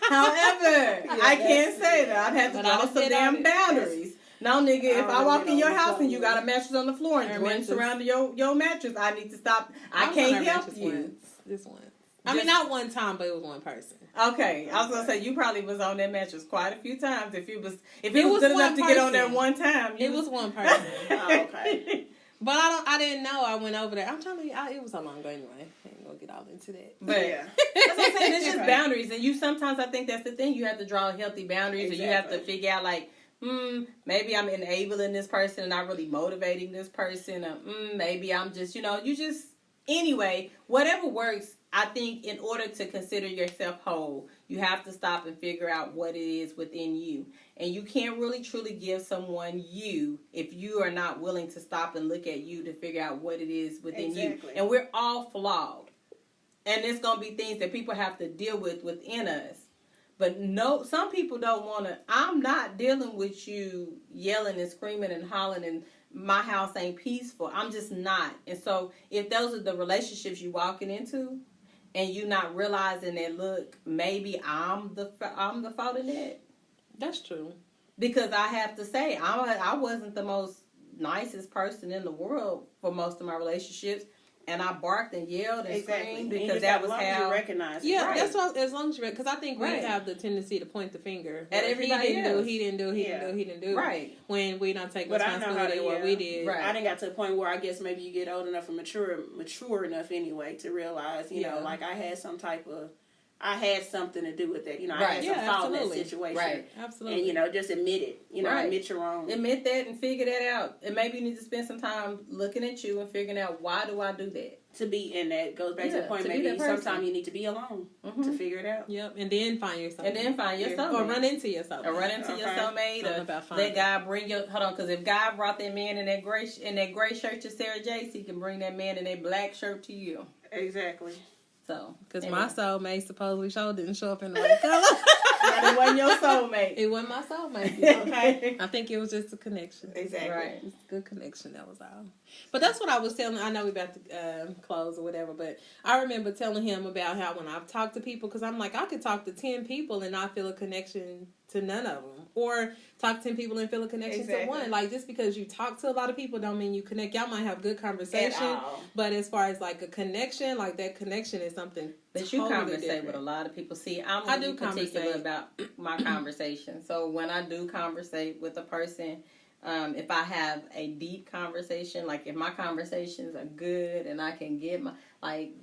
However, I can't say that. I'd have to draw some damn boundaries. No, nigga, if I walk in your house and you got a mattress on the floor and Jordan surrounding your mattress, I need to stop. I can't help you. This one. I mean, not one time, but it was one person. Okay, I was gonna say you probably was on that mattress quite a few times. If it was good enough to get on there one time, it was one person. Oh, okay. But I didn't know I went over there. I'm telling you, it was so long ago anyway. I ain't gonna get all into that. But yeah, that's what I'm saying. It's just boundaries, and you sometimes I think that's the thing. You have to draw healthy boundaries, or you have to figure out like, maybe I'm enabling this person and not really motivating this person, or maybe I'm just, anyway, whatever works. I think in order to consider yourself whole, you have to stop and figure out what it is within you. And you can't really truly give someone you if you are not willing to stop and look at you to figure out what it is within you. And we're all flawed. And there's going to be things that people have to deal with within us. But no, some people don't want to. I'm not dealing with you yelling and screaming and hollering and my house ain't peaceful. I'm just not. And so if those are the relationships you're walking into, and you not realizing that, look, maybe I'm the fault in that. That's true. Because I have to say, I wasn't the most nicest person in the world for most of my relationships. And I barked and yelled and screamed because that was how. You recognize it. Yeah, right. That's what, as long as you recognize. Because I think we have the tendency to point the finger at everybody. He didn't do. Right. When we don't take responsibility of what we did. Right. I didn't got to the point where I guess maybe you get old enough and mature enough anyway to realize, you know, like I had something to do with that. You know, I had some fault in that situation. Right. Absolutely. And, just admit it. Admit your wrong. Admit that and figure that out. And maybe you need to spend some time looking at you and figuring out, why do I do that? To be in that goes back to the point, maybe sometimes you need to be alone to figure it out. Yep. And then find yourself. Or run into yourself. Or run into your soulmate. Or let God bring your, hold on, because if God brought that man in that gray shirt to Sarah Jace, he can bring that man in that black shirt to you. Exactly. So, because my soulmate supposedly didn't show up in the right color. It wasn't your soulmate. It wasn't my soulmate. Okay. I think it was just a connection. Exactly. Right. It's a good connection. That was all. But that's what I was telling. I know we're about to close or whatever, but I remember telling him about how when I've talked to people, because I'm like, I could talk to 10 people and not feel a connection to none of them, or talk to 10 people and feel a connection to one. Like, just because you talk to a lot of people don't mean you connect. Y'all might have good conversation, but as far as like a connection, like that connection is something that you totally conversate different. with a lot of people. See, I'm really particular about my conversation. So when I do conversate with a person, if I have a deep conversation, like if my conversations are good and I can get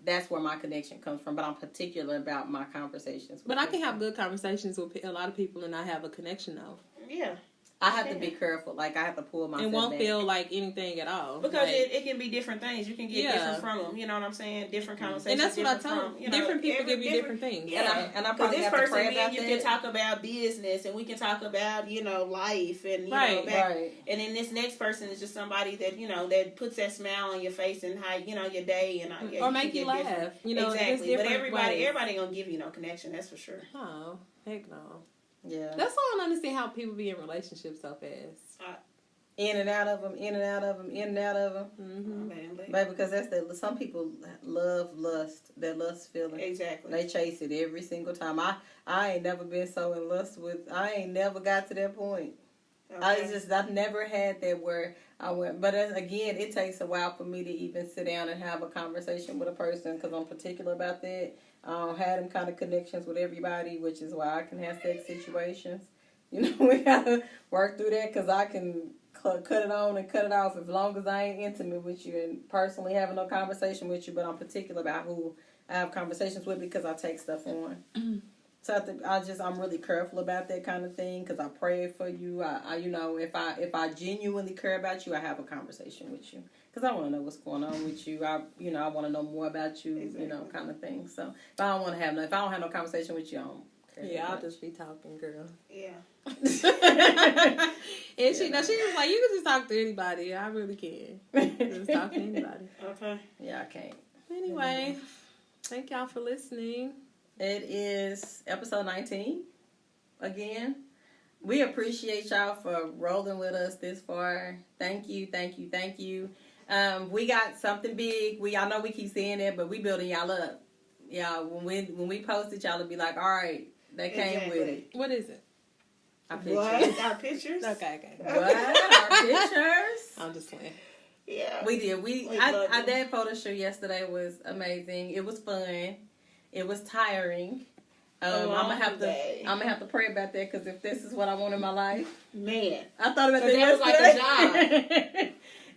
that's where my connection comes from. But I'm particular about my conversations. But I can have good conversations with a lot of people and not have a connection though. Yeah. I have to be careful. Like, I have to pull myself back. It won't back. Feel like anything at all. Because it can be different things. You can get different from them. You know what I'm saying? Different conversations. And that's what I tell them. Different people give you different things. Yeah. And I probably have to pray about that. You can talk about business, and we can talk about, life, and, right. And then this next person is just somebody that, that puts that smile on your face and how, your day. And or make you laugh. Exactly. But everybody going to give you no connection. That's for sure. Oh, heck no. Yeah. That's why I don't understand how people be in relationships so fast. In and out of them. Mm-hmm. Baby, because some people love lust, that lust feeling. Exactly. They chase it every single time. I ain't never been so in lust I ain't never got to that point. Okay. I've never had that where I went. But again, it takes a while for me to even sit down and have a conversation with a person because I'm particular about that. I don't have them kind of connections with everybody, which is why I can have sex situations. We gotta work through that because I can cut it on and cut it off as long as I ain't intimate with you and personally having no conversation with you. But I'm particular about who I have conversations with because I take stuff on. So I'm really careful about that kind of thing because I pray for you. If I genuinely care about you, I have a conversation with you because I want to know what's going on with you. I want to know more about you, exactly. Kind of thing. So if I don't have no conversation with you, I don't care. Yeah, I'll just be talking, girl. Yeah. And she was like, you can just talk to anybody. I really can. Just talk to anybody. Okay. Yeah, I can't. Anyway, thank y'all for listening. It is episode 19. Again, we appreciate y'all for rolling with us this far. Thank you. We got something big. I know we keep saying that, but we building y'all up. Yeah, when we post it, y'all will be like, all right, they came with it. What is it? Our pictures. What? Our pictures? Okay. What? Our pictures? I'm just playing. Yeah. We did. I did photo shoot yesterday was amazing. It was fun. It was tiring. I'm gonna have to pray about that because if this is what I want in my life, man, I thought about that. It was like a job.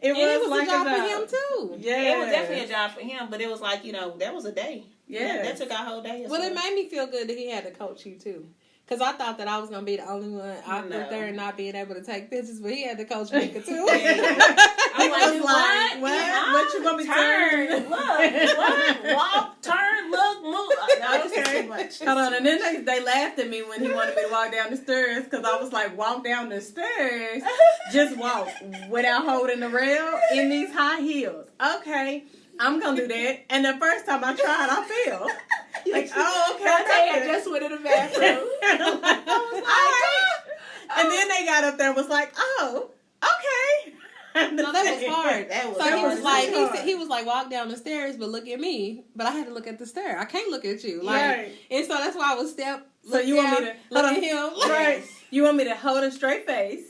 It was like a job for him too. Yeah, it was definitely a job for him. But it was like that was a day. Yeah, that took our whole day. Well, it made me feel good that he had to coach you too. Because I thought that I was going to be the only one awkward there and not being able to take pictures, but he had to coach Mika too. I was like, what you going to be turn? Look, walk, turn, look, move. That was too much. Hold on, and then they laughed at me when he wanted me to walk down the stairs because I was like, walk down the stairs, just walk without holding the rail in these high heels. Okay, I'm going to do that. And the first time I tried, I failed. Like, oh, okay. I just went in the bathroom. And then they got up there and was like, oh, okay. No, that was hard. He was like, walk down the stairs, but look at me. But I had to look at the stair. I can't look at you. Right. And so that's why I was So you want me to look at him? Right. You want me to hold a straight face,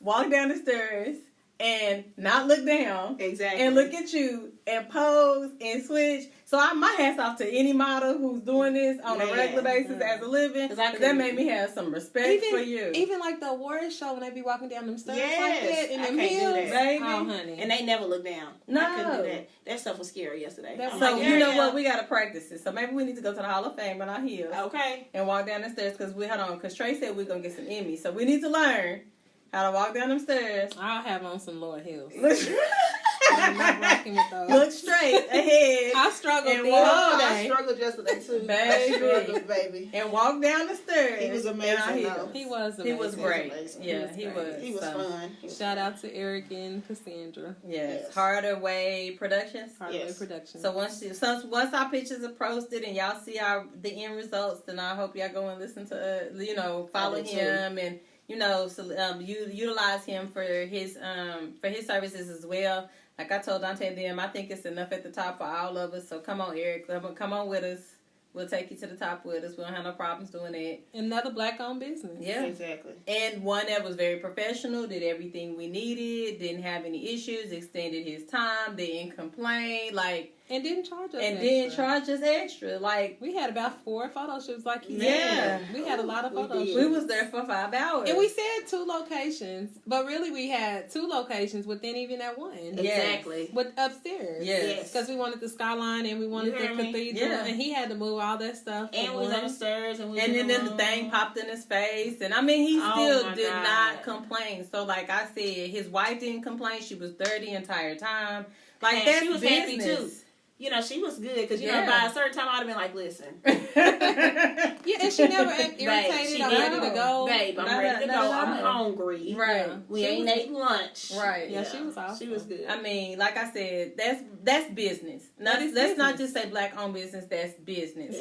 walk down the stairs, and not look down. Exactly. And look at you and pose and switch. So my hat's off to any model who's doing this on a regular basis as a living. That made me have some respect for you. Even like the awards show when they be walking down them stairs like that in them heels. Baby. Oh, honey. And they never look down. No. I couldn't do that. That stuff was scary yesterday. So you know what? We got to practice it. So maybe we need to go to the Hall of Fame in our heels. Okay. And walk down the stairs because Trey said we're going to get some Emmys. So we need to learn how to walk down them stairs. I'll have on some lower heels. I'm not rocking with those. Look straight ahead. I struggled the whole day. I struggled yesterday too. Baby. And walk down the stairs. He was amazing. He was amazing. He was great. He was fun. Shout out to Eric and Cassandra. Yes. Harder Way Productions. Harder Way Productions. So once our pictures are posted and y'all see the end results, then I hope y'all go and listen to follow him and utilize him for his services as well. Like I told Dante and them, I think it's enough at the top for all of us. So come on, Eric, come on with us. We'll take you to the top with us. We don't have no problems doing that. Another black-owned business. Yeah. Exactly. And one that was very professional, did everything we needed, didn't have any issues, extended his time, didn't complain, and didn't charge us extra. We had about 4 photo shoots he said. We had a lot of photo shoots. We was there for 5 hours. And we said 2 locations, but really we had 2 locations within even that one. Exactly. With upstairs. Yes. Because we wanted the skyline and we wanted the cathedral. Yeah. And he had to move all that stuff. And we was upstairs. And then the thing popped in his face. And he still did not complain. So like I said, his wife didn't complain. She was there the entire time. She was happy too. She was good because, by a certain time, I'd have been like, listen. And she never irritated. I'm ready to go. Babe, I'm ready to go. I'm hungry. Right. We ain't ate lunch. Right. Yeah, she was awesome. She was good. Like I said, that's business. Let's not just say black-owned business. That's business.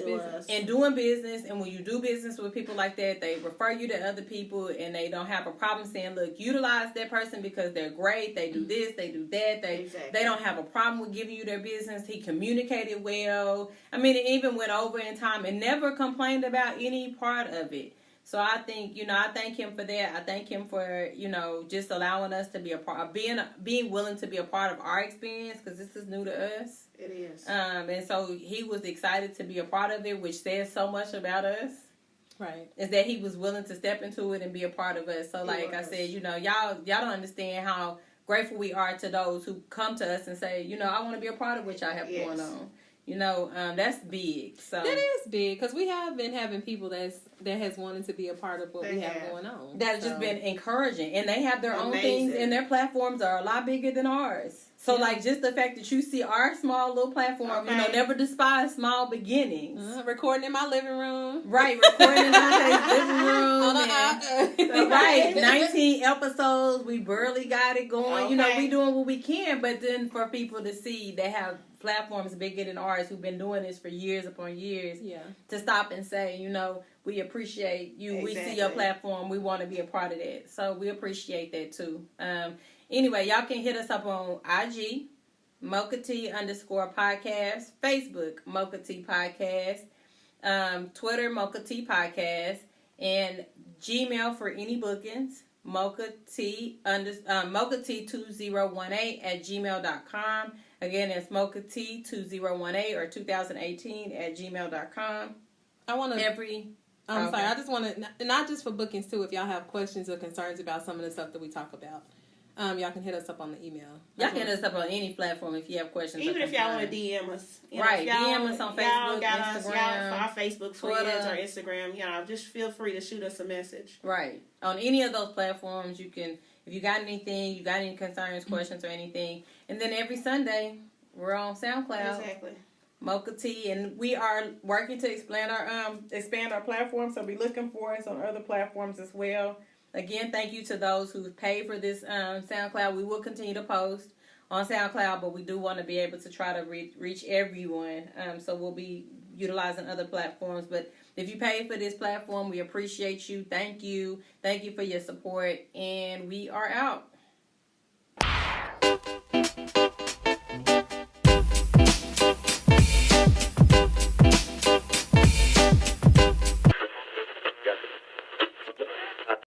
And doing business, and when you do business with people like that, they refer you to other people, and they don't have a problem saying, look, utilize that person because they're great. They do this. They do that. They don't have a problem with giving you their business. He communicated well. It even went over in time and never complained about any part of it. So I think, I thank him for that. I thank him for, just allowing us to be a part of being willing to be a part of our experience because this is new to us. It is. And so he was excited to be a part of it, which says so much about us. Right. Is that he was willing to step into it and be a part of us. So like I said, y'all don't understand how grateful we are to those who come to us and say, I want to be a part of what y'all have going on. That's big. So that is big because we have been having people that has wanted to be a part of what we have going on. That's just been encouraging, and they have their own things, and their platforms are a lot bigger than ours. So just the fact that you see our small little platform, never despise small beginnings. Recording in my living room, right? Recording in my living room, right? 19 episodes. We barely got it going. We doing what we can, but then for people to see they have platforms bigger than ours who've been doing this for years upon years, to stop and say, we appreciate you. Exactly. We see your platform. We want to be a part of that. So we appreciate that too. Anyway, y'all can hit us up on IG MochaTea _podcast. Facebook, MochaTea Podcast. Twitter, MochaTea Podcast. And Gmail for any bookings, MochaTea2018 at gmail.com. Again, it's MochaTea2018 or 2018 at gmail.com. I want to I'm sorry. I just want to, not just for bookings too, if y'all have questions or concerns about some of the stuff that we talk about, y'all can hit us up on the email. Y'all can hit us up on any platform if you have questions. Even if y'all want to DM us. Right. DM us on Facebook, Instagram. Y'all, our Facebook friends or Instagram. Just feel free to shoot us a message. Right. On any of those platforms, you can, if you got anything, you got any concerns, questions, or anything. And then every Sunday, we're on SoundCloud. Exactly. MochaTea, and we are working to expand our platform, so be looking for us on other platforms as well. Again, thank you to those who paid for this SoundCloud. We will continue to post on SoundCloud, but we do want to be able to try to reach everyone. So we'll be utilizing other platforms. But if you paid for this platform, we appreciate you. Thank you. Thank you for your support, and we are out.